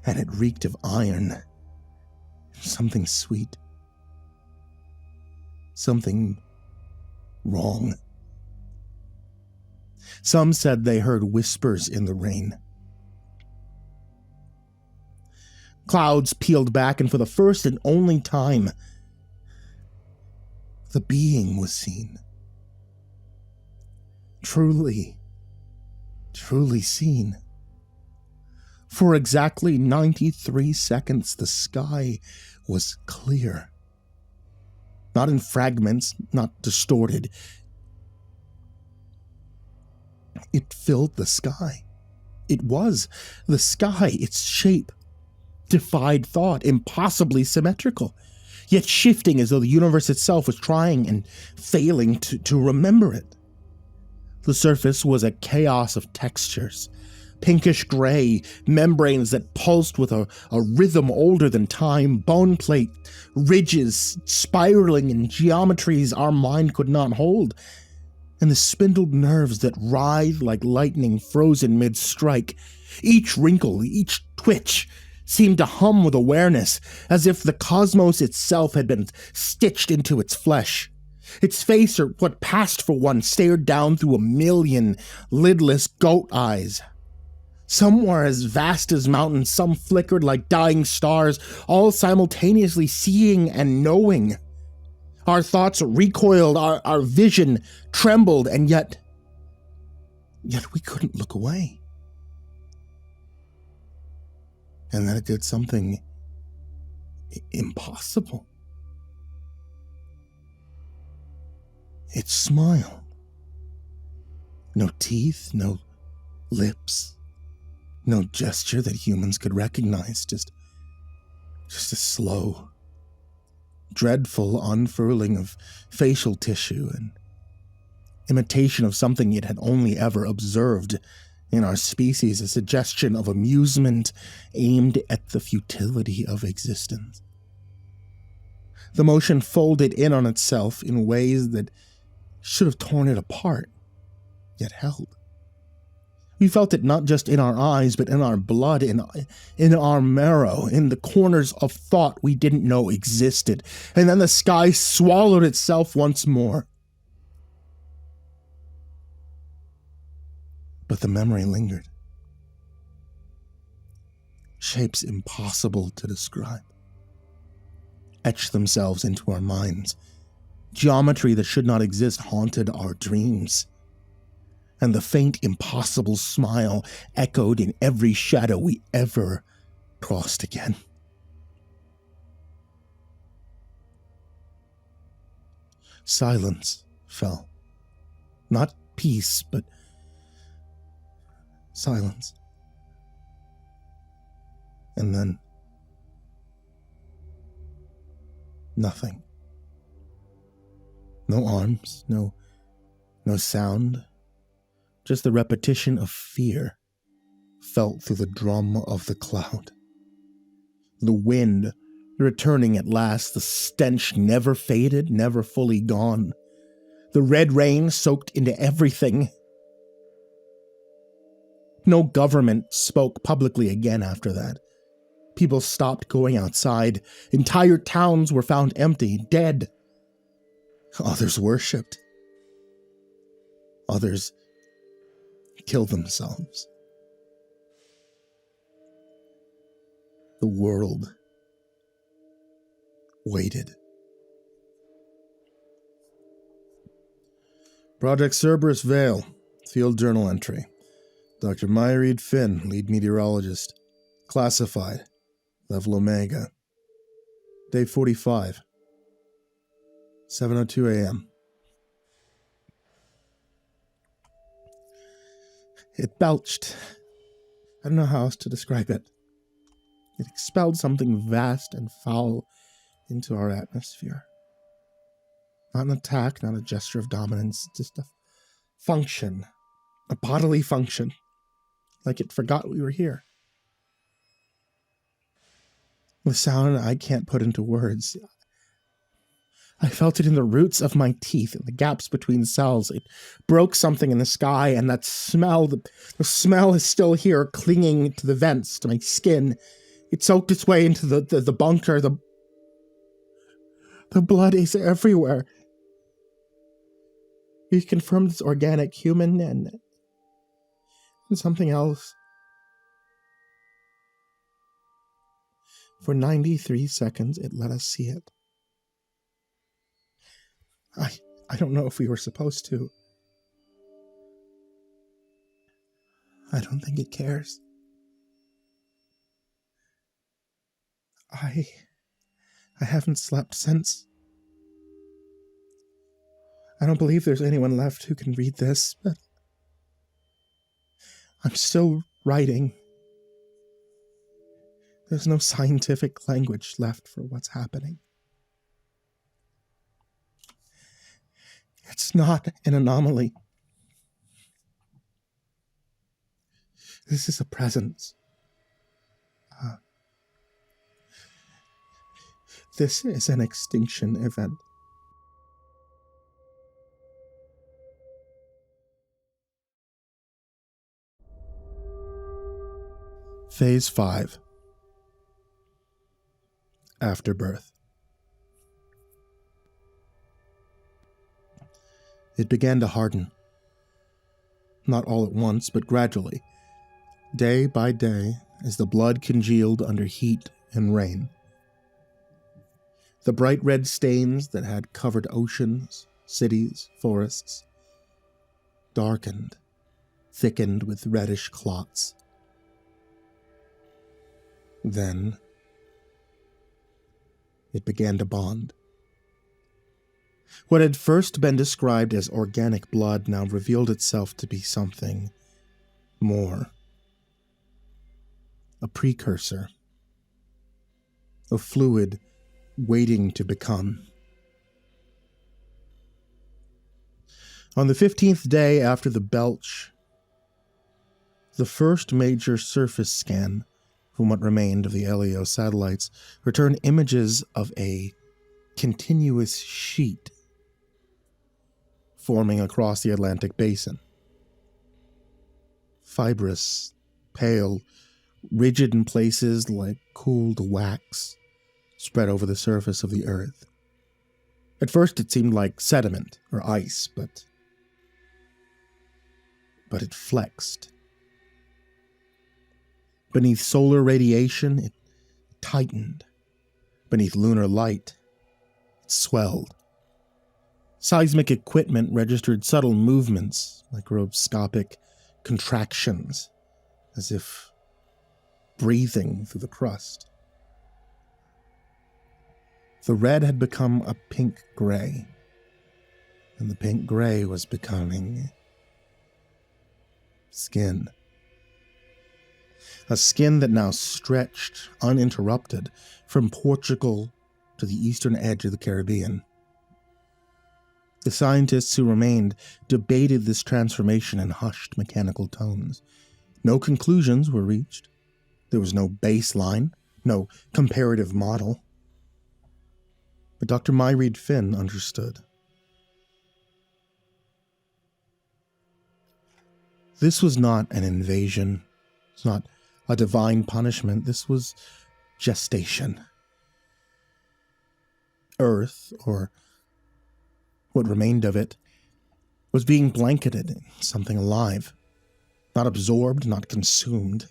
And it reeked of iron, something sweet, something wrong. Some said they heard whispers in the rain. Clouds peeled back, and for the first and only time, the being was seen. Truly, truly seen. For exactly 93 seconds, the sky was clear. Not in fragments, not distorted. It filled the sky. It was the sky. Its shape defied thought, impossibly symmetrical, yet shifting as though the universe itself was trying and failing to remember it. The surface was a chaos of textures, pinkish gray, membranes that pulsed with a rhythm older than time, bone plate, ridges spiraling in geometries our mind could not hold, and the spindled nerves that writhed like lightning frozen mid-strike. Each wrinkle, each twitch seemed to hum with awareness, as if the cosmos itself had been stitched into its flesh. Its face, or what passed for one, stared down through a million lidless goat eyes. Some were as vast as mountains, some flickered like dying stars, all simultaneously seeing and knowing. Our thoughts recoiled, our vision trembled, and yet we couldn't look away. And then it did something impossible. It smiled. No teeth, no lips, no gesture that humans could recognize, just a slow, dreadful unfurling of facial tissue, and imitation of something it had only ever observed in our species, a suggestion of amusement aimed at the futility of existence. The motion folded in on itself in ways that should have torn it apart, yet held. We felt it not just in our eyes, but in our blood, in our marrow, in the corners of thought we didn't know existed. And then the sky swallowed itself once more. But the memory lingered. Shapes impossible to describe etched themselves into our minds. Geometry that should not exist haunted our dreams. And the faint, impossible smile echoed in every shadow we ever crossed again. Silence fell. Not peace, but silence. And then nothing. No arms, no sound. Just the repetition of fear felt through the drum of the cloud. The wind returning at last, the stench never faded, never fully gone. The red rain soaked into everything. No government spoke publicly again after that. People stopped going outside. Entire towns were found empty, dead. Others worshipped. Others killed themselves. The world waited. Project Cerberus Vale, field journal entry. Dr. Myreed Finn, lead meteorologist. Classified. Level Omega. Day 45. 7:02 a.m. It belched. I don't know how else to describe it. It expelled something vast and foul into our atmosphere. Not an attack, not a gesture of dominance, just a function. A bodily function. Like it forgot we were here. The sound I can't put into words. I felt it in the roots of my teeth, in the gaps between cells. It broke something in the sky, and that smell, the smell is still here, clinging to the vents, to my skin. It soaked its way into the bunker. The blood is everywhere. We confirmed it's organic, human, and something else. For 93 seconds, it let us see it. I don't know if we were supposed to. I don't think it cares. I haven't slept since. I don't believe there's anyone left who can read this, but I'm still writing. There's no scientific language left for what's happening. It's not an anomaly. This is a presence. This is an extinction event. Phase 5. Afterbirth. It began to harden. Not all at once, but gradually, day by day, as the blood congealed under heat and rain. The bright red stains that had covered oceans, cities, forests, darkened, thickened with reddish clots. Then, it began to bond. What had first been described as organic blood now revealed itself to be something more. A precursor. A fluid waiting to become. On the 15th day after the belch, the first major surface scan from what remained of the LEO satellites returned images of a continuous sheet forming across the Atlantic basin. Fibrous, pale, rigid in places like cooled wax, spread over the surface of the earth. At first it seemed like sediment or ice, but it flexed. Beneath solar radiation, it tightened. Beneath lunar light, it swelled. Seismic equipment registered subtle movements, microscopic contractions, as if breathing through the crust. The red had become a pink-gray, and the pink-gray was becoming skin. A skin that now stretched, uninterrupted, from Portugal to the eastern edge of the Caribbean. The scientists who remained debated this transformation in hushed mechanical tones. No conclusions were reached. There was no baseline, no comparative model. But Dr. Myreed Finn understood. This was not an invasion. It's not a divine punishment. This was gestation. Earth, or what remained of it, was being blanketed in something alive. Not absorbed, not consumed.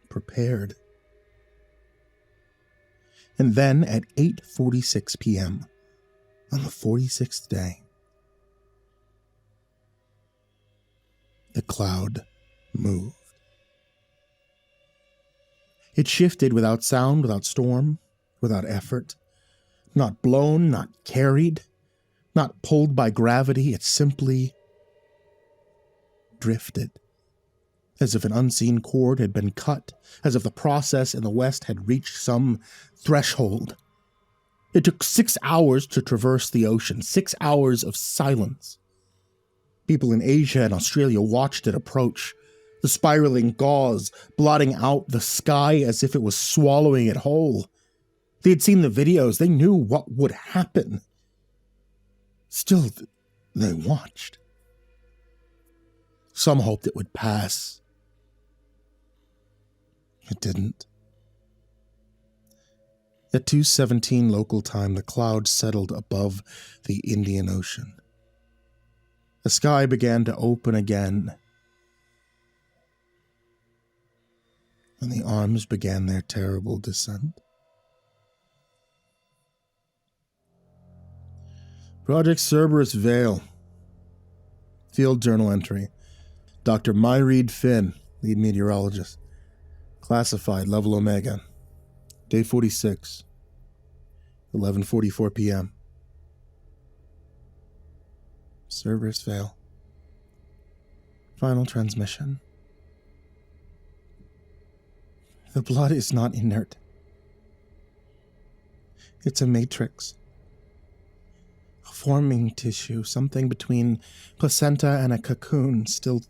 Prepared. And then at 8:46 p.m., on the 46th day, the cloud moved. It shifted without sound, without storm, without effort. Not blown, not carried, not pulled by gravity. It simply drifted. As if an unseen cord had been cut, as if the process in the west had reached some threshold. It took 6 hours to traverse the ocean, 6 hours of silence. People in Asia and Australia watched it approach, the spiraling gauze blotting out the sky as if it was swallowing it whole. They had seen the videos, they knew what would happen. Still, they watched. Some hoped it would pass. It didn't. At 2:17 local time, the clouds settled above the Indian Ocean. The sky began to open again, and the arms began their terrible descent. Project Cerberus Veil. Field journal entry. Dr. Myreed Finn, lead meteorologist. Classified, level Omega. Day 46. 11:44 p.m. Cerberus Veil. Final transmission. The blood is not inert. It's a matrix. A forming tissue, something between placenta and a cocoon, still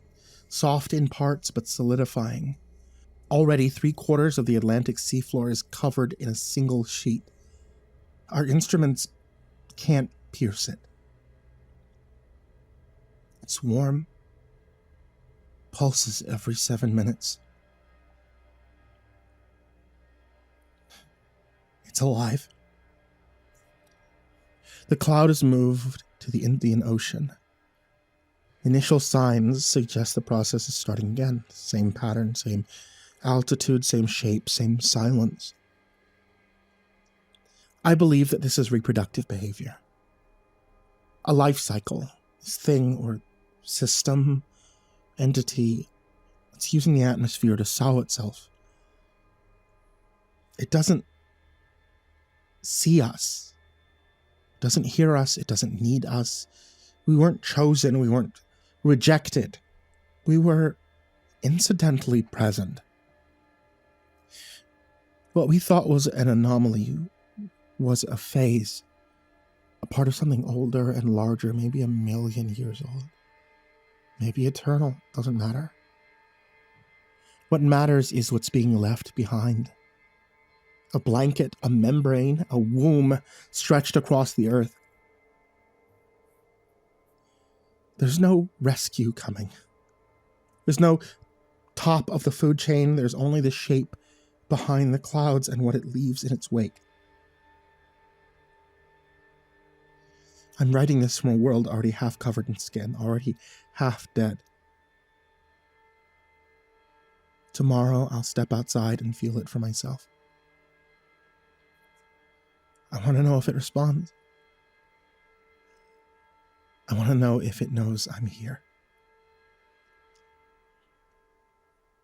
soft in parts but solidifying. Already 3/4 of the Atlantic seafloor is covered in a single sheet. Our instruments can't pierce it. It's warm, pulses every 7 minutes. It's alive. The cloud has moved to the Indian Ocean. Initial signs suggest the process is starting again. Same pattern, same altitude, same shape, same silence. I believe that this is reproductive behavior. A life cycle, this thing or system, entity, it's using the atmosphere to sow itself. It doesn't see us, doesn't hear us, it doesn't need us. We weren't chosen, we weren't rejected. We were incidentally present. What we thought was an anomaly was a phase, a part of something older and larger, maybe 1,000,000 years old. Maybe eternal, doesn't matter. What matters is what's being left behind. A blanket, a membrane, a womb stretched across the earth. There's no rescue coming. There's no top of the food chain. There's only the shape behind the clouds and what it leaves in its wake. I'm writing this from a world already half covered in skin, already half dead. Tomorrow I'll step outside and feel it for myself. I want to know if it responds. I want to know if it knows I'm here.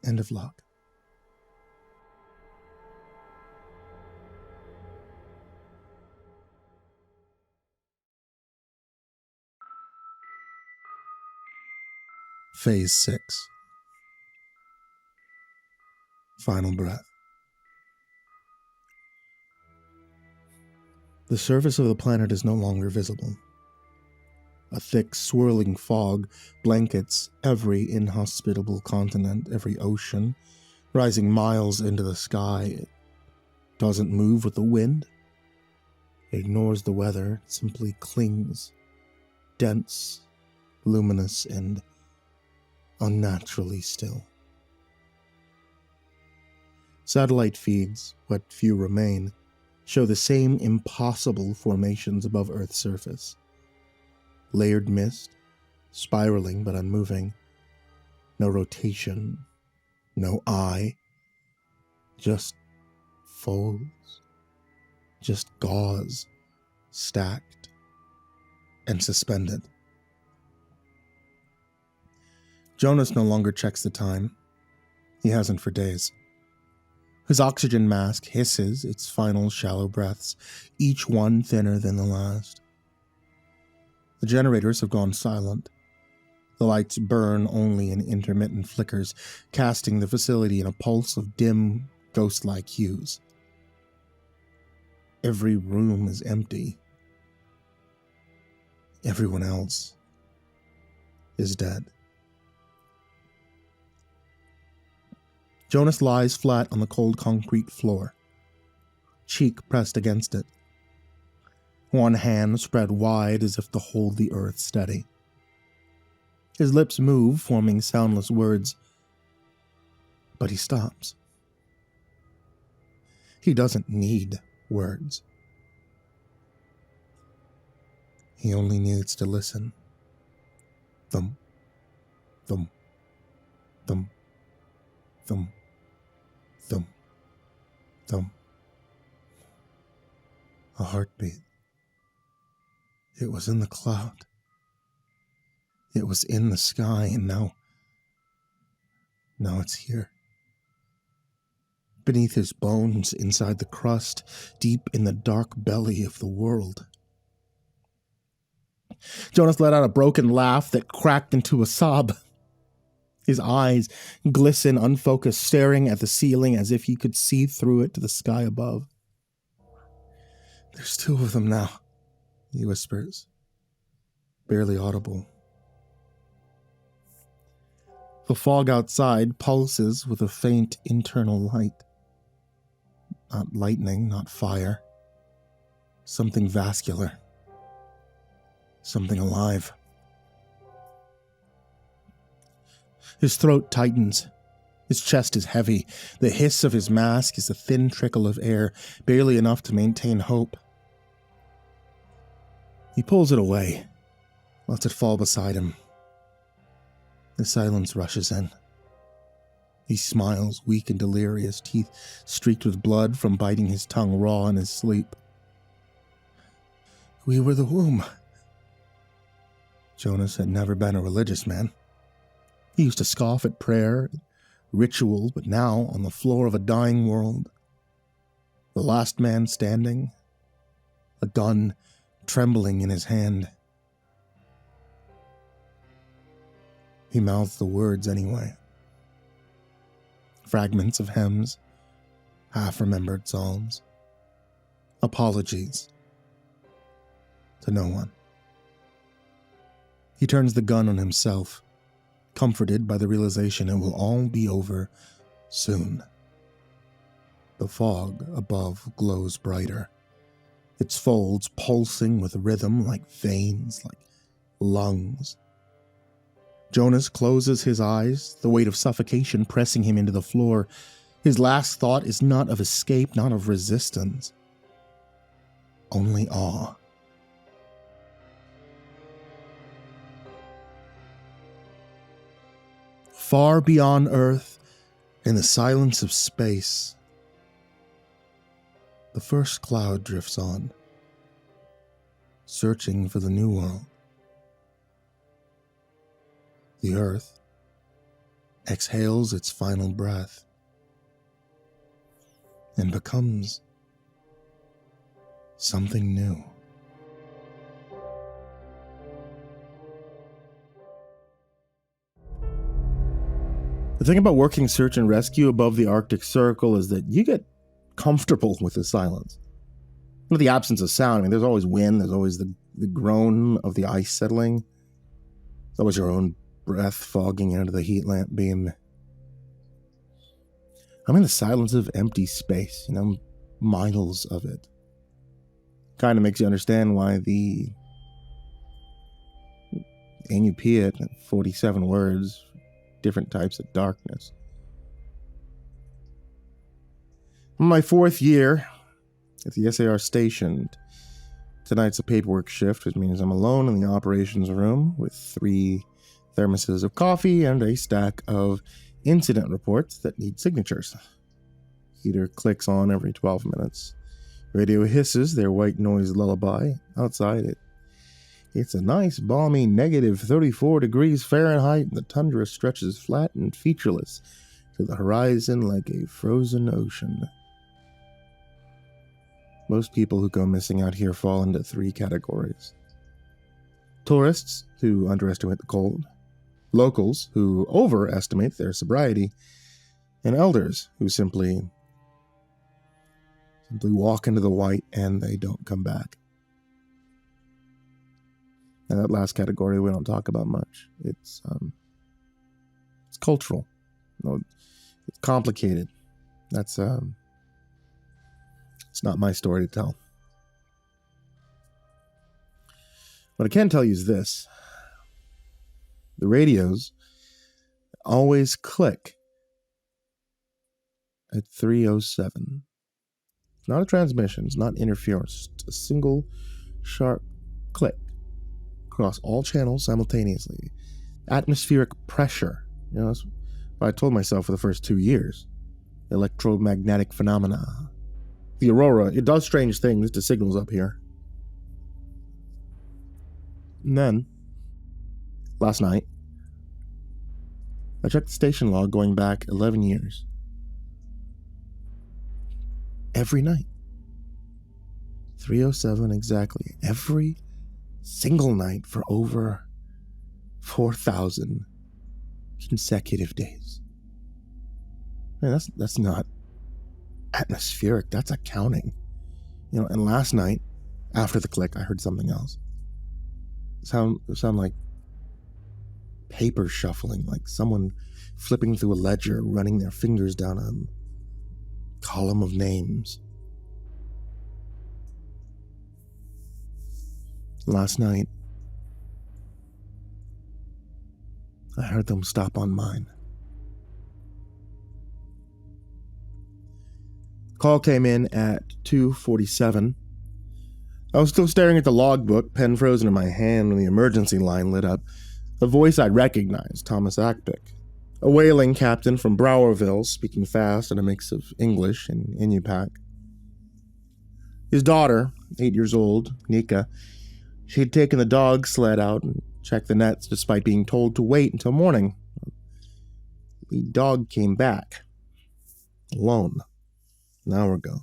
End of log. Phase 6. Final breath. The surface of the planet is no longer visible. A thick, swirling fog blankets every inhospitable continent, every ocean, rising miles into the sky. It doesn't move with the wind. It ignores the weather. It simply clings, dense, luminous, and unnaturally still. Satellite feeds, what few remain, show the same impossible formations above Earth's surface. Layered mist, spiraling but unmoving. No rotation, no eye. Just folds. Just gauze, stacked and suspended. Jonas no longer checks the time. He hasn't for days. His oxygen mask hisses its final shallow breaths, each one thinner than the last. The generators have gone silent. The lights burn only in intermittent flickers, casting the facility in a pulse of dim, ghost-like hues. Every room is empty. Everyone else is dead. Jonas lies flat on the cold concrete floor, cheek pressed against it, one hand spread wide as if to hold the earth steady. His lips move, forming soundless words, but he stops. He doesn't need words. He only needs to listen. Thump, thump, thump, thump, thump, thump. A heartbeat. It was in the cloud. It was in the sky, and now it's here. Beneath his bones, inside the crust, deep in the dark belly of the world. Jonas let out a broken laugh that cracked into a sob. His eyes glisten, unfocused, staring at the ceiling as if he could see through it to the sky above. "There's two of them now," he whispers, barely audible. The fog outside pulses with a faint internal light. Not lightning, not fire. Something vascular. Something alive. His throat tightens. His chest is heavy. The hiss of his mask is a thin trickle of air, barely enough to maintain hope. He pulls it away, lets it fall beside him. The silence rushes in. He smiles, weak and delirious, teeth streaked with blood from biting his tongue raw in his sleep. "We were the womb." Jonas had never been a religious man. He used to scoff at prayer, ritual, but now, on the floor of a dying world, the last man standing, a gun trembling in his hand. He mouthed the words anyway. Fragments of hymns, half-remembered psalms, apologies to no one. He turns the gun on himself, comforted by the realization it will all be over soon. The fog above glows brighter, its folds pulsing with rhythm like veins, like lungs. Jonas closes his eyes, the weight of suffocation pressing him into the floor. His last thought is not of escape, not of resistance. Only awe. Far beyond Earth, in the silence of space, the first cloud drifts on, searching for the new world. The Earth exhales its final breath and becomes something new. The thing about working search and rescue above the Arctic Circle is that you get comfortable with the silence. With the absence of sound, I mean, there's always wind, there's always the groan of the ice settling. There's always your own breath fogging into the heat lamp beam. I'm in the silence of empty space, miles of it. Kind of makes you understand why the Inupiat, 47 words, different types of darkness. My 4th year at the SAR station. Tonight's a paperwork shift, which means I'm alone in the operations room with 3 thermoses of coffee and a stack of incident reports that need signatures. Heater clicks on every 12 minutes. Radio hisses their white noise lullaby. Outside it's a nice, balmy negative 34 degrees Fahrenheit, and the tundra stretches flat and featureless to the horizon like a frozen ocean. Most people who go missing out here fall into 3 categories. Tourists, who underestimate the cold. Locals, who overestimate their sobriety. And elders, who simply Simply walk into the white and they don't come back. And that last category we don't talk about much. It's cultural. No, it's complicated. That's it's not my story to tell. What I can tell you is this. The radios always click at 3:07. It's not a transmission, it's not interference, it's a single sharp click across all channels simultaneously. Atmospheric pressure. You know, that's what I told myself for the first 2 years. Electromagnetic phenomena. The aurora, it does strange things to signals up here. And then, last night, I checked the station log going back 11 years. Every night. 3:07 exactly. Every single night for over 4,000 consecutive days. Man, that's not atmospheric. That's accounting. You know, and last night, after the click, I heard something else. It sound like paper shuffling, like someone flipping through a ledger, running their fingers down a column of names. Last night, I heard them stop on mine. Call came in at 2:47. I was still staring at the logbook, pen frozen in my hand, when the emergency line lit up. A voice I'd recognized, Thomas Ackpick, a whaling captain from Browerville, speaking fast in a mix of English and Inupiaq. His daughter, 8 years old, Nika, she had taken the dog sled out and checked the nets despite being told to wait until morning. The dog came back. Alone. An hour ago.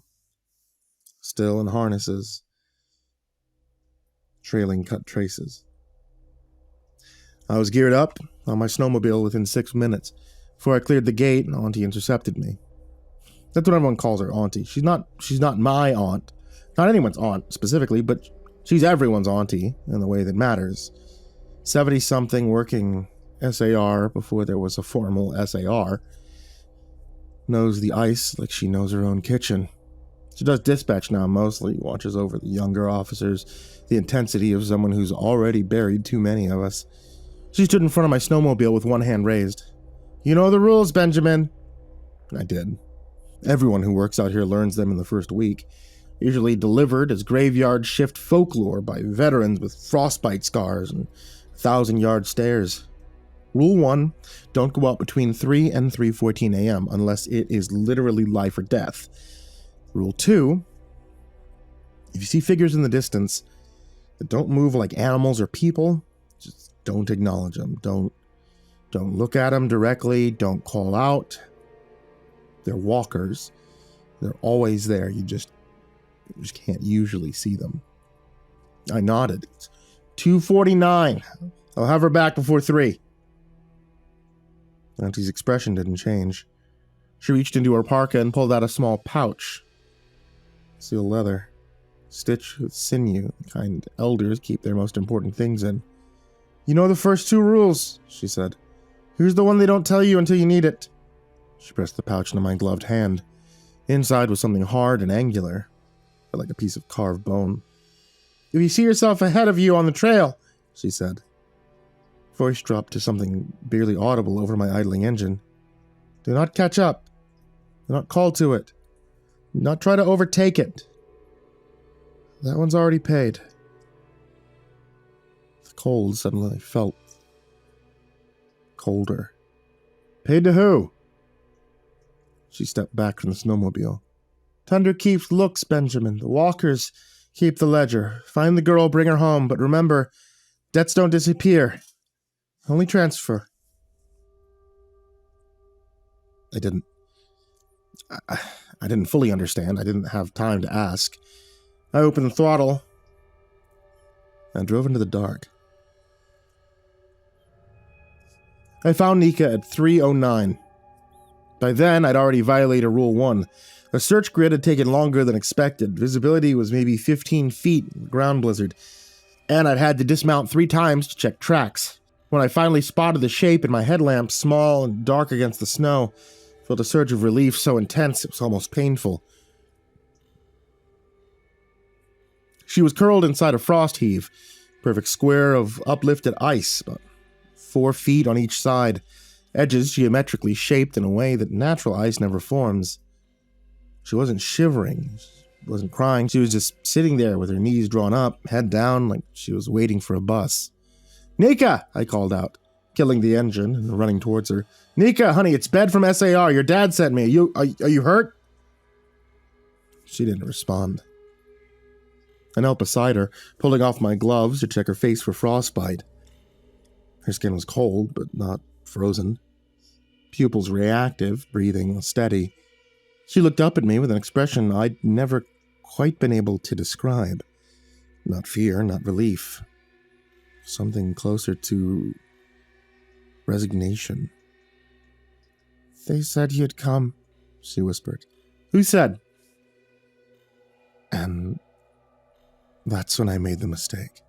Still in harnesses. Trailing cut traces. I was geared up on my snowmobile within 6 minutes. Before I cleared the gate, Auntie intercepted me. That's what everyone calls her, Auntie. She's not my aunt. Not anyone's aunt, specifically, but she's everyone's auntie in the way that matters. 70-something working SAR before there was a formal SAR. Knows the ice like she knows her own kitchen. She does dispatch now mostly, watches over the younger officers, the intensity of someone who's already buried too many of us. She stood in front of my snowmobile with one hand raised. "You know the rules, Benjamin." I did. Everyone who works out here learns them in the first week. Usually delivered as graveyard shift folklore by veterans with frostbite scars and 1,000-yard stares. Rule 1, don't go out between 3 and 3:14 a.m. unless it is literally life or death. Rule 2, if you see figures in the distance that don't move like animals or people, just don't acknowledge them. Don't look at them directly. Don't call out. They're walkers. They're always there. You just can't usually see them. I nodded. It's 2:49. I'll have her back before 3. Auntie's expression didn't change. She reached into her parka and pulled out a small pouch. Seal leather. Stitched with sinew, the kind elders keep their most important things in. "You know the first 2 rules," she said. "Here's the one they don't tell you until you need it." She pressed the pouch into my gloved hand. Inside was something hard and angular, like a piece of carved bone. "If you see yourself ahead of you on the trail," she said. Voice dropped to something barely audible over my idling engine. "Do not catch up. Do not call to it. Do not try to overtake it. That one's already paid." The cold suddenly felt colder. "Paid to who?" She stepped back from the snowmobile. "Thunder keeps looks, Benjamin. The walkers keep the ledger. Find the girl, bring her home, but remember, debts don't disappear. Only transfer." I didn't fully understand. I didn't have time to ask. I opened the throttle and drove into the dark. I found Nika at 3:09. By then, I'd already violated Rule 1. The search grid had taken longer than expected. Visibility was maybe 15 feet in the ground blizzard, and I'd had to dismount 3 times to check tracks. When I finally spotted the shape in my headlamp, small and dark against the snow, I felt a surge of relief so intense it was almost painful. She was curled inside a frost heave, perfect square of uplifted ice, about 4 feet on each side, edges geometrically shaped in a way that natural ice never forms. She wasn't shivering, she wasn't crying, she was just sitting there with her knees drawn up, head down, like she was waiting for a bus. "Nika!" I called out, killing the engine and running towards her. "Nika, honey, it's Ben from SAR, your dad sent me, are you hurt?" She didn't respond. I knelt beside her, pulling off my gloves to check her face for frostbite. Her skin was cold, but not frozen. Pupils reactive, breathing steady. She looked up at me with an expression I'd never quite been able to describe. Not fear, not relief. Something closer to resignation. "They said you'd come," she whispered. "Who said?" And that's when I made the mistake.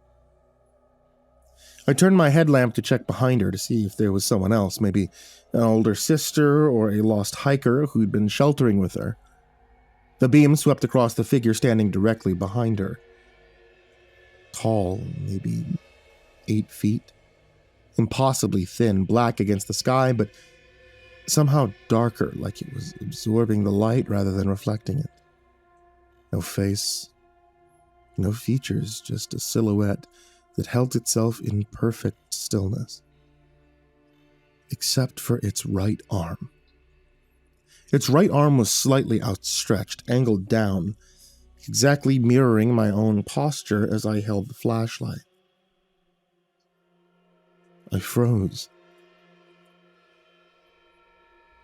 I turned my headlamp to check behind her to see if there was someone else, maybe an older sister or a lost hiker who'd been sheltering with her. The beam swept across the figure standing directly behind her. Tall, maybe 8 feet. Impossibly thin, black against the sky, but somehow darker, like it was absorbing the light rather than reflecting it. No face, no features, just a silhouette that held itself in perfect stillness. Except for its right arm. Its right arm was slightly outstretched, angled down, exactly mirroring my own posture as I held the flashlight. I froze.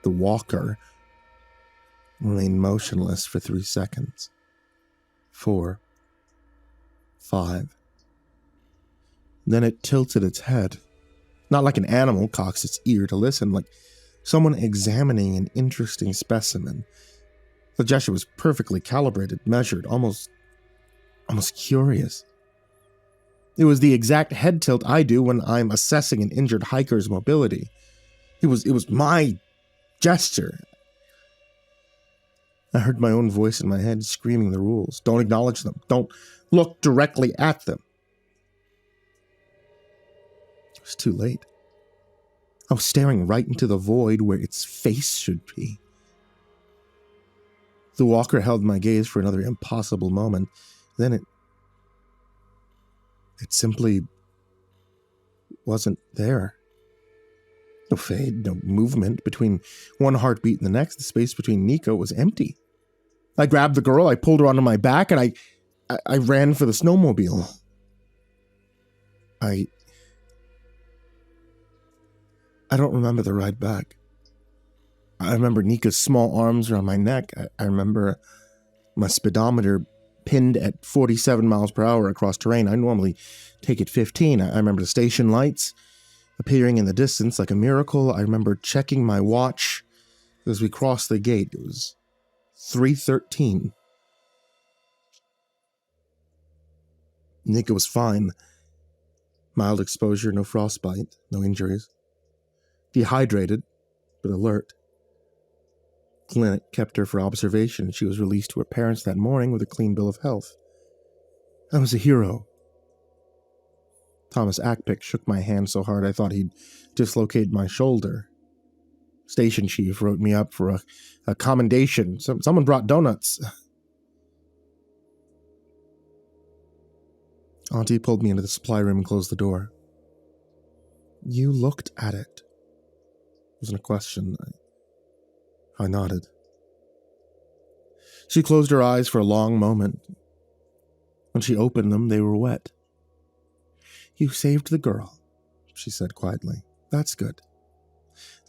The walker remained motionless for 3 seconds. 4. 5. Then it tilted its head. Not like an animal cocks its ear to listen, like someone examining an interesting specimen. The gesture was perfectly calibrated, measured, almost curious. It was the exact head tilt I do when I'm assessing an injured hiker's mobility. It was my gesture. I heard my own voice in my head screaming the rules. Don't acknowledge them. Don't look directly at them. It was too late. I was staring right into the void where its face should be. The walker held my gaze for another impossible moment. Then it simply wasn't there. No fade, no movement. Between one heartbeat and the next, the space between Nico was empty. I grabbed the girl, I pulled her onto my back, and I ran for the snowmobile. I don't remember the ride back. I remember Nika's small arms around my neck. I remember my speedometer pinned at 47 miles per hour across terrain. I normally take it 15. I remember the station lights appearing in the distance like a miracle. I remember checking my watch as we crossed the gate. It was 3:13. Nika was fine. Mild exposure, no frostbite, no injuries. Dehydrated, but alert. Clinic kept her for observation. She was released to her parents that morning with a clean bill of health. I was a hero. Thomas Ackpick shook my hand so hard I thought he'd dislocate my shoulder. Station chief wrote me up for a commendation. Someone brought donuts. Auntie pulled me into the supply room and closed the door. You looked at it. It wasn't a question. I nodded. She closed her eyes for a long moment. When she opened them, they were wet. You saved the girl, she said quietly. That's good.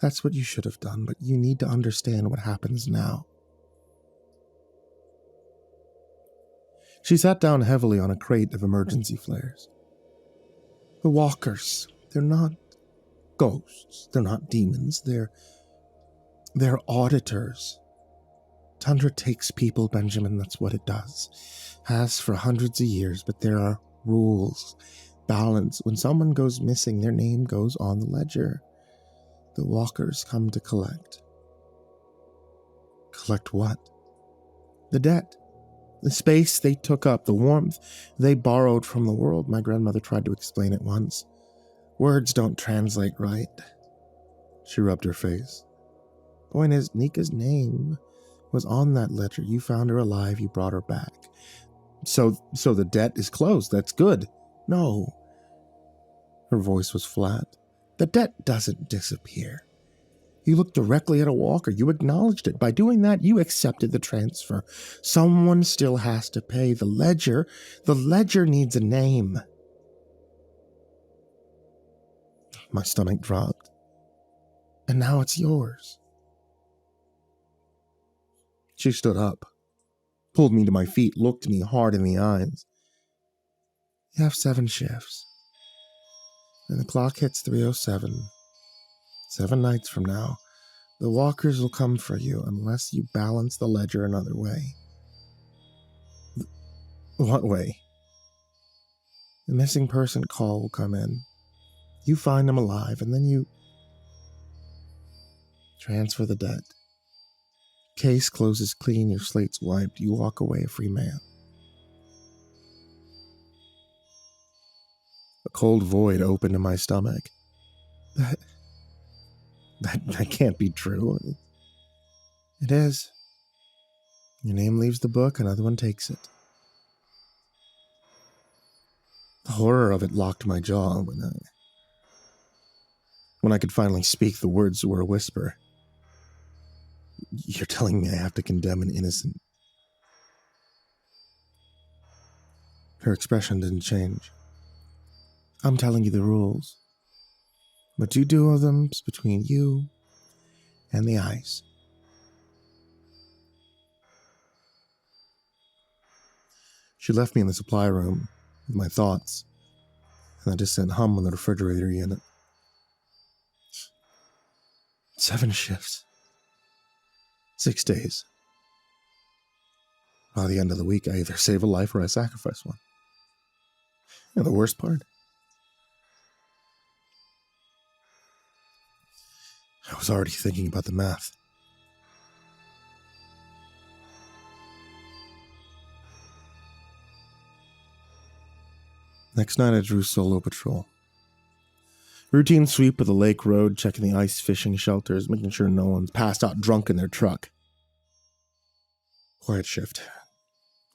That's what you should have done, but you need to understand what happens now. She sat down heavily on a crate of emergency flares. The walkers, they're not ghosts. They're not demons. They're They're auditors. Tundra takes people, Benjamin, that's what it does. Has for hundreds of years, but there are rules. Balance. When someone goes missing, their name goes on the ledger. The walkers come to collect. Collect what? The debt. The space they took up, the warmth they borrowed from the world. My grandmother tried to explain it once. Words don't translate right. She rubbed her face. Point is, Nika's name was on that ledger. You found her alive, you brought her back. So the debt is closed. That's good. No. Her voice was flat. The debt doesn't disappear. You looked directly at a walker. You acknowledged it. By doing that, you accepted the transfer. Someone still has to pay. The ledger needs a name. My stomach dropped. And now it's yours. She stood up, pulled me to my feet, looked me hard in the eyes. You have 7 shifts. And the clock hits 3:07. 7 nights from now, the walkers will come for you unless you balance the ledger another way. What way? The missing person call will come in. You find them alive, and then you transfer the debt. Case closes clean, your slate's wiped, you walk away a free man. A cold void opened in my stomach. That can't be true. It is. Your name leaves the book, another one takes it. The horror of it locked my jaw when I could finally speak. The words were a whisper. You're telling me I have to condemn an innocent. Her expression didn't change. I'm telling you the rules. What you do of them's between you and the ice. She left me in the supply room with my thoughts, and the distant hum of the refrigerator unit. 7 shifts. 6 days. By the end of the week, I either save a life or I sacrifice one. And the worst part? I was already thinking about the math. Next night I drew solo patrol. Routine sweep of the lake road, checking the ice fishing shelters, making sure no one's passed out drunk in their truck. Quiet shift.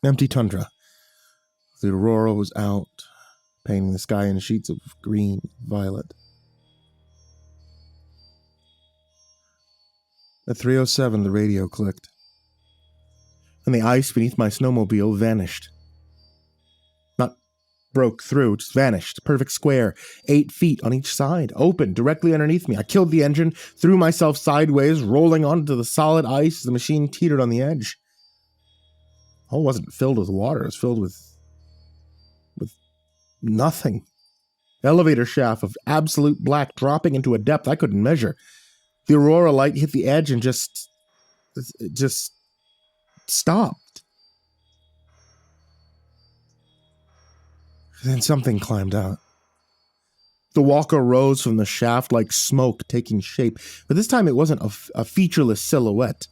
Empty tundra. The aurora was out, painting the sky in sheets of green, violet. At 3:07, the radio clicked, and the ice beneath my snowmobile vanished. Not broke through, just vanished. Perfect square, 8 feet on each side, open directly underneath me. I killed the engine, threw myself sideways, rolling onto the solid ice as the machine teetered on the edge. The hole wasn't filled with water, it was filled with nothing. Elevator shaft of absolute black dropping into a depth I couldn't measure. The aurora light hit the edge and just stopped. Then something climbed out. The walker rose from the shaft like smoke taking shape, but this time it wasn't a featureless silhouette.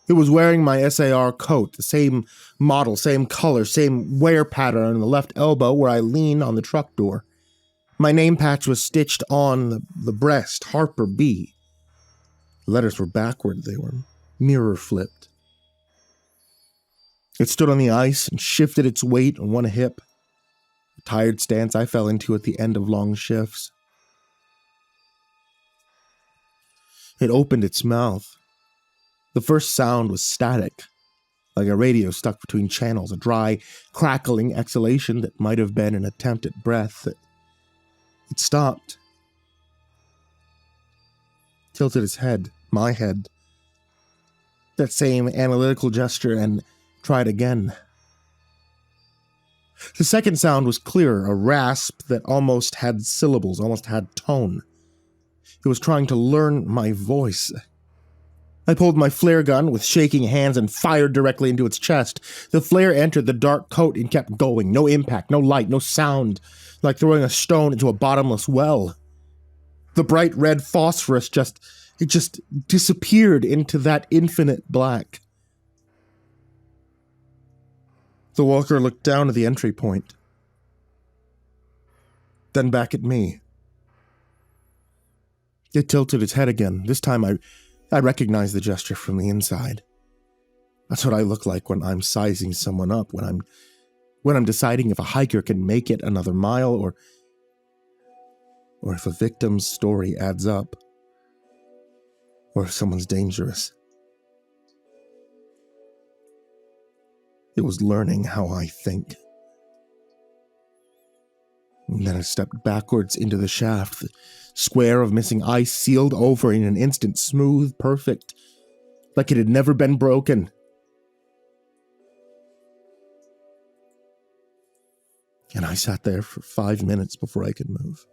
It was wearing my SAR coat, the same model, same color, same wear pattern on the left elbow where I lean on the truck door. My name patch was stitched on the breast, Harper B. The letters were backward, they were mirror flipped. It stood on the ice and shifted its weight on one hip, a tired stance I fell into at the end of long shifts. It opened its mouth. The first sound was static, like a radio stuck between channels, a dry, crackling exhalation that might have been an attempt at breath. It stopped. Tilted its head, my head. That same analytical gesture, and tried again. The second sound was clearer, a rasp that almost had syllables, almost had tone. It was trying to learn my voice. I pulled my flare gun with shaking hands and fired directly into its chest. The flare entered the dark coat and kept going. No impact, no light, no sound, like throwing a stone into a bottomless well. The bright red phosphorus just disappeared into that infinite black. The walker looked down at the entry point, then back at me. It tilted its head again. This time I recognized the gesture from the inside. That's what I look like when I'm sizing someone up, when I'm deciding if a hiker can make it another mile or if a victim's story adds up, or if someone's dangerous. It was learning how I think. And then I stepped backwards into the shaft, the square of missing ice sealed over in an instant, smooth, perfect, like it had never been broken. And I sat there for 5 minutes before I could move.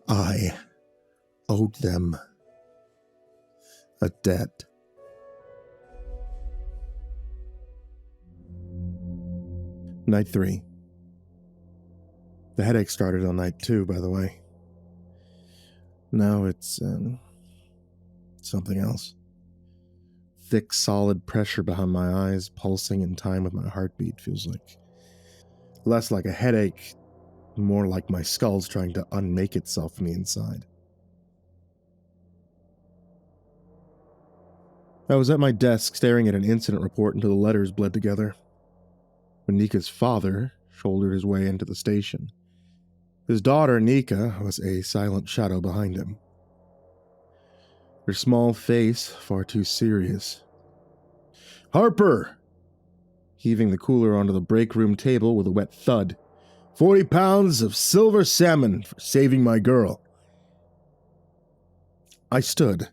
I owed them a debt. Night 3. The headache started on night 2, by the way. Now it's something else. Thick, solid pressure behind my eyes, pulsing in time with my heartbeat, feels like. Less like a headache, more like my skull's trying to unmake itself from the inside. I was at my desk staring at an incident report until the letters bled together. When Nika's father shouldered his way into the station. His daughter, Nika, was a silent shadow behind him. Her small face far too serious. "Harper!" Heaving the cooler onto the break room table with a wet thud. 40 pounds of silver salmon for saving my girl. I stood,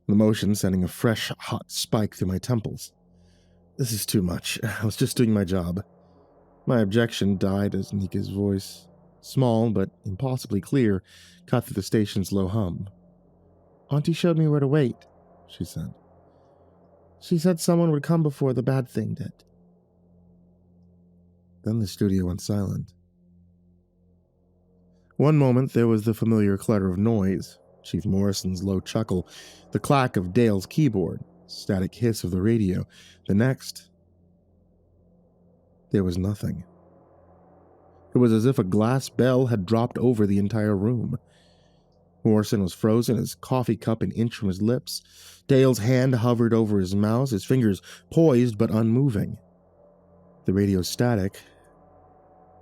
the motion sending a fresh, hot spike through my temples. This is too much. I was just doing my job. My objection died as Nika's voice, small but impossibly clear, cut through the station's low hum. "Auntie showed me where to wait," she said. "She said someone would come before the bad thing did." Then the studio went silent. One moment there was the familiar clutter of noise, Chief Morrison's low chuckle, the clack of Dale's keyboard, static hiss of the radio. The next, there was nothing. It was as if a glass bell had dropped over the entire room. Morrison was frozen, his coffee cup an inch from his lips. Dale's hand hovered over his mouse, his fingers poised but unmoving. The radio static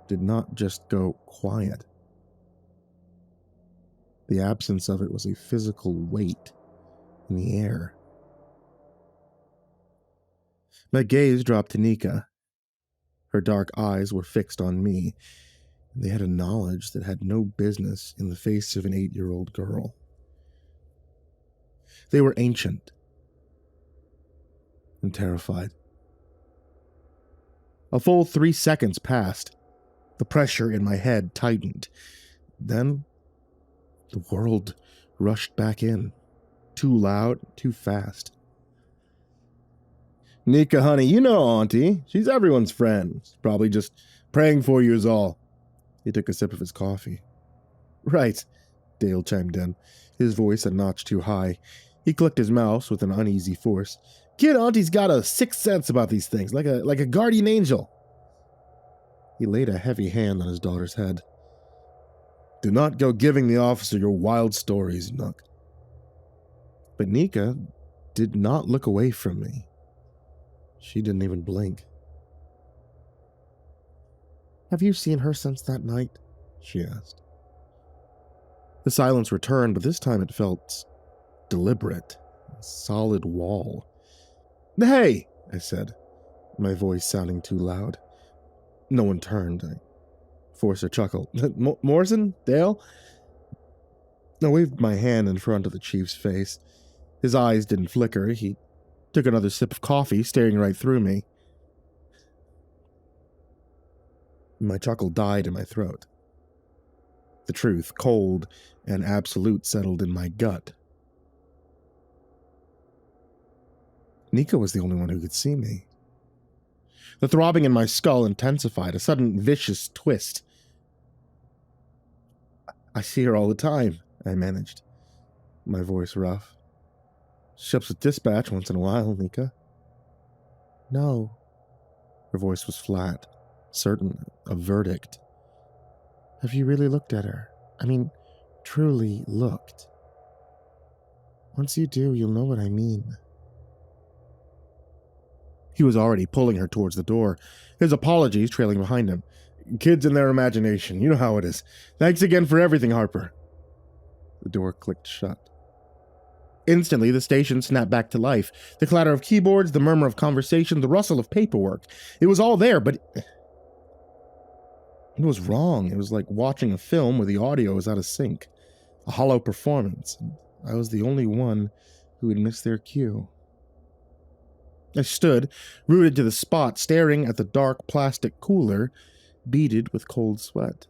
did not just go quiet. The absence of it was a physical weight in the air. My gaze dropped to Nika. Her dark eyes were fixed on me, and they had a knowledge that had no business in the face of an 8-year-old girl. They were ancient and terrified. A full 3 seconds passed. The pressure in my head tightened. Then the world rushed back in. Too loud, too fast. "Nika, honey, you know Auntie. She's everyone's friend. She's probably just praying for you is all." He took a sip of his coffee. "Right," Dale chimed in, his voice a notch too high. He clicked his mouse with an uneasy force. "Kid Auntie's got a sixth sense about these things, like a guardian angel." He laid a heavy hand on his daughter's head. "Do not go giving the officer your wild stories, Nook." But Nika did not look away from me. She didn't even blink. "Have you seen her since that night?" she asked. The silence returned, but this time it felt deliberate, a solid wall. "Hey!" I said, my voice sounding too loud. No one turned. I forced a chuckle. "Morrison? Dale?" I waved my hand in front of the chief's face. His eyes didn't flicker. He took another sip of coffee, staring right through me. My chuckle died in my throat. The truth, cold and absolute, settled in my gut. Nika was the only one who could see me. The throbbing in my skull intensified, a sudden vicious twist. I see her all the time, I managed, my voice rough. She helps with dispatch once in a while, Nika. No. Her voice was flat, certain, a verdict. Have you really looked at her? I mean, truly looked. Once you do, you'll know what I mean. He was already pulling her towards the door, his apologies trailing behind him. Kids and their imagination, you know how it is. Thanks again for everything, Harper. The door clicked shut. Instantly, the station snapped back to life. The clatter of keyboards, the murmur of conversation, the rustle of paperwork. It was all there, but it was wrong. It was like watching a film where the audio was out of sync. A hollow performance. I was the only one who had missed their cue. I stood, rooted to the spot, staring at the dark plastic cooler, beaded with cold sweat.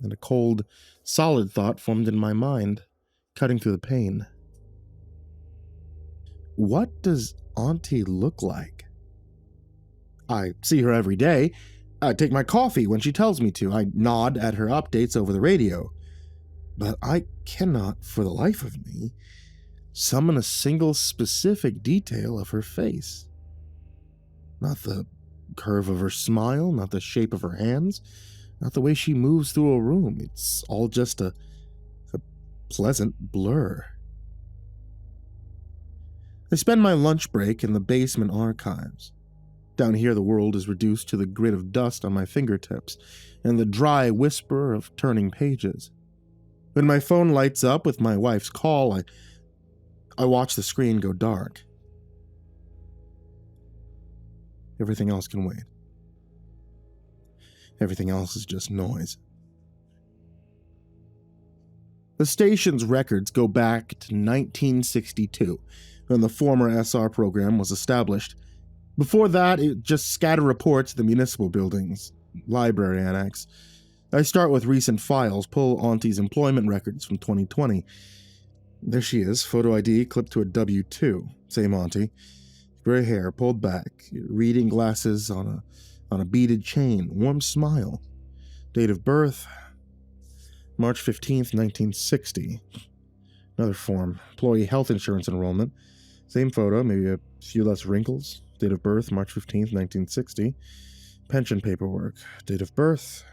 And a cold, solid thought formed in my mind, cutting through the pain. What does Auntie look like? I see her every day. I take my coffee when she tells me to. I nod at her updates over the radio. But I cannot, for the life of me, summon a single specific detail of her face. Not the curve of her smile, not the shape of her hands, not the way she moves through a room. It's all just a pleasant blur. I spend my lunch break in the basement archives. Down here, the world is reduced to the grit of dust on my fingertips and the dry whisper of turning pages. When my phone lights up with my wife's call, I watch the screen go dark. Everything else can wait. Everything else is just noise. The station's records go back to 1962, when the former SR program was established. Before that, it just scattered reports of the municipal buildings, library annex. I start with recent files, pull Auntie's employment records from 2020. There she is, photo ID clipped to a W-2. Same Auntie. Gray hair, pulled back, reading glasses on a beaded chain, warm smile. Date of birth, March 15th, 1960. Another form, employee health insurance enrollment. Same photo, maybe a few less wrinkles. Date of birth, March 15th, 1960. Pension paperwork. Date of birth,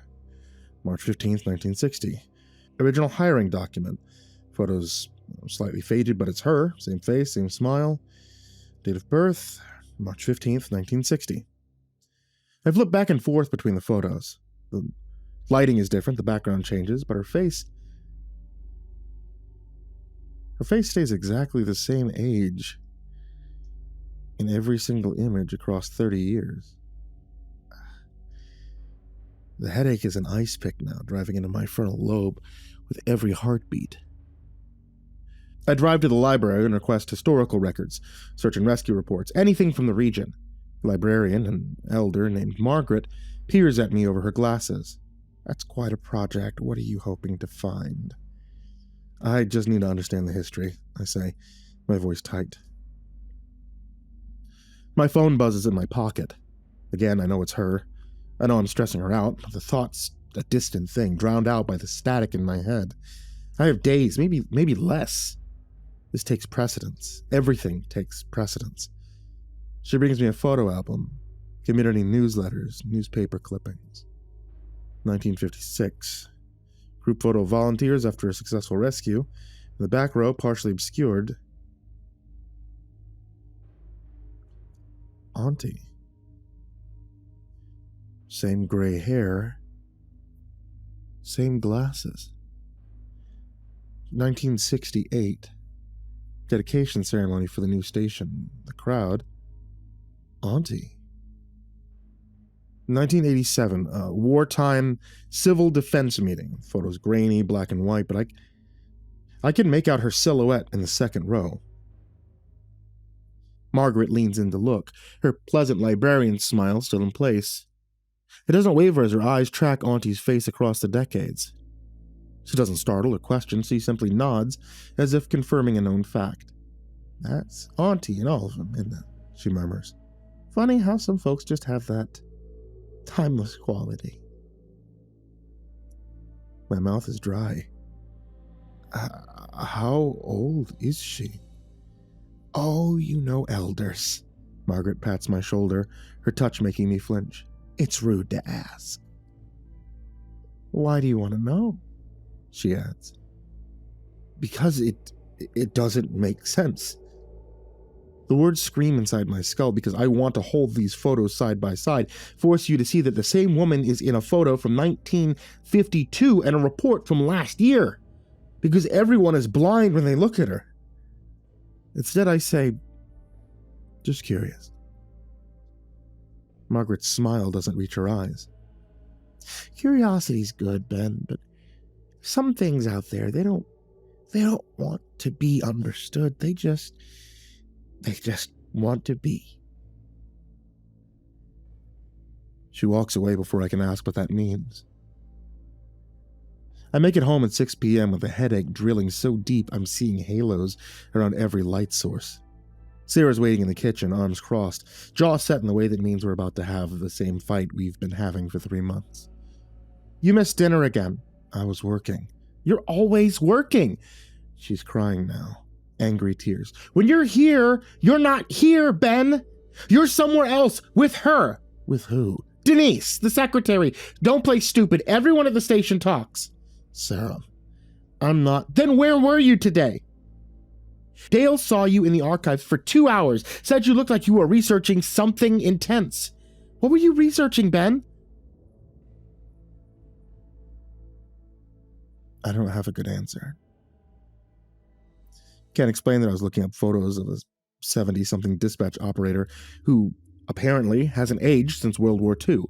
March 15th, 1960. Original hiring document. Photos slightly faded, but it's her. Same face, same smile. Date of birth, March 15th, 1960. I've looked back and forth between the photos. The lighting is different, the background changes, but her face stays exactly the same age in every single image across 30 years. The headache is an ice pick now, driving into my frontal lobe with every heartbeat. I drive to the library and request historical records, search and rescue reports, anything from the region. The librarian, an elder named Margaret, peers at me over her glasses. That's quite a project. What are you hoping to find? I just need to understand the history, I say, my voice tight. My phone buzzes in my pocket. Again, I know it's her. I know I'm stressing her out, but the thought's a distant thing, drowned out by the static in my head. I have days, maybe less. This takes precedence. Everything takes precedence. She brings me a photo album, community newsletters, newspaper clippings. 1956. Group photo of volunteers after a successful rescue. In the back row, partially obscured, Auntie. Same gray hair. Same glasses. 1968. Dedication ceremony for the new station. The crowd. Auntie. 1987. Wartime civil defense meeting. Photos grainy, black and white, but I can make out her silhouette in the second row. Margaret leans in to look, her pleasant librarian smile still in place. It doesn't waver as her eyes track Auntie's face across the decades. She doesn't startle or question, she simply nods, as if confirming a known fact. That's Auntie and all of them, isn't it? She murmurs. Funny how some folks just have that timeless quality. My mouth is dry. How old is she? Oh, you know elders. Margaret pats my shoulder, her touch making me flinch. It's rude to ask. Why do you want to know? She adds. Because it doesn't make sense. The words scream inside my skull because I want to hold these photos side by side, force you to see that the same woman is in a photo from 1952 and a report from last year, because everyone is blind when they look at her. Instead, I say, just curious. Margaret's smile doesn't reach her eyes. Curiosity's good, Ben, but some things out there, they don't want to be understood. They just want to be. She walks away before I can ask what that means. I make it home at 6 p.m. with a headache drilling so deep I'm seeing halos around every light source. Sarah's waiting in the kitchen, arms crossed, jaw set in the way that means we're about to have the same fight we've been having for 3 months. You missed dinner again. I was working. You're always working. She's crying now. Angry tears. When you're here, you're not here, Ben. You're somewhere else with her. With who? Denise, the secretary. Don't play stupid. Everyone at the station talks. Sarah, I'm not. Then where were you today? Dale saw you in the archives for 2 hours, said you looked like you were researching something intense. What were you researching, Ben? I don't have a good answer. Can't explain that I was looking up photos of a 70-something dispatch operator who apparently hasn't aged since World War II.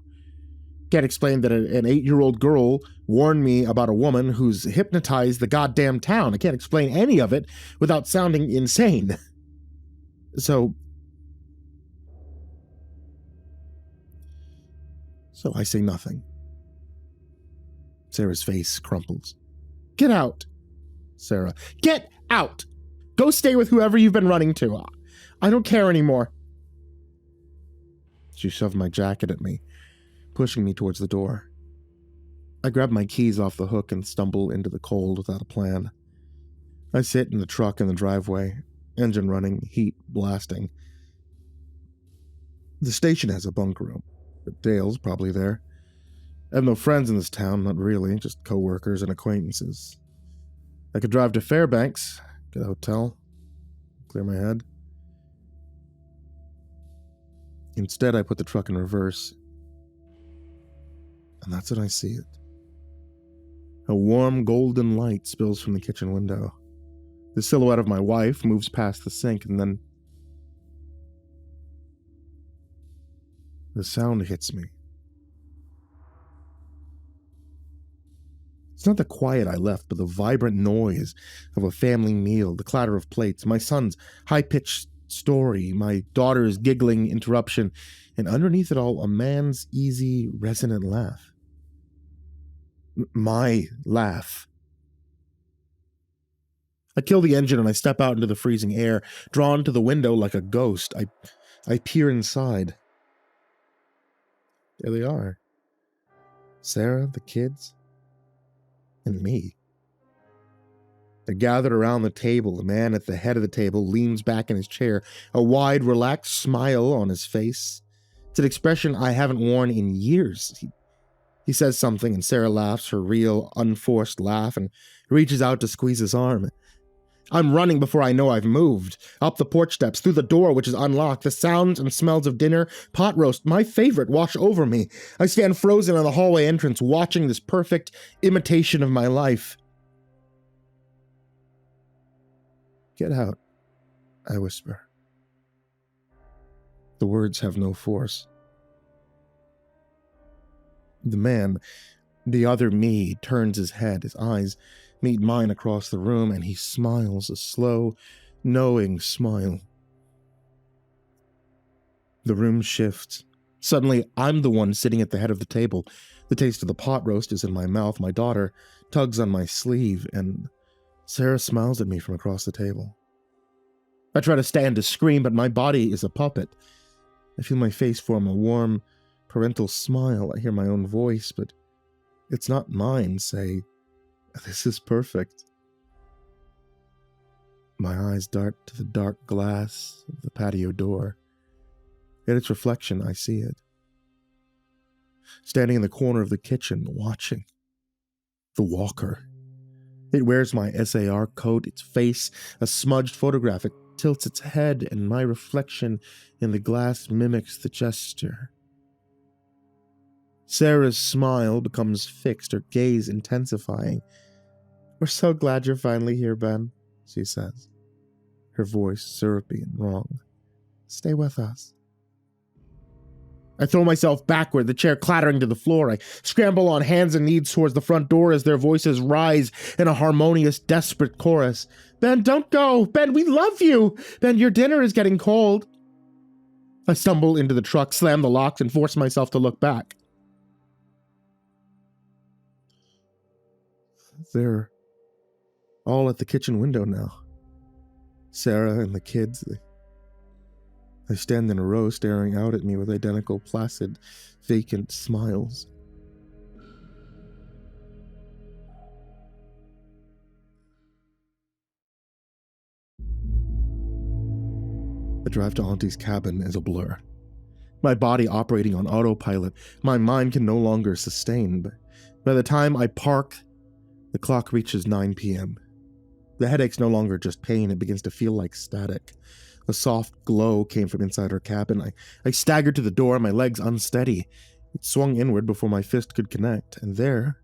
Can't explain that an 8-year-old girl warned me about a woman who's hypnotized the goddamn town. I can't explain any of it without sounding insane. So I say nothing. Sarah's face crumples. Get out. Sarah, get out! Go stay with whoever you've been running to. I don't care anymore. She shoved my jacket at me, pushing me towards the door. I grab my keys off the hook and stumble into the cold without a plan. I sit in the truck in the driveway, engine running, heat blasting. The station has a bunk room, but Dale's probably there. I have no friends in this town, not really, just co-workers and acquaintances. I could drive to Fairbanks, get a hotel, clear my head. Instead, I put the truck in reverse, and that's when I see it. A warm golden light spills from the kitchen window. The silhouette of my wife moves past the sink, and then the sound hits me. It's not the quiet I left, but the vibrant noise of a family meal, the clatter of plates, my son's high-pitched story, my daughter's giggling interruption, and underneath it all, a man's easy, resonant laugh. My laugh. I kill the engine and I step out into the freezing air, drawn to the window like a ghost. I peer inside. There they are. Sarah, the kids, and me. They're gathered around the table. The man at the head of the table leans back in his chair, a wide, relaxed smile on his face. It's an expression I haven't worn in years. He says something, and Sarah laughs, her real, unforced laugh, and reaches out to squeeze his arm. I'm running before I know I've moved. Up the porch steps, through the door which is unlocked, the sounds and smells of dinner, pot roast, my favorite, wash over me. I stand frozen on the hallway entrance, watching this perfect imitation of my life. Get out, I whisper. The words have no force. The man, the other me, turns his head, his eyes meet mine across the room, and he smiles, a slow, knowing smile. The room shifts. Suddenly, I'm the one sitting at the head of the table. The taste of the pot roast is in my mouth. My daughter tugs on my sleeve, and Sarah smiles at me from across the table. I try to stand to scream, but my body is a puppet. I feel my face form a warm, parental smile. I hear my own voice, but it's not mine, say, "This is perfect." My eyes dart to the dark glass of the patio door. In its reflection, I see it. Standing in the corner of the kitchen, watching. The walker. It wears my SAR coat, its face a smudged photograph. It tilts its head, and my reflection in the glass mimics the gesture. Sarah's smile becomes fixed, her gaze intensifying. "We're so glad you're finally here, Ben," she says, her voice syrupy and wrong. "Stay with us." I throw myself backward, the chair clattering to the floor. I scramble on hands and knees towards the front door as their voices rise in a harmonious, desperate chorus. "Ben, don't go! Ben, we love you! Ben, your dinner is getting cold." I stumble into the truck, slam the locks, and force myself to look back. They're all at the kitchen window now. Sarah and the kids, they stand in a row staring out at me with identical, placid, vacant smiles. The drive to Auntie's cabin is a blur. My body operating on autopilot, my mind can no longer sustain, but by the time I park, the clock reaches 9 p.m. The headache's no longer just pain, it begins to feel like static. A soft glow came from inside her cabin. I staggered to the door, my legs unsteady. It swung inward before my fist could connect, and there,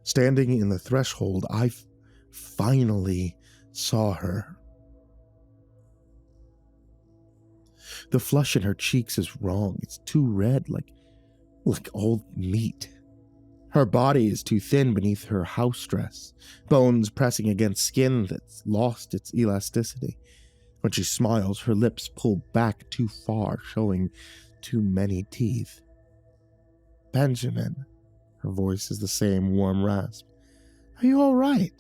standing in the threshold, I finally saw her. The flush in her cheeks is wrong. It's too red, like old meat. Her body is too thin beneath her house dress, bones pressing against skin that's lost its elasticity. When she smiles, her lips pull back too far, showing too many teeth. "Benjamin," her voice is the same warm rasp. "Are you all right?"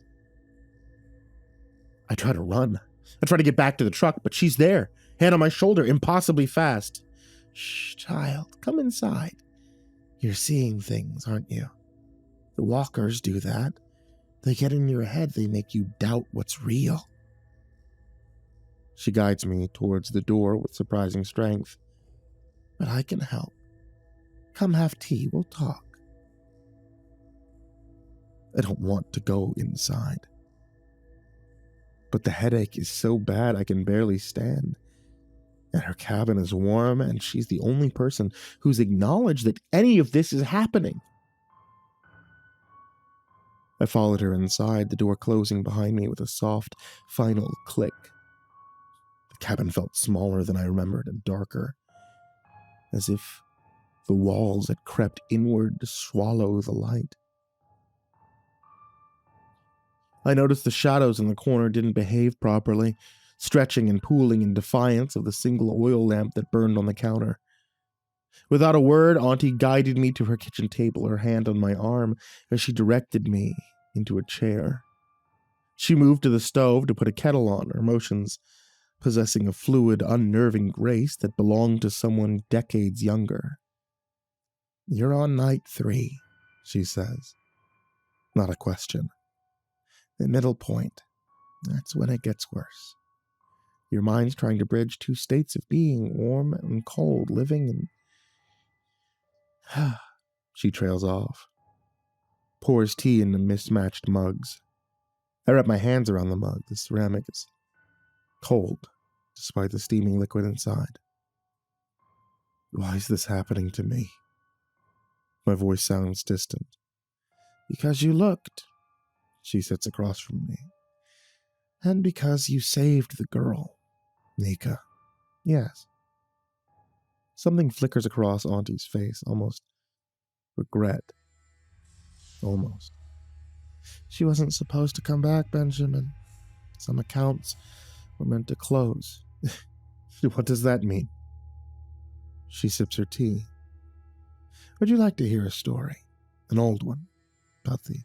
I try to run. I try to get back to the truck, but she's there, hand on my shoulder, impossibly fast. "Shh, child, come inside. You're seeing things, aren't you? The walkers do that. They get in your head, they make you doubt what's real." She guides me towards the door with surprising strength. "But I can help. Come have tea, we'll talk." I don't want to go inside. But the headache is so bad I can barely stand. And her cabin is warm, and she's the only person who's acknowledged that any of this is happening. I followed her inside, the door closing behind me with a soft, final click. The cabin felt smaller than I remembered and darker, as if the walls had crept inward to swallow the light. I noticed the shadows in the corner didn't behave properly, stretching and pooling in defiance of the single oil lamp that burned on the counter. Without a word, Auntie guided me to her kitchen table, her hand on my arm as she directed me into a chair. She moved to the stove to put a kettle on, her motions possessing a fluid, unnerving grace that belonged to someone decades younger. "You're on night 3, she says. Not a question. The middle point, that's when it gets worse. Your mind's trying to bridge 2 states of being, warm and cold, living in..." She trails off, pours tea into mismatched mugs. I wrap my hands around the mug. The ceramic is cold, despite the steaming liquid inside. Why is this happening to me? My voice sounds distant. "Because you looked," she sits across from me. "And because you saved the girl, Nika." "Yes." Something flickers across Auntie's face, almost regret. Almost. "She wasn't supposed to come back, Benjamin. Some accounts were meant to close." "What does that mean?" She sips her tea. "Would you like to hear a story? An old one, about the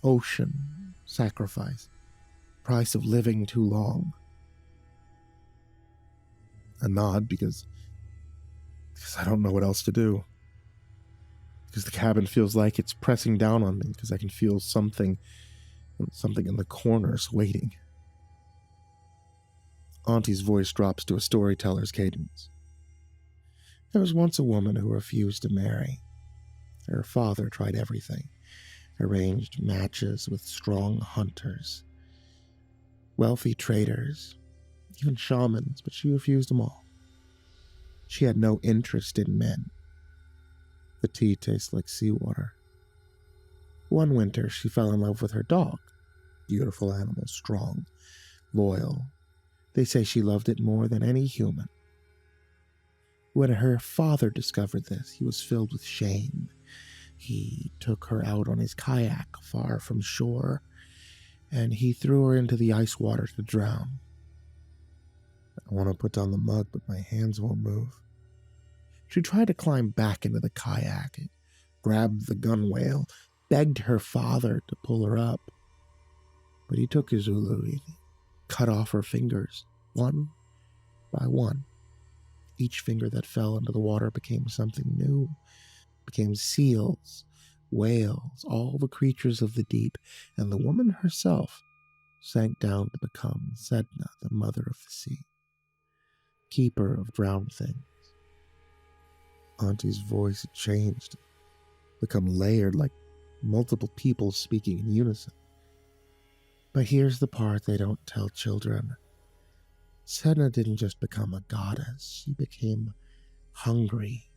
ocean, sacrifice, price of living too long. A nod because I don't know what else to do. Because the cabin feels like it's pressing down on me, because I can feel something in the corners waiting. Auntie's voice drops to a storyteller's cadence. There was once a woman who refused to marry. Her father tried everything, arranged matches with strong hunters, wealthy traders, even shamans, but she refused them all. She had no interest in men. The tea tastes like seawater. One winter, she fell in love with her dog. Beautiful animal, strong, loyal. They say she loved it more than any human. When her father discovered this, he was filled with shame. He took her out on his kayak far from shore, and he threw her into the ice water to drown. I want to put down the mug, but my hands won't move. She tried to climb back into the kayak, grabbed the gunwale, begged her father to pull her up. But he took his ulu, he cut off her fingers, one by one. Each finger that fell into the water became something new, became seals, whales, all the creatures of the deep, and the woman herself sank down to become Sedna, the mother of the sea, keeper of drowned things. Auntie's voice had changed, become layered like multiple people speaking in unison. But here's the part they don't tell children. Sedna didn't just become a goddess, she became hungry.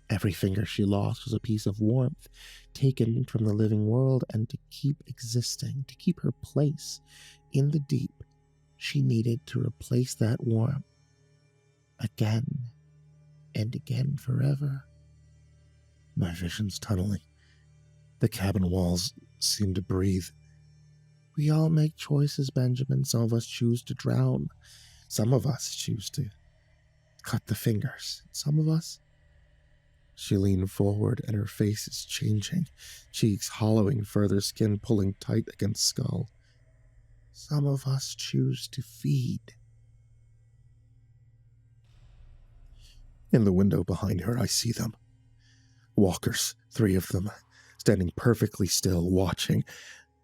Every finger she lost was a piece of warmth taken from the living world, and to keep existing, to keep her place in the deep, she needed to replace that warmth again and again forever. My vision's tunneling. The cabin walls seem to breathe. We all make choices, Benjamin. Some of us choose to drown. Some of us choose to cut the fingers. Some of us... She leaned forward, and her face is changing, cheeks hollowing further, skin pulling tight against skull. Some of us choose to feed. In the window behind her, I see them. Walkers, 3 of them, standing perfectly still, watching.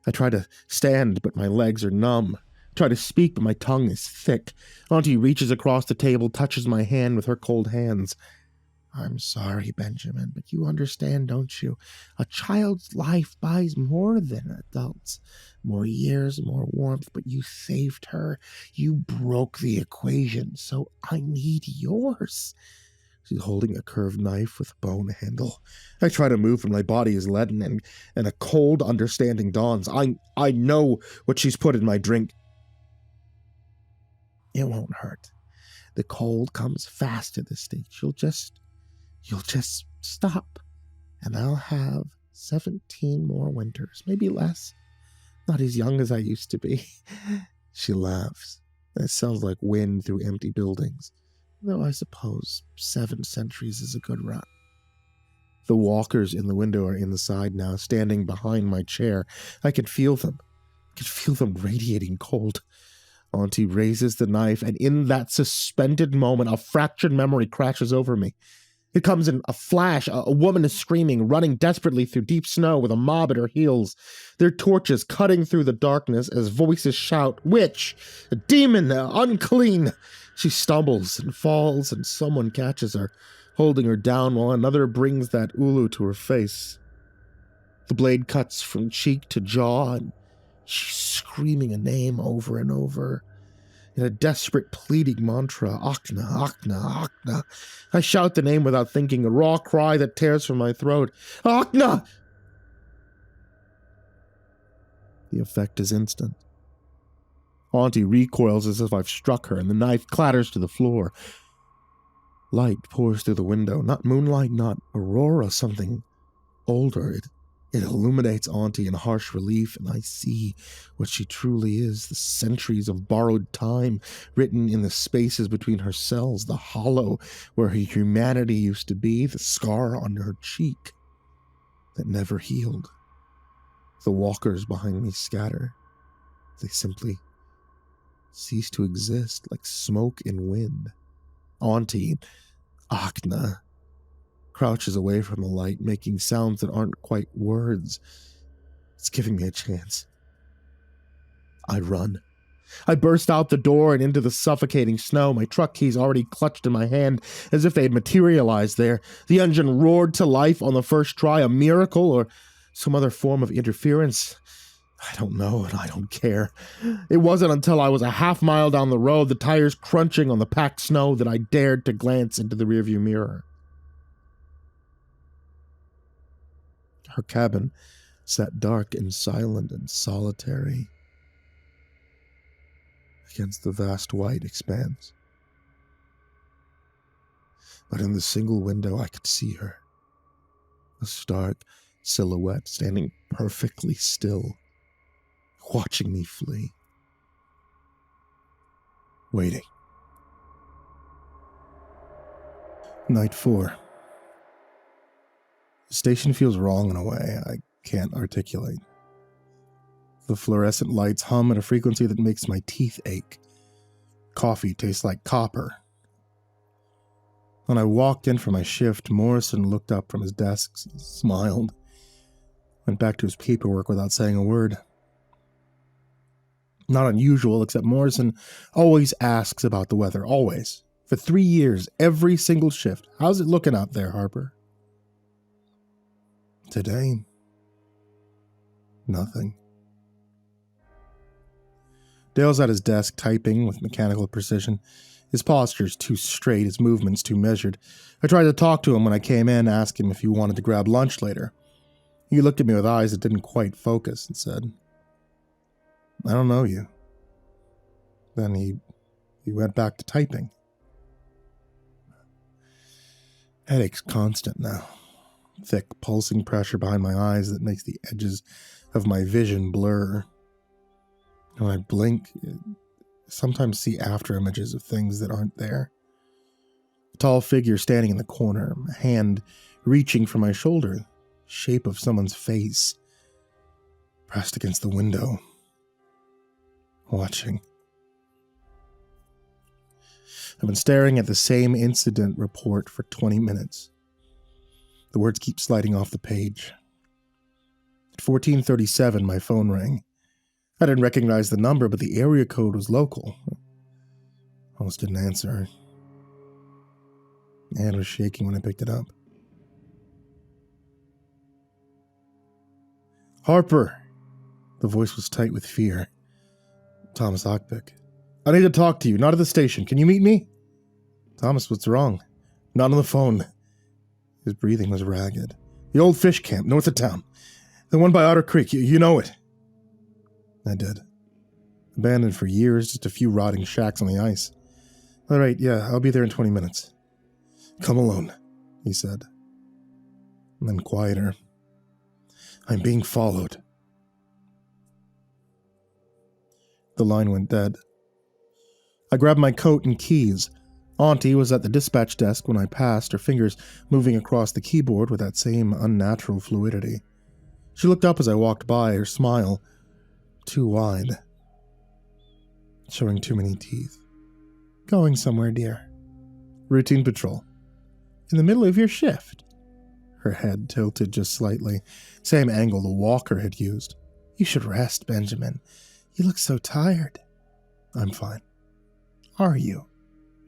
I try to stand, but my legs are numb. I try to speak, but my tongue is thick. Auntie reaches across the table, touches my hand with her cold hands. I'm sorry, Benjamin, but you understand, don't you? A child's life buys more than adults. More years, more warmth, but you saved her. You broke the equation, so I need yours. She's holding a curved knife with a bone handle. I try to move, and my body is leaden, and a cold understanding dawns. I know what she's put in my drink. It won't hurt. The cold comes fast at this stage. You'll just stop, and I'll have 17 more winters, maybe less. Not as young as I used to be. She laughs. That sounds like wind through empty buildings, though I suppose 7 centuries is a good run. The walkers in the window are inside now, standing behind my chair. I can feel them. I can feel them radiating cold. Auntie raises the knife, and in that suspended moment, a fractured memory crashes over me. It comes in a flash. A woman is screaming, running desperately through deep snow with a mob at her heels. Their torches cutting through the darkness as voices shout, "Witch! A demon! Unclean!" She stumbles and falls, and someone catches her, holding her down while another brings that ulu to her face. The blade cuts from cheek to jaw, and she's screaming a name over and over. In a desperate, pleading mantra, Akna, Akna, Akna. I shout the name without thinking, a raw cry that tears from my throat. Akna! The effect is instant. Auntie recoils as if I've struck her, and the knife clatters to the floor. Light pours through the window. Not moonlight, not aurora, something older. It illuminates Auntie in harsh relief, and I see what she truly is, the centuries of borrowed time written in the spaces between her cells, the hollow where her humanity used to be, the scar on her cheek that never healed. The walkers behind me scatter. They simply cease to exist like smoke in wind. Auntie, Achna, crouches away from the light, making sounds that aren't quite words. It's giving me a chance. I run. I burst out the door and into the suffocating snow, my truck keys already clutched in my hand as if they had materialized there. The engine roared to life on the first try, a miracle or some other form of interference. I don't know, and I don't care. It wasn't until I was a half-mile down the road, the tires crunching on the packed snow, that I dared to glance into the rearview mirror. Her cabin sat dark and silent and solitary against the vast white expanse. But in the single window I could see her, a stark silhouette standing perfectly still, watching me flee. Waiting. Night 4. The station feels wrong in a way I can't articulate. The fluorescent lights hum at a frequency that makes my teeth ache. Coffee tastes like copper. When I walked in for my shift, Morrison looked up from his desk, smiled, went back to his paperwork without saying a word. Not unusual, except Morrison always asks about the weather, always. For 3 years, every single shift. How's it looking out there, Harper? Today, nothing. Dale's at his desk typing with mechanical precision. His posture's too straight, his movements too measured. I tried to talk to him when I came in, ask him if he wanted to grab lunch later. He looked at me with eyes that didn't quite focus and said, "I don't know you." Then he went back to typing. Headache's constant now. Thick, pulsing pressure behind my eyes that makes the edges of my vision blur. When I blink, I sometimes see after images of things that aren't there. A tall figure standing in the corner, a hand reaching for my shoulder, shape of someone's face, pressed against the window, watching. I've been staring at the same incident report for 20 minutes. The words keep sliding off the page. At 14:37, my phone rang. I didn't recognize the number, but the area code was local. I almost didn't answer. My hand was shaking when I picked it up. "Harper!" The voice was tight with fear. Thomas Ockbeck. "I need to talk to you, not at the station. Can you meet me?" "Thomas, what's wrong?" "Not on the phone." His breathing was ragged. "The old fish camp, north of town. The one by Otter Creek, you know it." I did. Abandoned for years, just a few rotting shacks on the ice. "All right, yeah, I'll be there in 20 minutes. "Come alone," he said. And then quieter. "I'm being followed." The line went dead. I grabbed my coat and keys. Auntie was at the dispatch desk when I passed, her fingers moving across the keyboard with that same unnatural fluidity. She looked up as I walked by, her smile too wide, showing too many teeth. "Going somewhere, dear?" "Routine patrol." "In the middle of your shift?" Her head tilted just slightly, same angle the walker had used. "You should rest, Benjamin. You look so tired." "I'm fine." "Are you?"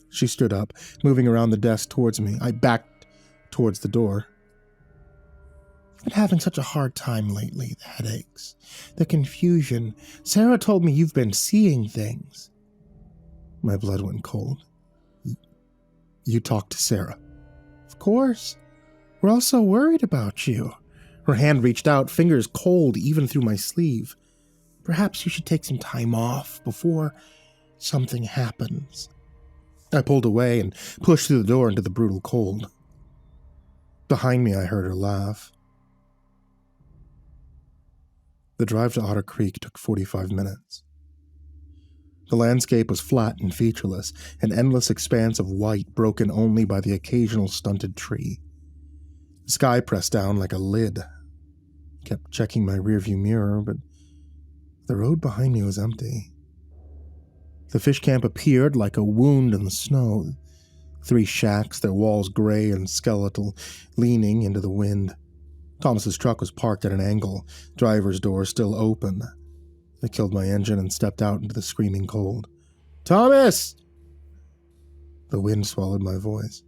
She stood up, moving around the desk towards me. I backed towards the door. "I've been having such a hard time lately. The headaches, the confusion. Sarah told me you've been seeing things." My blood went cold. "You talked to Sarah?" "Of course. We're all so worried about you." Her hand reached out, fingers cold even through my sleeve. "Perhaps you should take some time off before something happens." I pulled away and pushed through the door into the brutal cold. Behind me, I heard her laugh. The drive to Otter Creek took 45 minutes. The landscape was flat and featureless, an endless expanse of white broken only by the occasional stunted tree. The sky pressed down like a lid, kept checking my rearview mirror, but the road behind me was empty. The fish camp appeared like a wound in the snow. 3 shacks, their walls gray and skeletal, leaning into the wind. Thomas's truck was parked at an angle, driver's door still open. I killed my engine and stepped out into the screaming cold. "Thomas!" The wind swallowed my voice.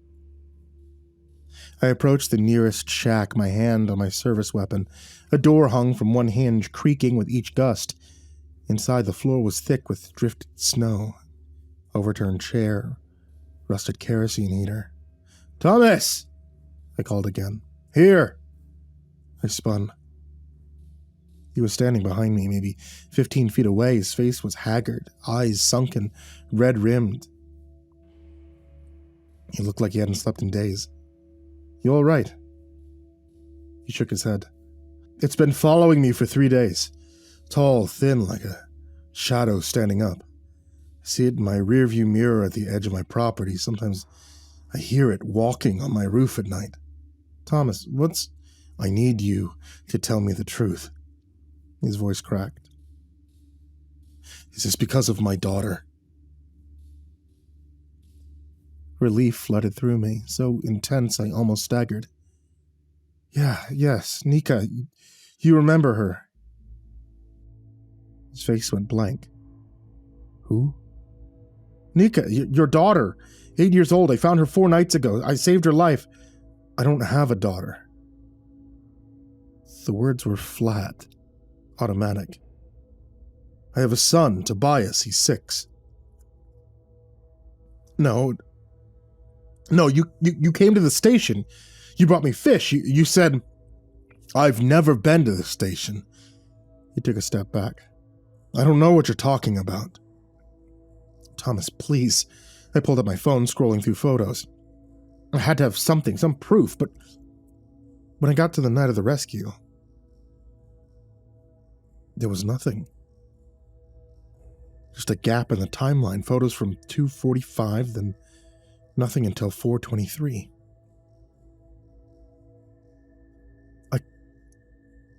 I approached the nearest shack, my hand on my service weapon. A door hung from one hinge, creaking with each gust. Inside, the floor was thick with drifted snow. Overturned chair, rusted kerosene heater. "Thomas!" I called again. "Here!" I spun. He was standing behind me, maybe 15 feet away. His face was haggard, eyes sunken, red-rimmed. He looked like he hadn't slept in days. "You all right?" He shook his head. "It's been following me for 3 days. Tall, thin, like a shadow standing up. I see it in my rearview mirror at the edge of my property. Sometimes I hear it walking on my roof at night. Thomas, I need you to tell me the truth." His voice cracked. "Is this because of my daughter?" Relief flooded through me, so intense I almost staggered. Yes, Nika, you remember her." His face went blank. "Who?" "Nika, your daughter, 8 years old. I found her 4 nights ago. I saved her life. I don't have a daughter." The words were flat, automatic. "I have a son, Tobias. He's 6. No, you came to the station. You brought me fish. You said, 'I've never been to the station.'" He took a step back. "I don't know what you're talking about." "Thomas, please." I pulled up my phone, scrolling through photos. I had to have something, some proof, but when I got to the night of the rescue, there was nothing. Just a gap in the timeline, photos from 2:45, then nothing until 4:23.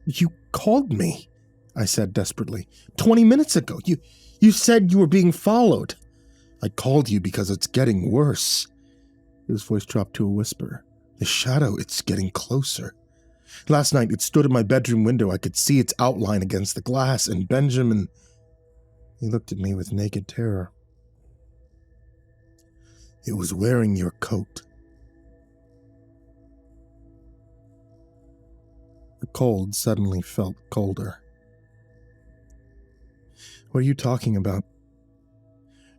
"You called me," I said desperately. 20 minutes ago. You said you were being followed." "I called you because it's getting worse." His voice dropped to a whisper. "The shadow, it's getting closer. Last night, it stood in my bedroom window. I could see its outline against the glass, and Benjamin..." He looked at me with naked terror. "It was wearing your coat." The cold suddenly felt colder. "What are you talking about?"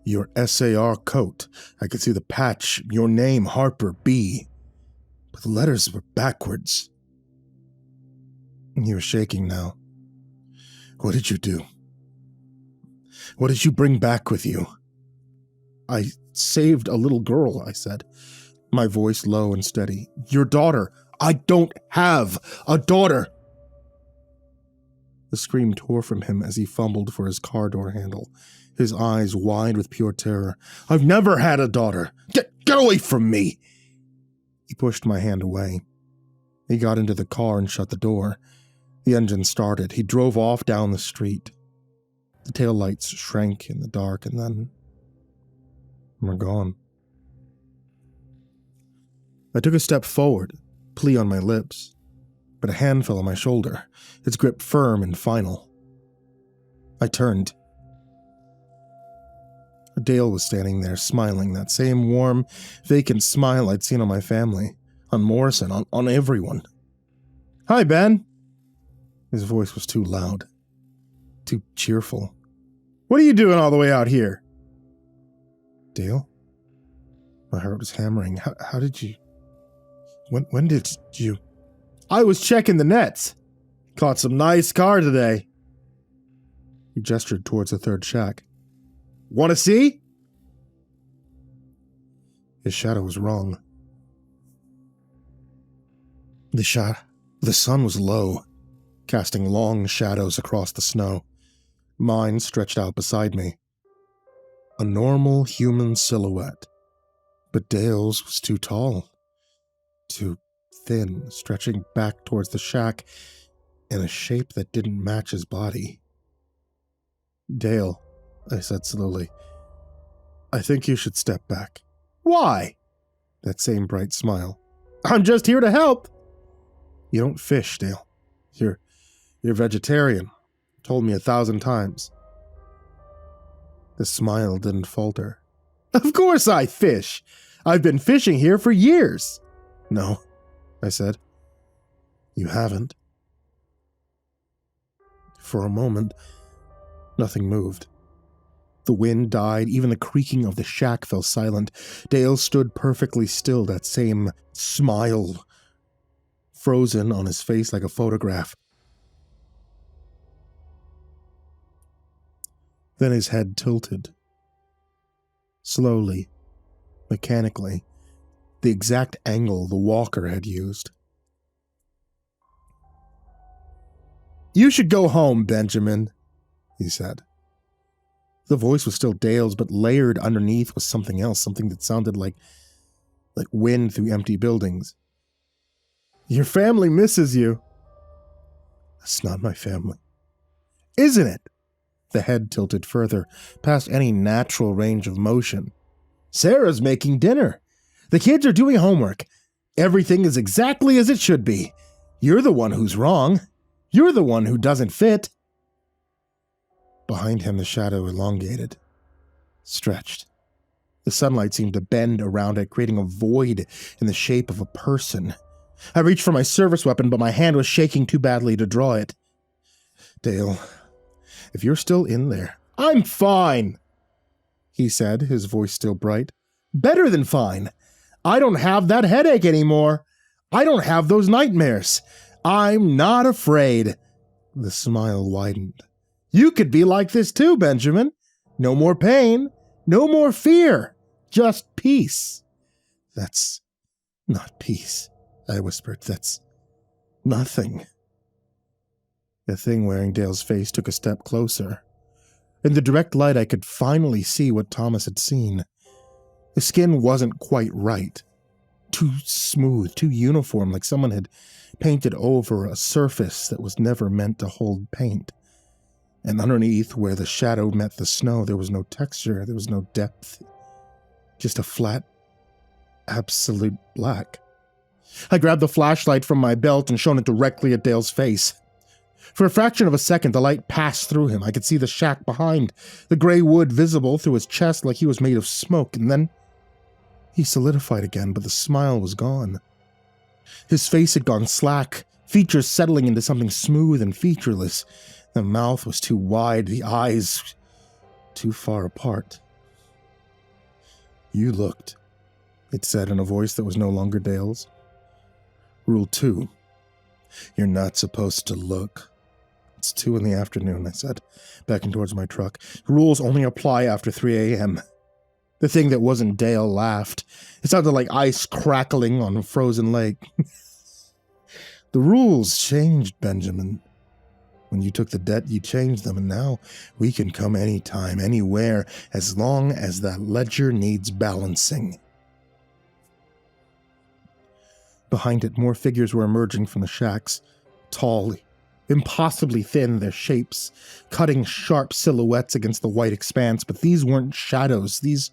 "Your SAR coat. I could see the patch, your name, Harper B. But the letters were backwards." He was shaking now. "What did you do? What did you bring back with you?" "I saved a little girl," I said, my voice low and steady. "Your daughter." "I don't have a daughter!" The scream tore from him as he fumbled for his car door handle, his eyes wide with pure terror. "I've never had a daughter! Get away from me!" He pushed my hand away. He got into the car and shut the door. The engine started. He drove off down the street. The taillights shrank in the dark, and then were gone. I took a step forward, plea on my lips, but a hand fell on my shoulder, its grip firm and final. I turned. Dale was standing there, smiling, that same warm, vacant smile I'd seen on my family, on Morrison, on everyone. "Hi, Ben." His voice was too loud, too cheerful. "What are you doing all the way out here?" "Dale?" My heart was hammering. How did you... When did you... "I was checking the nets. Caught some nice car today." He gestured towards the third shack. "Want to see?" His shadow was wrong. The sun was low, casting long shadows across the snow. Mine stretched out beside me. A normal human silhouette. But Dale's was too tall, too thin, stretching back towards the shack, in a shape that didn't match his body. "Dale," I said slowly, "I think you should step back." "Why?" That same bright smile. "I'm just here to help." "You don't fish, Dale. You're vegetarian. Told me 1,000 times. The smile didn't falter. "Of course I fish. I've been fishing here for years." "No," I said. "You haven't." For a moment, nothing moved. The wind died, even the creaking of the shack fell silent. Dale stood perfectly still, that same smile frozen on his face like a photograph. Then his head tilted. Slowly, mechanically, the exact angle the walker had used. "You should go home, Benjamin," he said. The voice was still Dale's, but layered underneath was something else, something that sounded like wind through empty buildings. "Your family misses you." "That's not my family." "Isn't it?" The head tilted further, past any natural range of motion. "Sarah's making dinner. The kids are doing homework. Everything is exactly as it should be. You're the one who's wrong. You're the one who doesn't fit." Behind him, the shadow elongated, stretched. The sunlight seemed to bend around it, creating a void in the shape of a person. I reached for my service weapon, but my hand was shaking too badly to draw it. "Dale, if you're still in there..." "I'm fine," he said, his voice still bright. "Better than fine. I don't have that headache anymore. I don't have those nightmares. I'm not afraid." The smile widened. "You could be like this too, Benjamin. No more pain, no more fear, just peace." "That's not peace," I whispered. "That's nothing." The thing wearing Dale's face took a step closer. In the direct light, I could finally see what Thomas had seen. The skin wasn't quite right. Too smooth, too uniform, like someone had painted over a surface that was never meant to hold paint. And underneath, where the shadow met the snow, there was no texture, there was no depth. Just a flat, absolute black. I grabbed the flashlight from my belt and shone it directly at Dale's face. For a fraction of a second, the light passed through him. I could see the shack behind, the gray wood visible through his chest like he was made of smoke, and then he solidified again, but the smile was gone. His face had gone slack, features settling into something smooth and featureless. The mouth was too wide, the eyes too far apart. "You looked," it said in a voice that was no longer Dale's. "Rule 2. You're not supposed to look." "It's 2 in the afternoon," I said, backing towards my truck. "Rules only apply after 3 a.m. The thing that wasn't Dale laughed. It sounded like ice crackling on a frozen lake. "The rules changed, Benjamin. When you took the debt, you changed them, and now we can come anytime, anywhere, as long as that ledger needs balancing." Behind it, more figures were emerging from the shacks. Tall, impossibly thin, their shapes, cutting sharp silhouettes against the white expanse, but these weren't shadows, these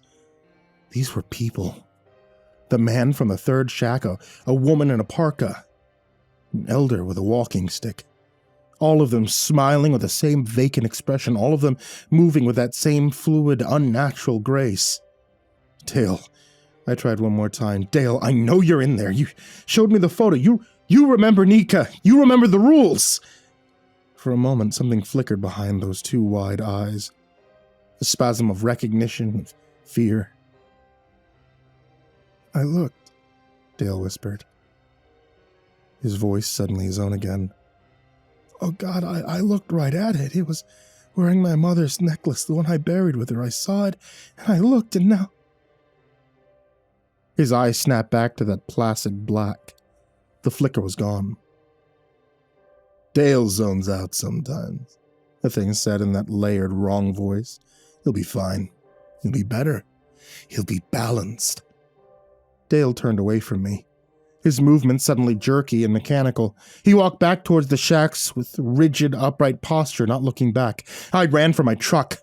were people. The man from the third shack, a woman in a parka, an elder with a walking stick. All of them smiling with the same vacant expression, all of them moving with that same fluid, unnatural grace. "Dale," I tried one more time. "Dale, I know you're in there. You showed me the photo. You remember Nika. You remember the rules." For a moment, something flickered behind those two wide eyes. A spasm of recognition, of fear. "I looked," Dale whispered. His voice suddenly his own again. "Oh God, I looked right at it. It was wearing my mother's necklace, the one I buried with her. I saw it, and I looked, and now..." His eyes snapped back to that placid black. The flicker was gone. "Dale zones out sometimes," the thing said in that layered, wrong voice. "He'll be fine. He'll be better. He'll be balanced." Dale turned away from me. His movements suddenly jerky and mechanical. He walked back towards the shacks with rigid, upright posture, not looking back. I ran for my truck.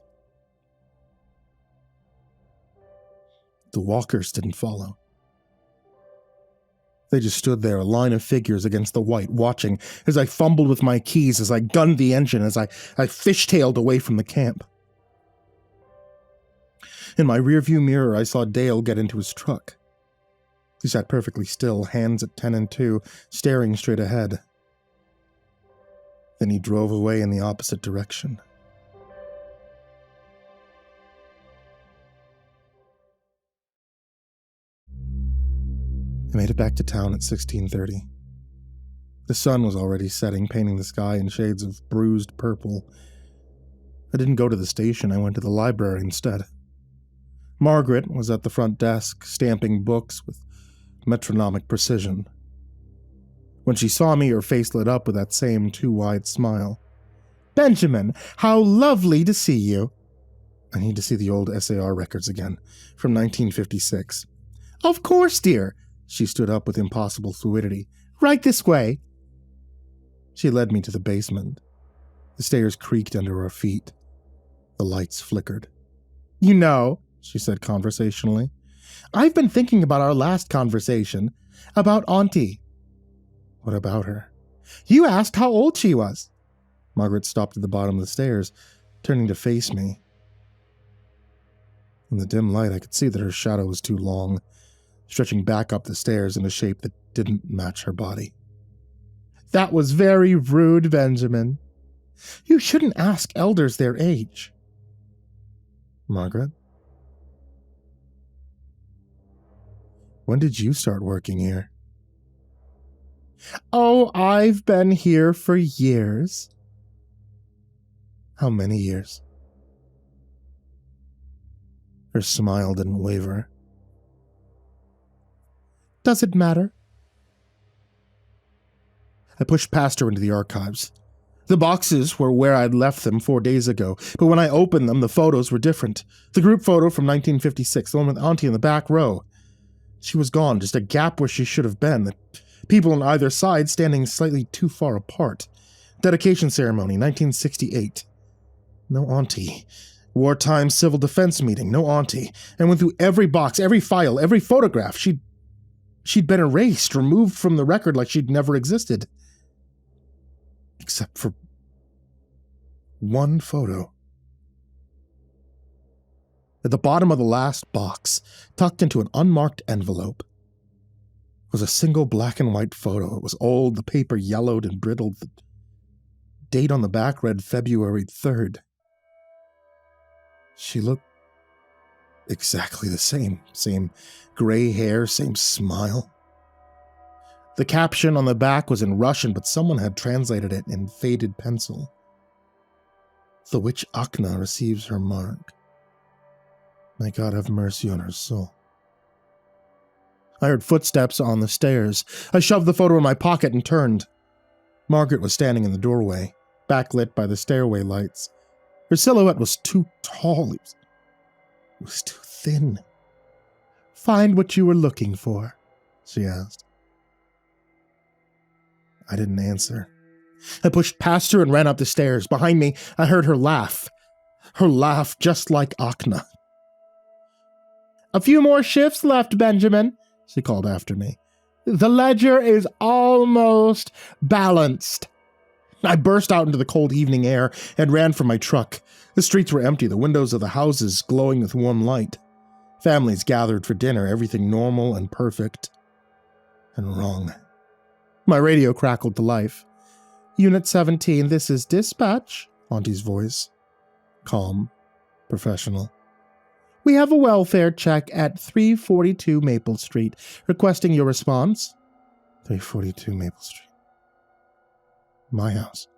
The walkers didn't follow. They just stood there, a line of figures against the white, watching as I fumbled with my keys, as I gunned the engine, as I fishtailed away from the camp. In my rearview mirror, I saw Dale get into his truck. He sat perfectly still, hands at 10 and 2, staring straight ahead. Then he drove away in the opposite direction. I made it back to town at 16:30. The sun was already setting, painting the sky in shades of bruised purple. I didn't go to the station, I went to the library instead. Margaret was at the front desk, stamping books with metronomic precision. When she saw me, her face lit up with that same too-wide smile. "Benjamin, how lovely to see you!" I need to see the old SAR records again, from 1956. "Of course, dear." She stood up with impossible fluidity. "Right this way." She led me to the basement. The stairs creaked under our feet. The lights flickered. "You know," she said conversationally, "I've been thinking about our last conversation, about Auntie." "What about her?" "You asked how old she was." Margaret stopped at the bottom of the stairs, turning to face me. In the dim light, I could see that her shadow was too long, stretching back up the stairs in a shape that didn't match her body. "That was very rude, Benjamin. You shouldn't ask elders their age." "Margaret? When did you start working here?" "Oh, I've been here for years." "How many years?" Her smile didn't waver. "Does it matter?" I pushed past her into the archives. The boxes were where I'd left them 4 days ago, but when I opened them, the photos were different. The group photo from 1956, the one with Auntie in the back row. She was gone, just a gap where she should have been, the people on either side standing slightly too far apart. Dedication ceremony, 1968. No Auntie. Wartime civil defense meeting, no Auntie. I went through every box, every file, every photograph. She'd been erased, removed from the record like she'd never existed. Except for one photo. At the bottom of the last box, tucked into an unmarked envelope, was a single black and white photo. It was old, the paper yellowed and brittled. The date on the back read February 3rd. She looked exactly the same. Same gray hair, same smile. The caption on the back was in Russian, but someone had translated it in faded pencil. "The witch Akna receives her mark. May God have mercy on her soul." I heard footsteps on the stairs. I shoved the photo in my pocket and turned. Margaret was standing in the doorway, backlit by the stairway lights. Her silhouette was too tall. It was too thin. "Find what you were looking for?" she asked. I didn't answer. I pushed past her and ran up the stairs. Behind me, I heard her laugh. Her laugh just like Akna. "A few more shifts left, Benjamin," she called after me. "The ledger is almost balanced." I burst out into the cold evening air and ran for my truck. The streets were empty, the windows of the houses glowing with warm light. Families gathered for dinner, everything normal and perfect. And wrong. My radio crackled to life. "Unit 17, this is dispatch," Auntie's voice. Calm. Professional. "We have a welfare check at 342 Maple Street. Requesting your response." 342 Maple Street. My house.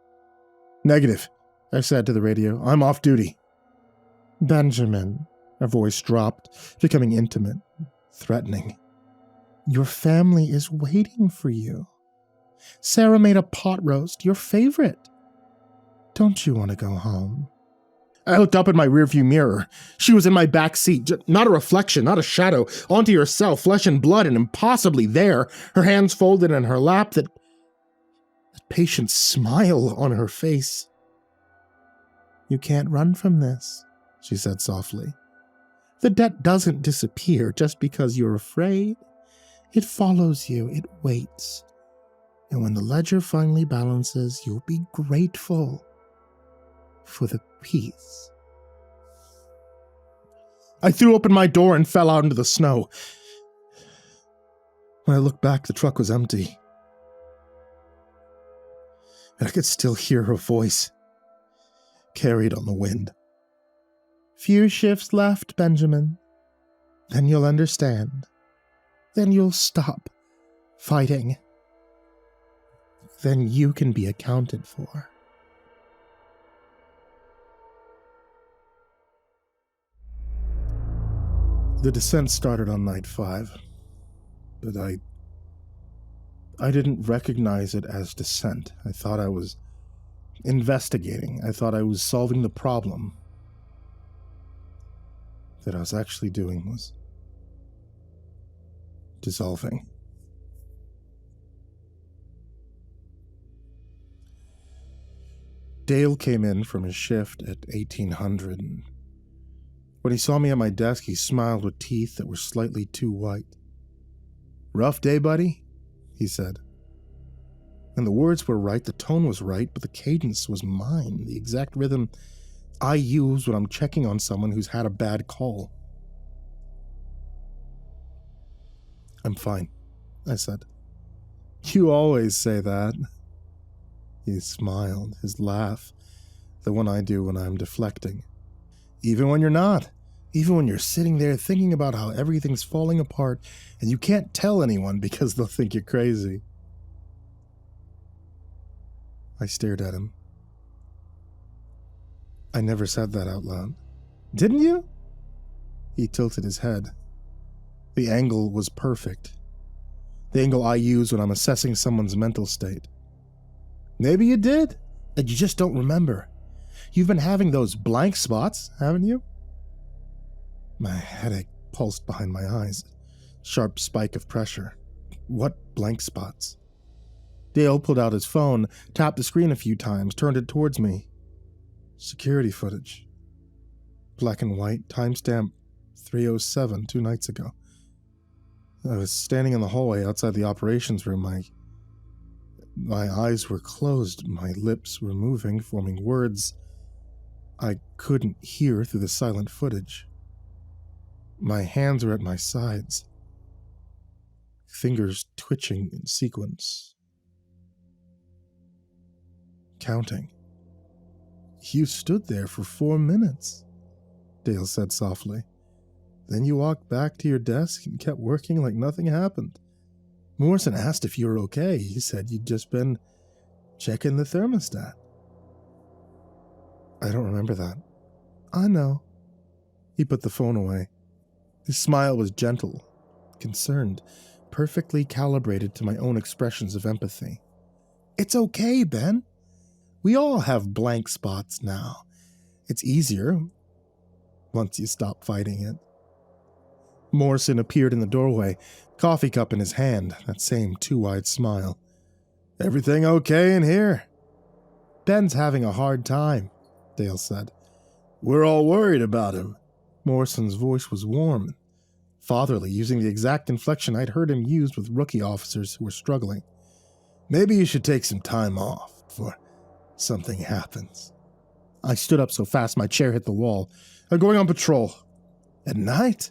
"Negative," I said to the radio. "I'm off duty." "Benjamin," her voice dropped, becoming intimate, threatening. "Your family is waiting for you. Sarah made a pot roast, your favorite. Don't you want to go home?" I looked up in my rearview mirror. She was in my back seat, not a reflection, not a shadow, onto herself, flesh and blood, and impossibly there, her hands folded in her lap, that patient smile on her face. "You can't run from this," she said softly. "The debt doesn't disappear just because you're afraid. It follows you, it waits. And when the ledger finally balances, you'll be grateful for the peace." I threw open my door and fell out into the snow. When I looked back, the truck was empty. And I could still hear her voice, carried on the wind. "Few shifts left, Benjamin. Then you'll understand. Then you'll stop fighting. Then you can be accounted for." The descent started on night 5, but I didn't recognize it as descent. I thought I was investigating. I thought I was solving the problem. That I was actually doing was dissolving. Dale came in from his shift at 1800, and when he saw me at my desk, he smiled with teeth that were slightly too white. "Rough day, buddy?" he said. And the words were right, the tone was right, but the cadence was mine, the exact rhythm I use when I'm checking on someone who's had a bad call. "I'm fine," I said. "You always say that." He smiled, his laugh, the one I do when I'm deflecting. "Even when you're not. Even when you're sitting there thinking about how everything's falling apart and you can't tell anyone because they'll think you're crazy." I stared at him. "I never said that out loud." "Didn't you?" He tilted his head. The angle was perfect. The angle I use when I'm assessing someone's mental state. "Maybe you did, and you just don't remember. You've been having those blank spots, haven't you?" My headache pulsed behind my eyes. Sharp spike of pressure. "What blank spots?" Dale pulled out his phone, tapped the screen a few times, turned it towards me. Security footage. Black and white, timestamp 3:07, 2 nights ago. I was standing in the hallway outside the operations room. My eyes were closed, my lips were moving, forming words I couldn't hear through the silent footage. My hands were at my sides, fingers twitching in sequence. Counting. "You stood there for 4 minutes, Dale said softly. "Then you walked back to your desk and kept working like nothing happened. Morrison asked if you were okay. He said you'd just been checking the thermostat." "I don't remember that." "I know." He put the phone away. His smile was gentle, concerned, perfectly calibrated to my own expressions of empathy. "It's okay, Ben. We all have blank spots now. It's easier once you stop fighting it." Morrison appeared in the doorway, coffee cup in his hand, that same too-wide smile. "Everything okay in here?" "Ben's having a hard time," Dale said. "We're all worried about him." Morrison's voice was warm and fatherly, using the exact inflection I'd heard him use with rookie officers who were struggling. "Maybe you should take some time off before something happens." I stood up so fast my chair hit the wall. "I'm going on patrol." "At night?"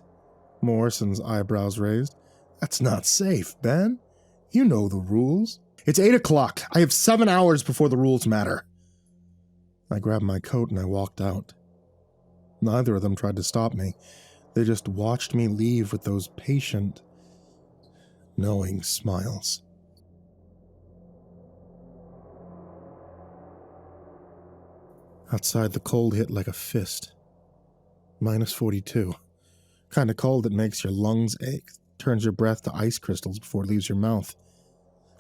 Morrison's eyebrows raised. "That's not safe, Ben. You know the rules." "It's 8 o'clock. I have 7 hours before the rules matter." I grabbed my coat and I walked out. Neither of them tried to stop me. They just watched me leave with those patient, knowing smiles. Outside, the cold hit like a fist. -42. Kind of cold that makes your lungs ache, turns your breath to ice crystals before it leaves your mouth.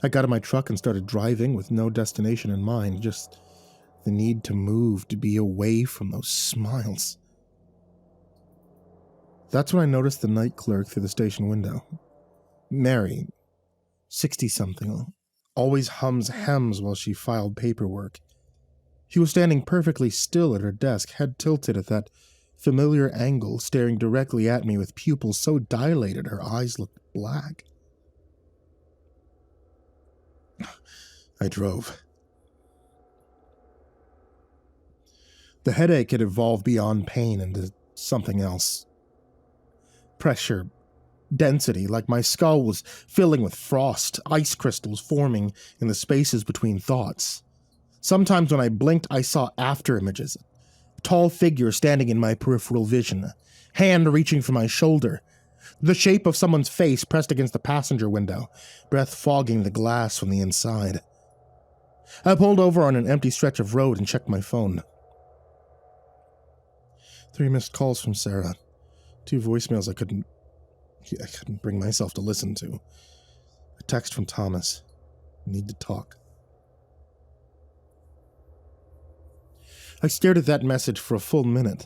I got in my truck and started driving with no destination in mind, just The need to move, to be away from those smiles. That's when I noticed the night clerk through the station window. Mary, 60-something, always hems while she filed paperwork. She was standing perfectly still at her desk, head tilted at that familiar angle, staring directly at me with pupils so dilated her eyes looked black. I drove. The headache had evolved beyond pain into something else. Pressure, density, like my skull was filling with frost, ice crystals forming in the spaces between thoughts. Sometimes when I blinked, I saw after images. A tall figure standing in my peripheral vision, a hand reaching for my shoulder, the shape of someone's face pressed against the passenger window, breath fogging the glass from the inside. I pulled over on an empty stretch of road and checked my phone. 3 missed calls from Sarah. 2 voicemails I couldn't bring myself to listen to. A text from Thomas. Need to talk. I stared at that message for a full minute.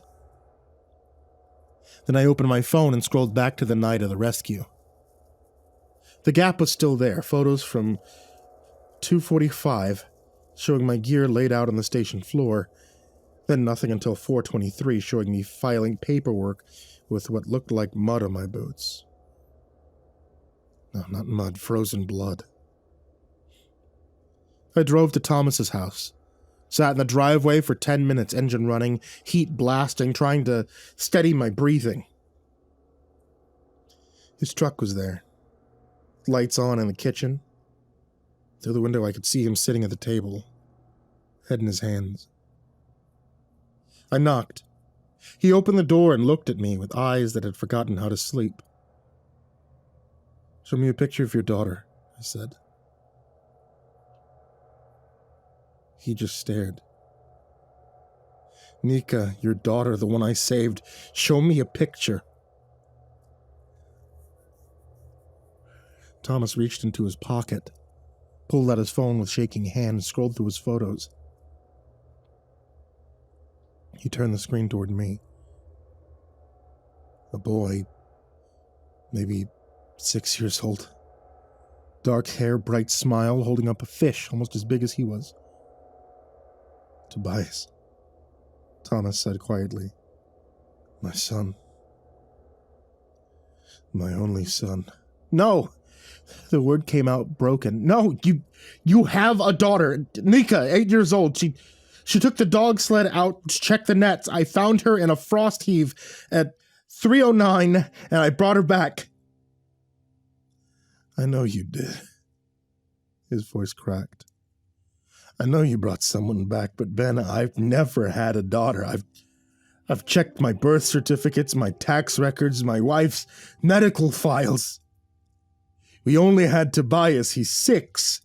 Then I opened my phone and scrolled back to the night of the rescue. The gap was still there. Photos from 2:45 showing my gear laid out on the station floor. Then nothing until 4:23 showing me filing paperwork with what looked like mud on my boots. No, not mud, frozen blood. I drove to Thomas's house. Sat in the driveway for 10 minutes, engine running, heat blasting, trying to steady my breathing. His truck was there. Lights on in the kitchen. Through the window I could see him sitting at the table, head in his hands. I knocked. He opened the door and looked at me with eyes that had forgotten how to sleep. "Show me a picture of your daughter," I said. He just stared. "Nika, your daughter, the one I saved. Show me a picture." Thomas reached into his pocket, pulled out his phone with shaking hand, and scrolled through his photos. He turned the screen toward me. A boy, maybe 6 years old. Dark hair, bright smile, holding up a fish almost as big as he was. "Tobias," Thomas said quietly. "My son. My only son." "No!" The word came out broken. "No, you have a daughter. Nika, 8 years old. She took the dog sled out to check the nets. I found her in a frost heave at 3:09, and I brought her back." "I know you did." His voice cracked. "I know you brought someone back, but Ben, I've never had a daughter. I've checked my birth certificates, my tax records, my wife's medical files. We only had Tobias. He's 6.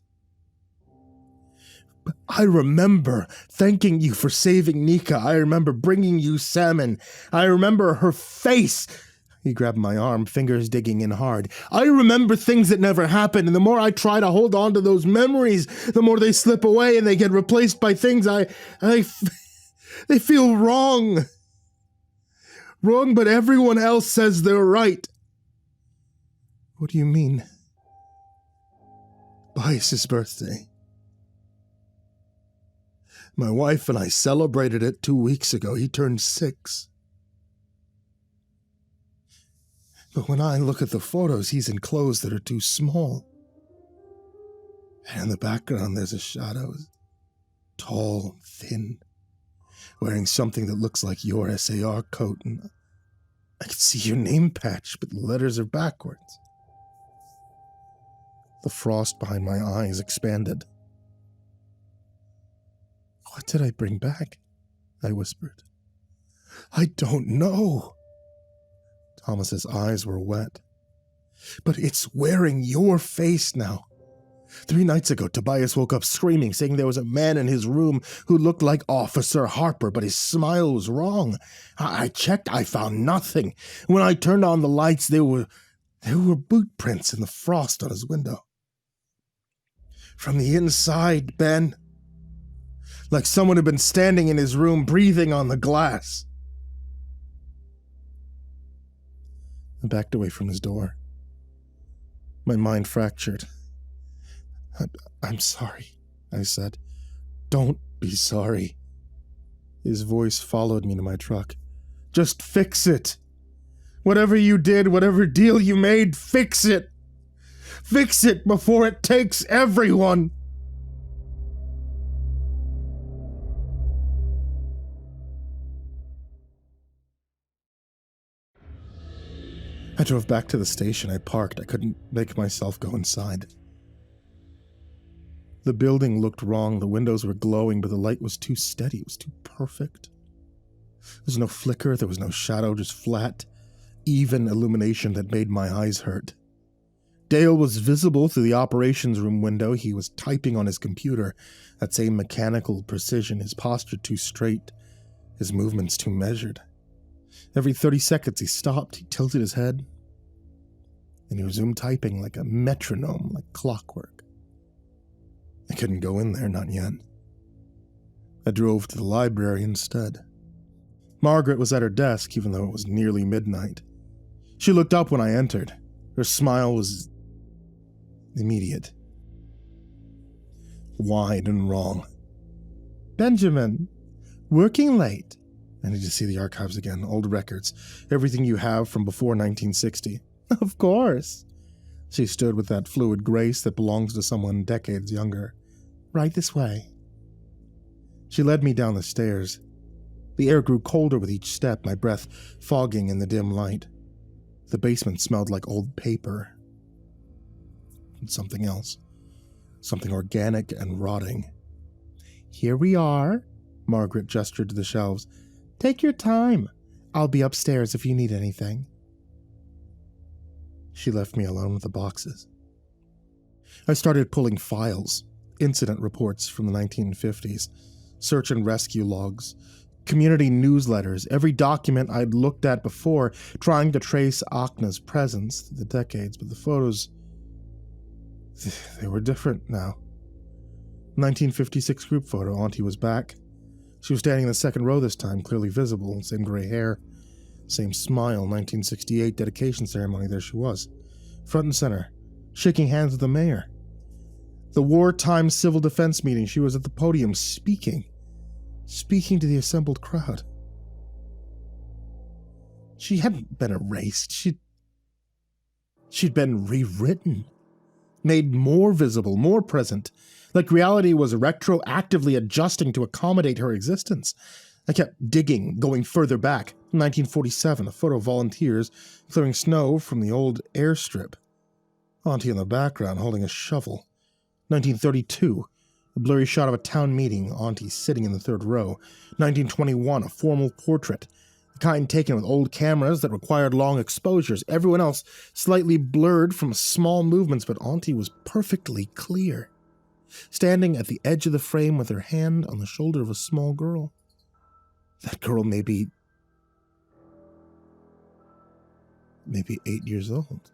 But I remember thanking you for saving Nika. I remember bringing you salmon. I remember her face." He grabbed my arm, fingers digging in hard. "I remember things that never happened, and the more I try to hold on to those memories, the more they slip away and they get replaced by things they feel wrong. Wrong, but everyone else says they're right." "What do you mean?" "Bias's birthday. My wife and I celebrated it 2 weeks ago. He turned 6. But when I look at the photos, he's in clothes that are too small. And in the background, there's a shadow. Tall, thin, wearing something that looks like your SAR coat. And I can see your name patch, but the letters are backwards." The frost behind my eyes expanded. "What did I bring back?" I whispered. "I don't know." Thomas's eyes were wet. "But it's wearing your face now. 3 nights ago, Tobias woke up screaming, saying there was a man in his room who looked like Officer Harper, but his smile was wrong. I checked, I found nothing. When I turned on the lights, there were boot prints in the frost on his window. From the inside, Ben, like someone had been standing in his room breathing on the glass. I backed away from his door. My mind fractured. I'm sorry, I said. Don't be sorry. His voice followed me to my truck. Just fix it. Whatever you did, whatever deal you made, fix it. Fix it before it takes everyone. I drove back to the station. I parked. I couldn't make myself go inside. The building looked wrong. The windows were glowing, but the light was too steady. It was too perfect. There was no flicker. There was no shadow, just flat, even illumination that made my eyes hurt. Dale was visible through the operations room window. He was typing on his computer. That same mechanical precision, his posture too straight, his movements too measured. Every 30 seconds he stopped, he tilted his head, and he resumed typing like a metronome, like clockwork. I couldn't go in there, not yet. I drove to the library instead. Margaret was at her desk, even though it was nearly midnight. She looked up when I entered. Her smile was immediate. Wide and wrong. Benjamin, working late. I need to see the archives again, old records, everything you have from before 1960. Of course. She stood with that fluid grace that belongs to someone decades younger. Right this way. She led me down the stairs. The air grew colder with each step, my breath fogging in the dim light. The basement smelled like old paper. And something else. Something organic and rotting. Here we are, Margaret gestured to the shelves. Take your time. I'll be upstairs if you need anything. She left me alone with the boxes. I started pulling files, incident reports from the 1950s, search and rescue logs, community newsletters, every document I'd looked at before, trying to trace Akna's presence through the decades, but the photos, they were different now. 1956 group photo, Auntie was back. She was standing in the second row this time, clearly visible, same gray hair, same smile. 1968 dedication ceremony, there she was, front and center, shaking hands with the mayor. The wartime civil defense meeting, she was at the podium speaking to the assembled crowd. She hadn't been erased, she'd been rewritten, made more visible, more present, like reality was retroactively adjusting to accommodate her existence. I kept digging, going further back. 1947, a photo of volunteers clearing snow from the old airstrip. Auntie in the background holding a shovel. 1932, a blurry shot of a town meeting, Auntie sitting in the third row. 1921, a formal portrait, the kind taken with old cameras that required long exposures. Everyone else slightly blurred from small movements, but Auntie was perfectly clear, standing at the edge of the frame with her hand on the shoulder of a small girl. That girl maybe 8 years old.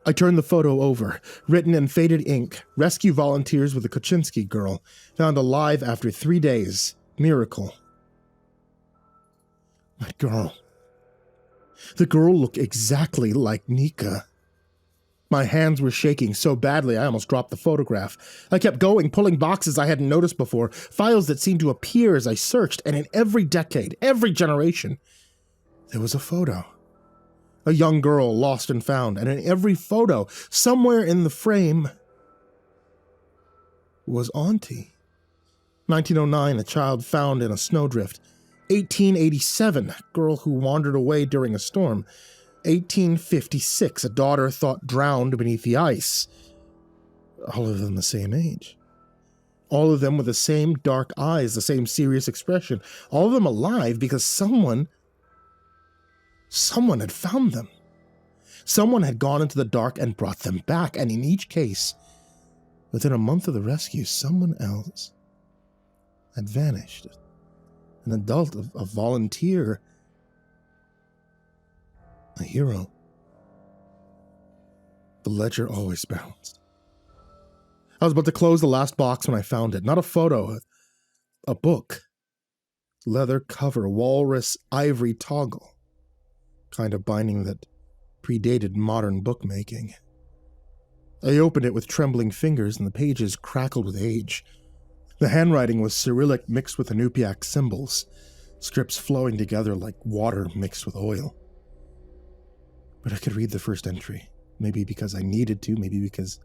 I turned the photo over. Written in faded ink, rescue volunteers with the Kochinsky girl, found alive after 3 days. Miracle. That girl. The girl looked exactly like Nika. My hands were shaking so badly I almost dropped the photograph. I kept going, pulling boxes I hadn't noticed before, files that seemed to appear as I searched, and in every decade, every generation, there was a photo. A young girl lost and found, and in every photo, somewhere in the frame, was Auntie. 1909, a child found in a snowdrift. 1887, a girl who wandered away during a storm. 1856, a daughter thought drowned beneath the ice. All of them the same age. All of them with the same dark eyes, the same serious expression. All of them alive because someone had found them. Someone had gone into the dark and brought them back, and in each case, within a month of the rescue, someone else had vanished. An adult, a volunteer, a hero. The ledger always bounced. I was about to close the last box when I found it. Not a photo, A book. Leather cover, walrus, ivory toggle. Kind of binding that predated modern bookmaking. I opened it with trembling fingers and the pages crackled with age. The handwriting was Cyrillic mixed with Inupiaq symbols, scripts flowing together like water mixed with oil. But I could read the first entry, maybe because I needed to, maybe because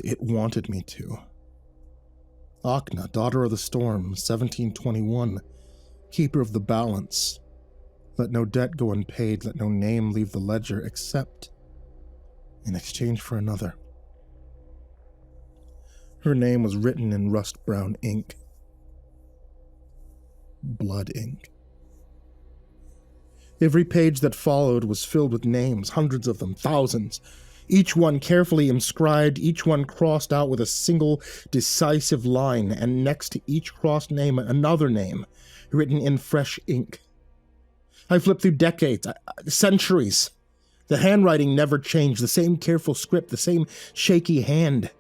it wanted me to. Achna, daughter of the storm, 1721, keeper of the balance. Let no debt go unpaid, let no name leave the ledger except in exchange for another. Her name was written in rust-brown ink. Blood ink. Every page that followed was filled with names, hundreds of them, thousands. Each one carefully inscribed, each one crossed out with a single decisive line, and next to each crossed name another name, written in fresh ink. I flipped through decades, centuries. The handwriting never changed, the same careful script, the same shaky hand.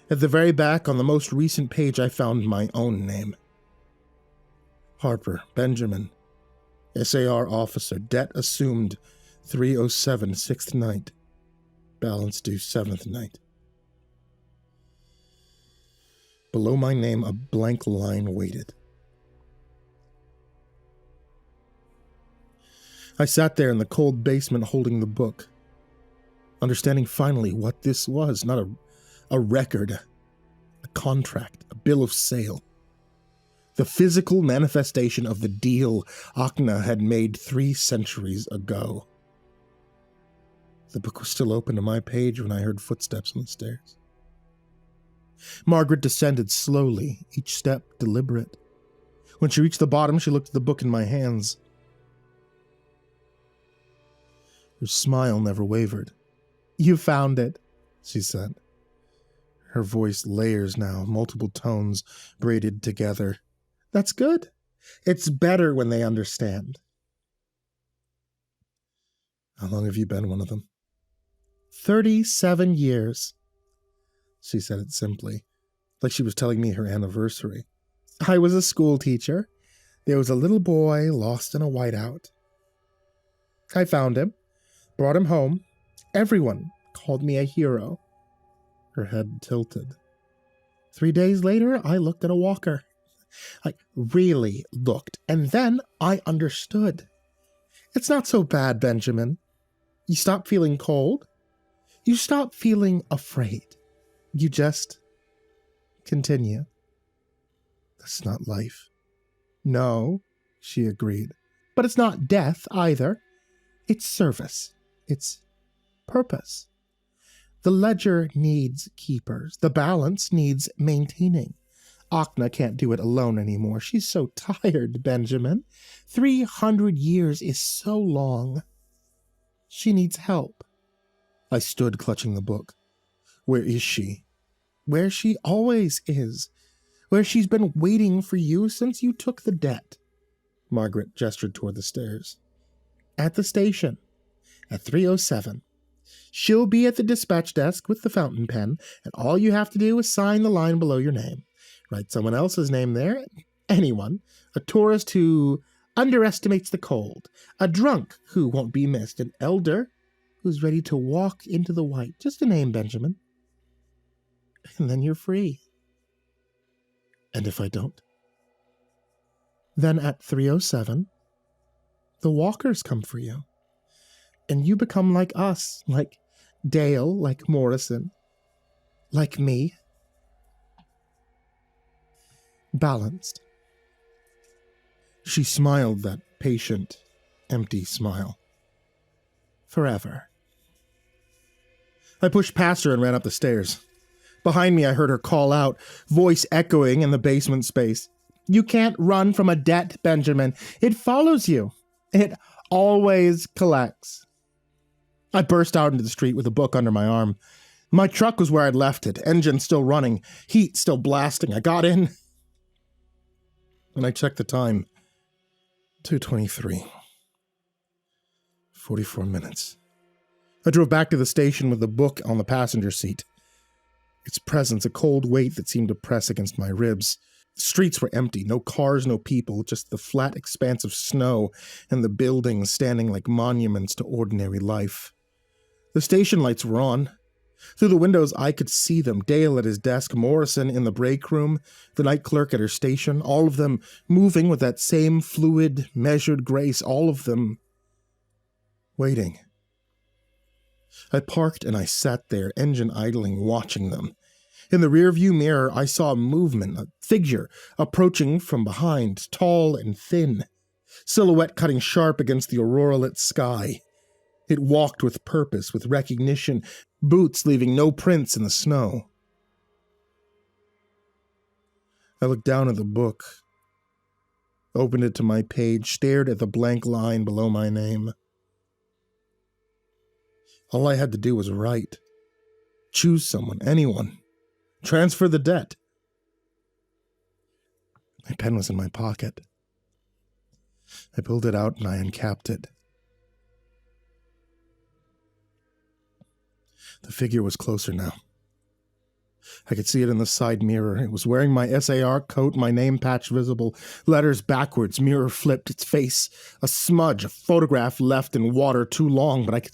At the very back, on the most recent page, I found my own name. Harper, Benjamin, SAR officer, debt assumed, 307, 6th night. Balance due 7th night. Below my name, a blank line waited. I sat there in the cold basement holding the book, understanding finally what this was, not a record, a contract, a bill of sale. The physical manifestation of the deal Achna had made 3 centuries ago. The book was still open to my page when I heard footsteps on the stairs. Margaret descended slowly, each step deliberate. When she reached the bottom, she looked at the book in my hands. Her smile never wavered. "You found it," she said. Her voice layers now, multiple tones braided together. "That's good. It's better when they understand." "How long have you been one of them?" 37 years. She said it simply, like she was telling me her anniversary. "I was a school teacher. There was a little boy lost in a whiteout. I found him, brought him home. Everyone called me a hero." Her head tilted. 3 days later, I looked at a walker. I really looked, and then I understood. It's not so bad, Benjamin. You stop feeling cold. You stop feeling afraid. You just continue. That's not life. No, she agreed. But it's not death either. It's service. It's purpose. The ledger needs keepers. The balance needs maintaining. Achna can't do it alone anymore. She's so tired, Benjamin. 300 years is so long. She needs help. I stood clutching the book. Where is she? Where she always is. Where she's been waiting for you since you took the debt. Margaret gestured toward the stairs. At the station. At 3:07. She'll be at the dispatch desk with the fountain pen, and all you have to do is sign the line below your name. Write someone else's name there. Anyone. A tourist who underestimates the cold. A drunk who won't be missed. An elder who's ready to walk into the white. Just a name, Benjamin. And then you're free. And if I don't? Then at 3:07, the walkers come for you. And you become like us, like Dale, like Morrison, like me. Balanced. She smiled that patient, empty smile. Forever. I pushed past her and ran up the stairs. Behind me, I heard her call out, voice echoing in the basement space. You can't run from a debt, Benjamin. It follows you. It always collects. I burst out into the street with a book under my arm. My truck was where I'd left it, engine still running, heat still blasting. I got in, and I checked the time. 2:23. 44 minutes. I drove back to the station with the book on the passenger seat. Its presence, a cold weight that seemed to press against my ribs. The streets were empty, no cars, no people, just the flat expanse of snow and the buildings standing like monuments to ordinary life. The station lights were on. Through the windows, I could see them. Dale at his desk, Morrison in the break room, the night clerk at her station, all of them moving with that same fluid, measured grace, all of them waiting. I parked and I sat there, engine idling, watching them. In the rearview mirror, I saw a movement, a figure, approaching from behind, tall and thin, silhouette cutting sharp against the aurora-lit sky. It walked with purpose, with recognition, boots leaving no prints in the snow. I looked down at the book, opened it to my page, stared at the blank line below my name. All I had to do was write. Choose someone, anyone. Transfer the debt. My pen was in my pocket. I pulled it out and I uncapped it. The figure was closer now. I could see it in the side mirror. It was wearing my SAR coat, my name patch visible, letters backwards, mirror flipped, its face a smudge, a photograph left in water too long, but I could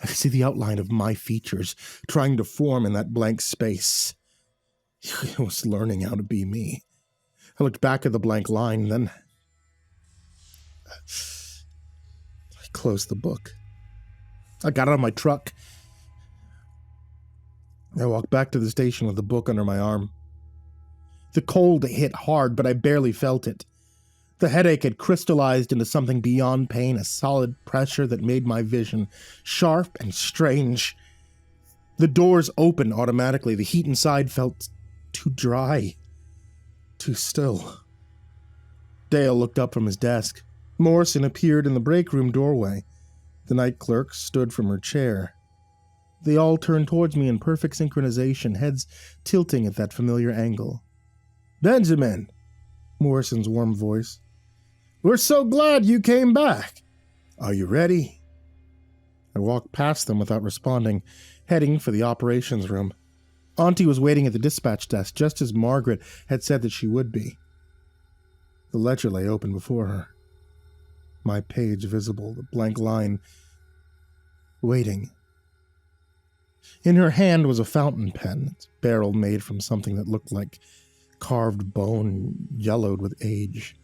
see the outline of my features trying to form in that blank space. It was learning how to be me. I looked back at the blank line, then I closed the book. I got out of my truck. I walked back to the station with the book under my arm. The cold hit hard, but I barely felt it. The headache had crystallized into something beyond pain, a solid pressure that made my vision sharp and strange. The doors opened automatically. The heat inside felt too dry, too still. Dale looked up from his desk. Morrison appeared in the break room doorway. The night clerk stood from her chair. They all turned towards me in perfect synchronization, heads tilting at that familiar angle. "Benjamin!" Morrison's warm voice. "We're so glad you came back. Are you ready?" I walked past them without responding, heading for the operations room. Auntie was waiting at the dispatch desk, just as Margaret had said that she would be. The ledger lay open before her. My page visible, the blank line, waiting. In her hand was a fountain pen, its barrel made from something that looked like carved bone, yellowed with age.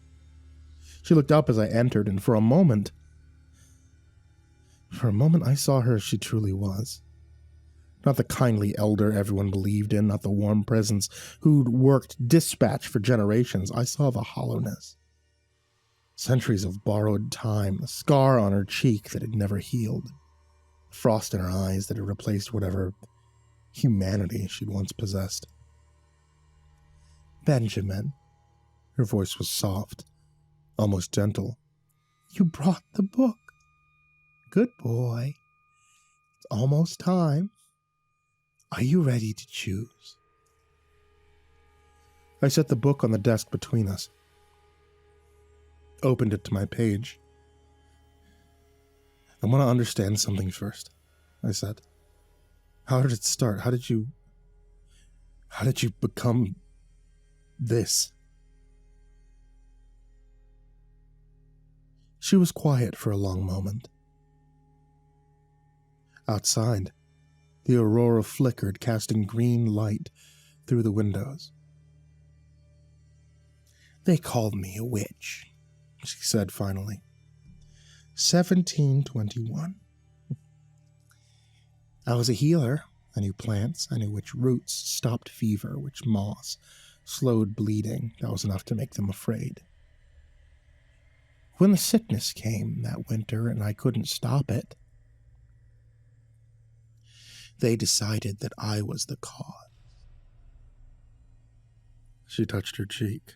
She looked up as I entered, and for a moment I saw her as she truly was. Not the kindly elder everyone believed in, not the warm presence who'd worked dispatch for generations. I saw the hollowness. Centuries of borrowed time, a scar on her cheek that had never healed. Frost in her eyes that had replaced whatever humanity she'd once possessed. "Benjamin," her voice was soft, almost gentle. "You brought the book. Good boy. It's almost time. Are you ready to choose?" I set the book on the desk between us. Opened it to my page. "I want to understand something first," I said. "How did it start? How did you become this?" She was quiet for a long moment. Outside, the aurora flickered, casting green light through the windows. "They called me a witch," she said finally. 1721. I was a healer. I knew plants. I knew which roots stopped fever, which moss slowed bleeding. That was enough to make them afraid. When the sickness came that winter and I couldn't stop it, they decided that I was the cause. She touched her cheek,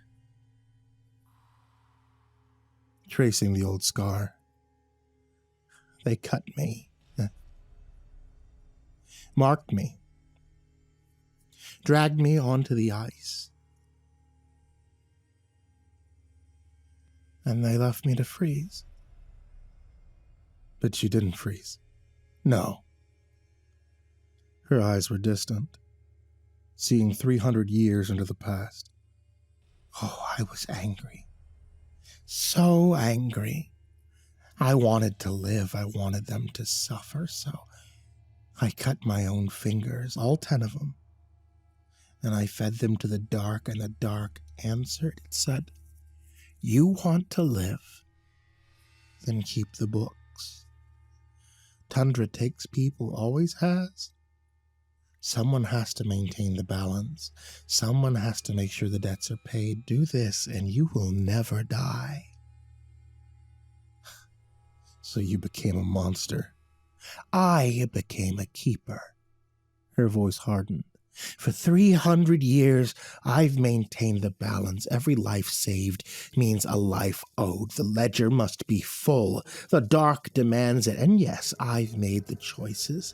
tracing the old scar. They cut me, marked me, dragged me onto the ice, and they left me to freeze. But you didn't freeze. No. Her eyes were distant, seeing 300 years into the past. Oh, I was angry. So angry. I wanted to live. I wanted them to suffer, so I cut my own fingers, all 10 of them. And I fed them to the dark, and the dark answered. It said, "You want to live? Then keep the books. Tundra takes people, always has. Someone has to maintain the balance. Someone has to make sure the debts are paid. Do this, and you will never die." So you became a monster. I became a keeper. Her voice hardened. For 300 years, I've maintained the balance. Every life saved means a life owed. The ledger must be full. The dark demands it. And yes, I've made the choices.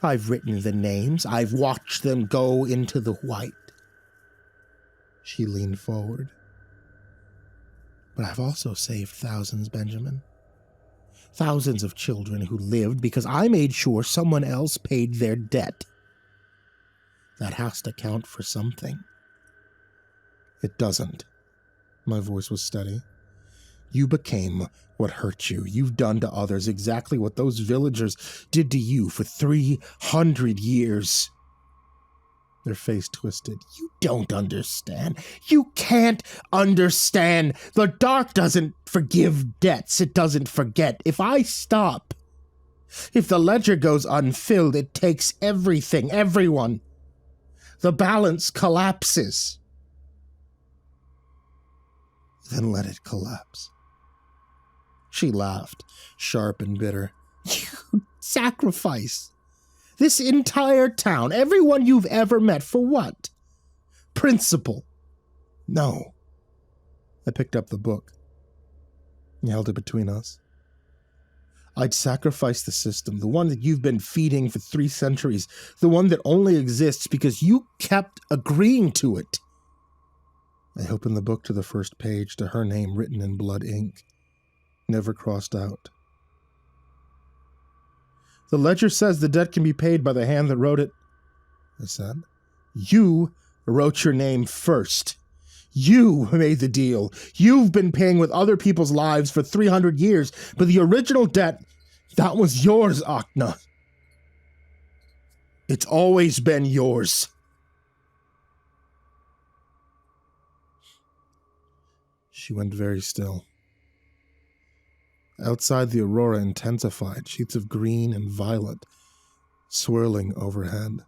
I've written the names. I've watched them go into the white. She leaned forward. But I've also saved thousands, Benjamin. Thousands of children who lived because I made sure someone else paid their debt. That has to count for something. It doesn't. My voice was steady. You became what hurt you. You've done to others exactly what those villagers did to you for 300 years. Their face twisted. You don't understand. You can't understand. The dark doesn't forgive debts. It doesn't forget. If I stop, if the ledger goes unfilled, it takes everything, everyone. The balance collapses. Then let it collapse. She laughed, sharp and bitter. You sacrifice this entire town, everyone you've ever met, for what? Principle. No. I picked up the book. He held it between us. I'd sacrifice the system, the one that you've been feeding for 3 centuries, the one that only exists because you kept agreeing to it. I opened the book to the first page, to her name written in blood ink, never crossed out. The ledger says the debt can be paid by the hand that wrote it, I said. You wrote your name first. You made the deal. You've been paying with other people's lives for 300 years, but the original debt, that was yours, Akna. It's always been yours. She went very still. Outside, the aurora intensified, sheets of green and violet swirling overhead.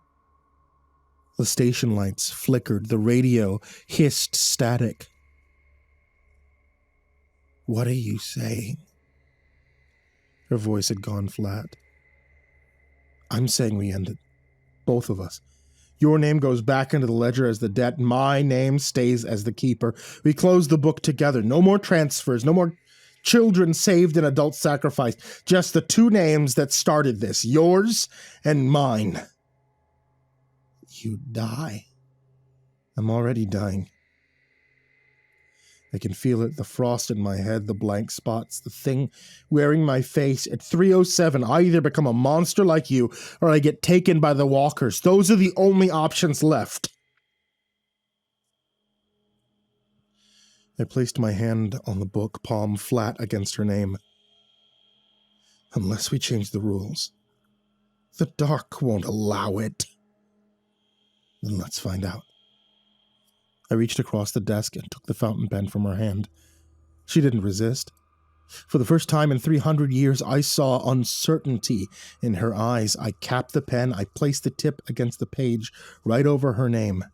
The station lights flickered, the radio hissed static. What are you saying? Her voice had gone flat. I'm saying we end it. Both of us. Your name goes back into the ledger as the debt. My name stays as the keeper. We close the book together. No more transfers. No more children saved and adults sacrificed. Just the 2 names that started this. Yours and mine. You die. I'm already dying. I can feel it, the frost in my head, the blank spots, the thing wearing my face. At 3:07, I either become a monster like you, or I get taken by the walkers. Those are the only options left. I placed my hand on the book, palm flat against her name. Unless we change the rules, the dark won't allow it. Then let's find out. I reached across the desk and took the fountain pen from her hand. She didn't resist. For the first time in 300 years, I saw uncertainty in her eyes. I capped the pen. I placed the tip against the page right over her name.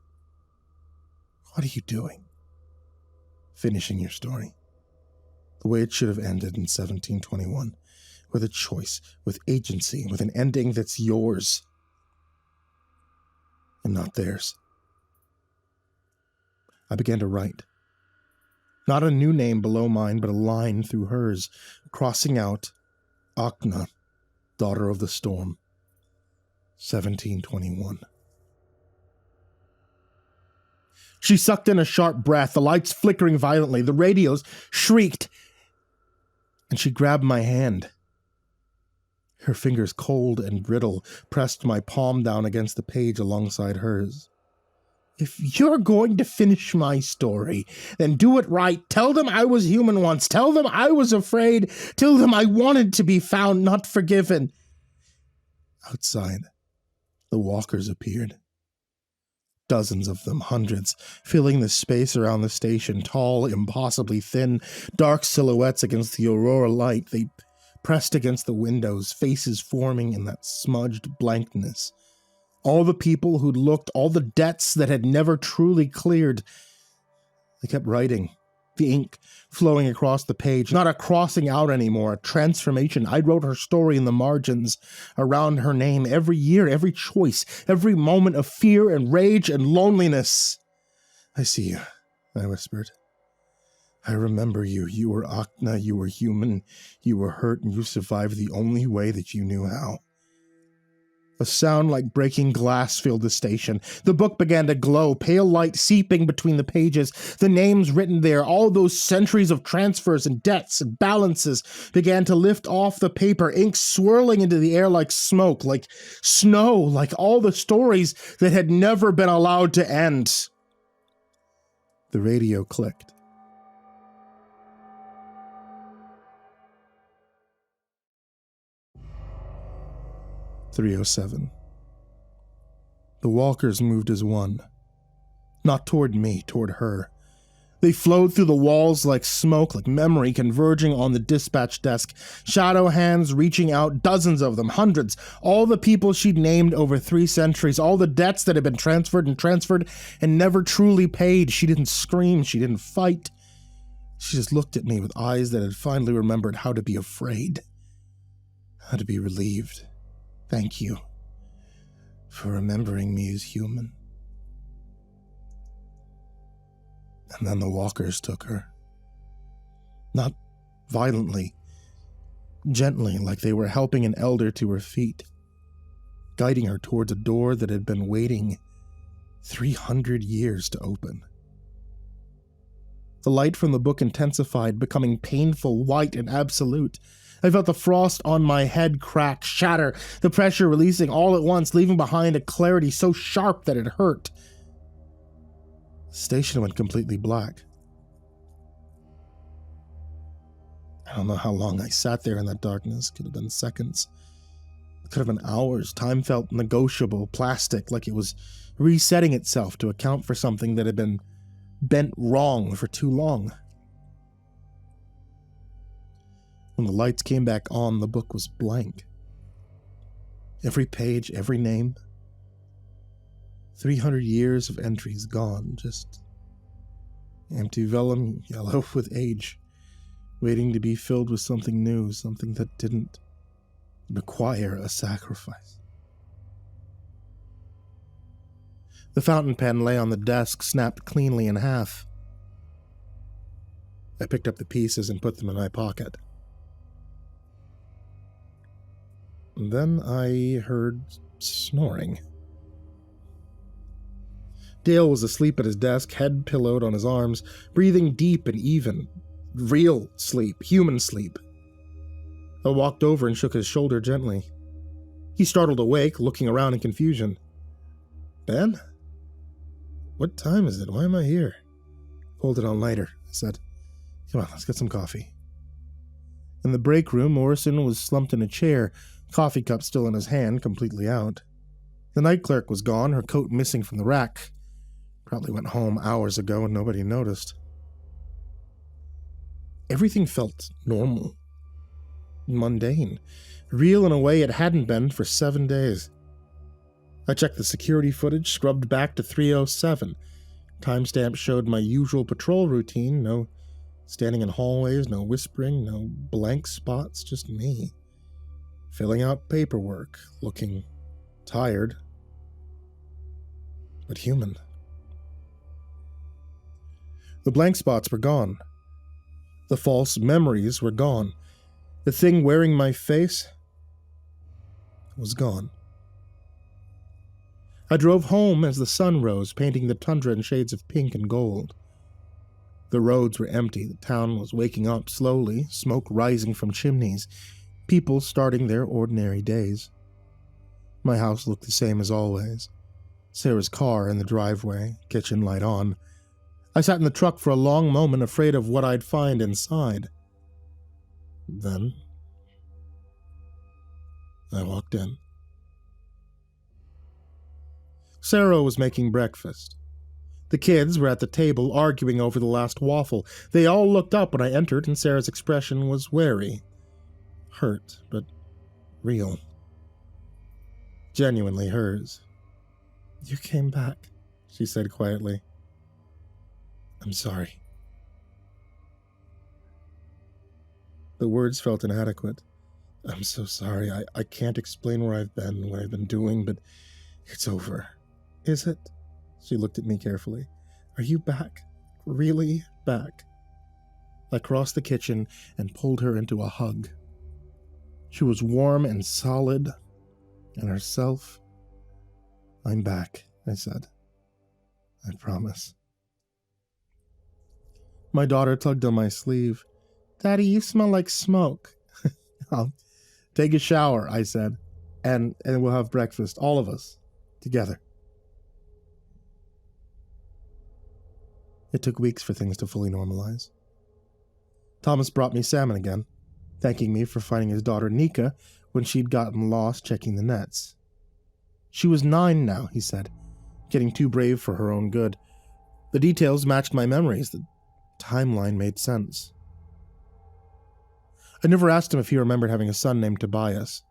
What are you doing? Finishing your story. The way it should have ended in 1721. With a choice, with agency, with an ending that's yours. And not theirs. I began to write. Not a new name below mine, but a line through hers, crossing out Akna, daughter of the storm, 1721. She sucked in a sharp breath, the lights flickering violently, the radios shrieked, and she grabbed my hand. Her fingers, cold and brittle, pressed my palm down against the page alongside hers. If you're going to finish my story, then do it right. Tell them I was human once. Tell them I was afraid. Tell them I wanted to be found, not forgiven. Outside, the walkers appeared. Dozens of them, hundreds, filling the space around the station, tall, impossibly thin, dark silhouettes against the aurora light. They pressed against the windows, faces forming in that smudged blankness. All the people who'd looked, all the debts that had never truly cleared. They kept writing, the ink flowing across the page, not a crossing out anymore, a transformation. I wrote her story in the margins, around her name, every year, every choice, every moment of fear and rage and loneliness. I see you, I whispered. I remember you. You were Akna, you were human, you were hurt, and you survived the only way that you knew how. A sound like breaking glass filled the station. The book began to glow, pale light seeping between the pages. The names written there, all those centuries of transfers and debts and balances, began to lift off the paper, ink swirling into the air like smoke, like snow, like all the stories that had never been allowed to end. The radio clicked. .307. The walkers moved as one. Not toward me, toward her. They flowed through the walls like smoke, like memory converging on the dispatch desk. Shadow hands reaching out, dozens of them, hundreds. All the people she'd named over 3 centuries, all the debts that had been transferred and never truly paid. She didn't scream, she didn't fight. She just looked at me with eyes that had finally remembered how to be afraid, how to be relieved. Thank you for remembering me as human. And then the walkers took her. Not violently, gently, like they were helping an elder to her feet, guiding her towards a door that had been waiting 300 years to open. The light from the book intensified, becoming painful, white, and absolute. I felt the frost on my head crack, shatter, the pressure releasing all at once, leaving behind a clarity so sharp that it hurt. The station went completely black. I don't know how long I sat there in that darkness. Could have been seconds. It could have been hours. Time felt negotiable, plastic, like it was resetting itself to account for something that had been bent wrong for too long. When the lights came back on, the book was blank. Every page, every name. 300 years of entries gone, just empty vellum, yellow with age, waiting to be filled with something new, something that didn't require a sacrifice. The fountain pen lay on the desk, snapped cleanly in half. I picked up the pieces and put them in my pocket. And then I heard snoring. Dale was asleep at his desk, head pillowed on his arms, breathing deep and even. Real sleep, human sleep. I walked over and shook his shoulder gently. He startled awake, looking around in confusion. Ben? What time is it? Why am I here? Hold it on lighter, I said. Come on, let's get some coffee. In the break room, Morrison was slumped in a chair, coffee cup still in his hand, completely out. The night clerk was gone, her coat missing from the rack. Probably went home hours ago and nobody noticed. Everything felt normal, mundane, real in a way it hadn't been for 7 days. I checked the security footage, scrubbed back to 3:07. Timestamp showed my usual patrol routine, no standing in hallways, no whispering, no blank spots, just me. Filling out paperwork, looking tired, but human. The blank spots were gone. The false memories were gone. The thing wearing my face was gone. I drove home as the sun rose, painting the tundra in shades of pink and gold. The roads were empty. The town was waking up slowly, smoke rising from chimneys, people starting their ordinary days. My house looked the same as always. Sarah's car in the driveway, kitchen light on. I sat in the truck for a long moment, afraid of what I'd find inside. Then, I walked in. Sarah was making breakfast. The kids were at the table arguing over the last waffle. They all looked up when I entered, and Sarah's expression was wary. Hurt, but real. Genuinely hers. "You came back," she said quietly. "I'm sorry." The words felt inadequate. "I'm so sorry. I can't explain where I've been, what I've been doing, but it's over." "Is it?" She looked at me carefully. "Are you back? Really back?" I crossed the kitchen and pulled her into a hug. She was warm and solid, and herself. "I'm back," I said. "I promise." My daughter tugged on my sleeve. "Daddy, you smell like smoke." "I'll take a shower," I said, and we'll have breakfast, all of us, together." It took weeks for things to fully normalize. Thomas brought me salmon again, thanking me for finding his daughter Nika when she'd gotten lost checking the nets. She was 9 now, he said, getting too brave for her own good. The details matched my memories. The timeline made sense. I never asked him if he remembered having a son named Tobias.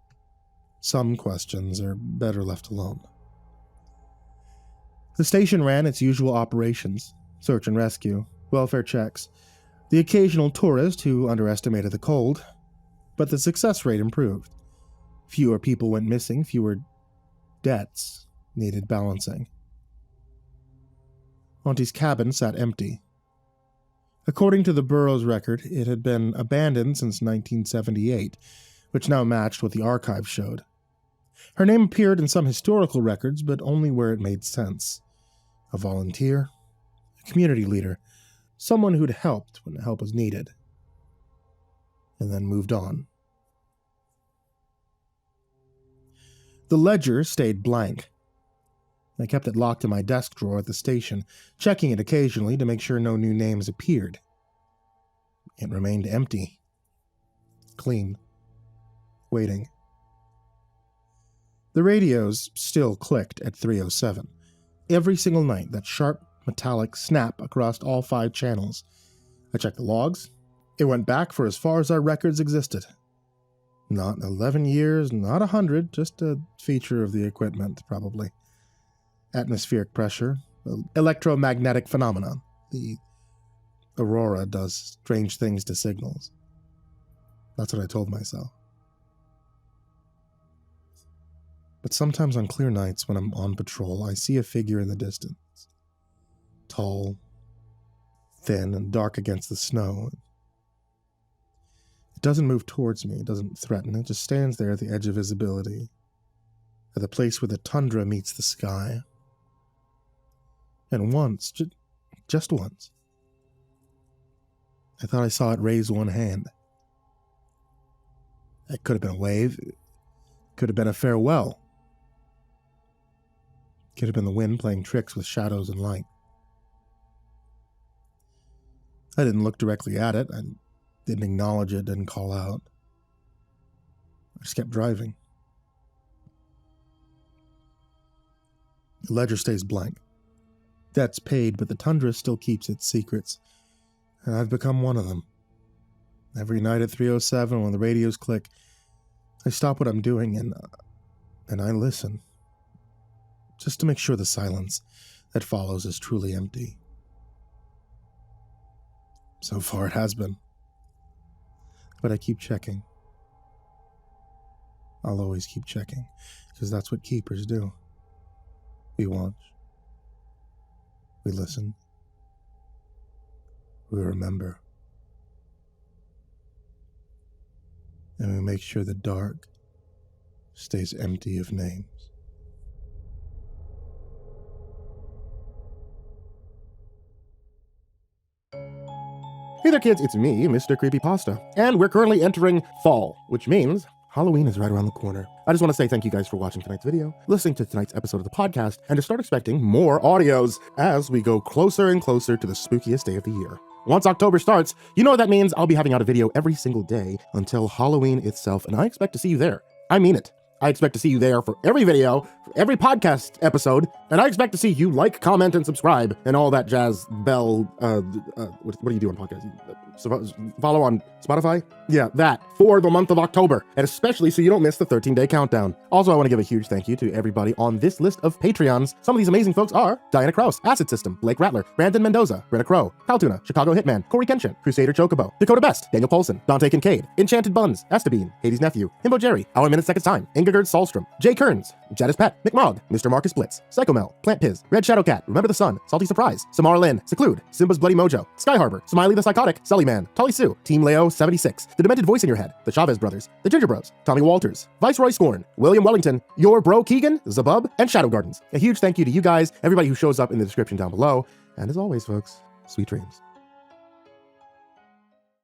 Some questions are better left alone. The station ran its usual operations: search and rescue, welfare checks, the occasional tourist who underestimated the cold, but the success rate improved. Fewer people went missing, fewer debts needed balancing. Auntie's cabin sat empty. According to the Bureau's record, it had been abandoned since 1978, which now matched what the archive showed. Her name appeared in some historical records, but only where it made sense. A volunteer, a community leader, someone who'd helped when help was needed, and then moved on. The ledger stayed blank. I kept it locked in my desk drawer at the station, checking it occasionally to make sure no new names appeared. It remained empty. Clean. Waiting. The radios still clicked at 3:07. Every single night, that sharp, metallic snap across all 5 channels. I checked the logs. It went back for as far as our records existed. Not 11 years, not 100, just a feature of the equipment, probably. Atmospheric pressure, electromagnetic phenomenon. The aurora does strange things to signals. That's what I told myself. But sometimes on clear nights when I'm on patrol, I see a figure in the distance. Tall, thin, and dark against the snow. It doesn't move towards me, it doesn't threaten, it just stands there at the edge of visibility, at the place where the tundra meets the sky. And once, just once, I thought I saw it raise one hand. It could have been a wave, it could have been a farewell. It could have been the wind playing tricks with shadows and light. I didn't look directly at it, I didn't acknowledge it, didn't call out. I just kept driving. The ledger stays blank. Debt's paid, but the tundra still keeps its secrets, and I've become one of them. Every night at 3:07 when the radios click, I stop what I'm doing and I listen, just to make sure the silence that follows is truly empty. So far it has been, but I keep checking. I'll always keep checking, because that's what keepers do. We watch. We listen. We remember. And we make sure the dark stays empty of names. Hey there kids, it's me, MrCreepyPasta, and we're currently entering fall, which means Halloween is right around the corner. I just want to say thank you guys for watching tonight's video, listening to tonight's episode of the podcast, and to start expecting more audios as we go closer and closer to the spookiest day of the year. Once October starts, you know what that means. I'll be having out a video every single day until Halloween itself, and I expect to see you there. I mean it. I expect to see you there for every video, for every podcast episode, and I expect to see you like, comment, and subscribe, and all that jazz bell, what do you do on podcasts? Follow on Spotify? Yeah, that, for the month of October, and especially so you don't miss the 13-day countdown. Also, I want to give a huge thank you to everybody on this list of Patreons. Some of these amazing folks are Diana Kraus, AcidSystem, Blake Rattler, Brandon Mendoza, Brenna Caltuna, ChicagoHitman, CoryxKenshin, CrusaderChocobo, Dakota Best, Daniel Poulsen, Dante Kinkade, Enchanted Buns, Estebean, Hades' Nephew, himbojerry, Our Minute Seconds Time, Ingegerd Solstrom, Jay Kearns, Jadis Pet, McMog, Mr. Marcus Blitz, Psychomel, Plant Piz, Red Shadow Cat, Remember the Sun, Salty Surprise, Samara Lynn, Seclude, Simba's Bloody Mojo, Sky Harbor, Smiley the Psychotic, Sully Man, Tully Sue, Team Leo 76, The Demented Voice in Your Head, The Chavez Brothers, The Ginger Bros, Tommy Walters, Viceroy Scorn, William Wellington, Your Bro Keegan, Zabub, and Shadow Gardens. A huge thank you to you guys, everybody who shows up in the description down below, and as always, folks, sweet dreams.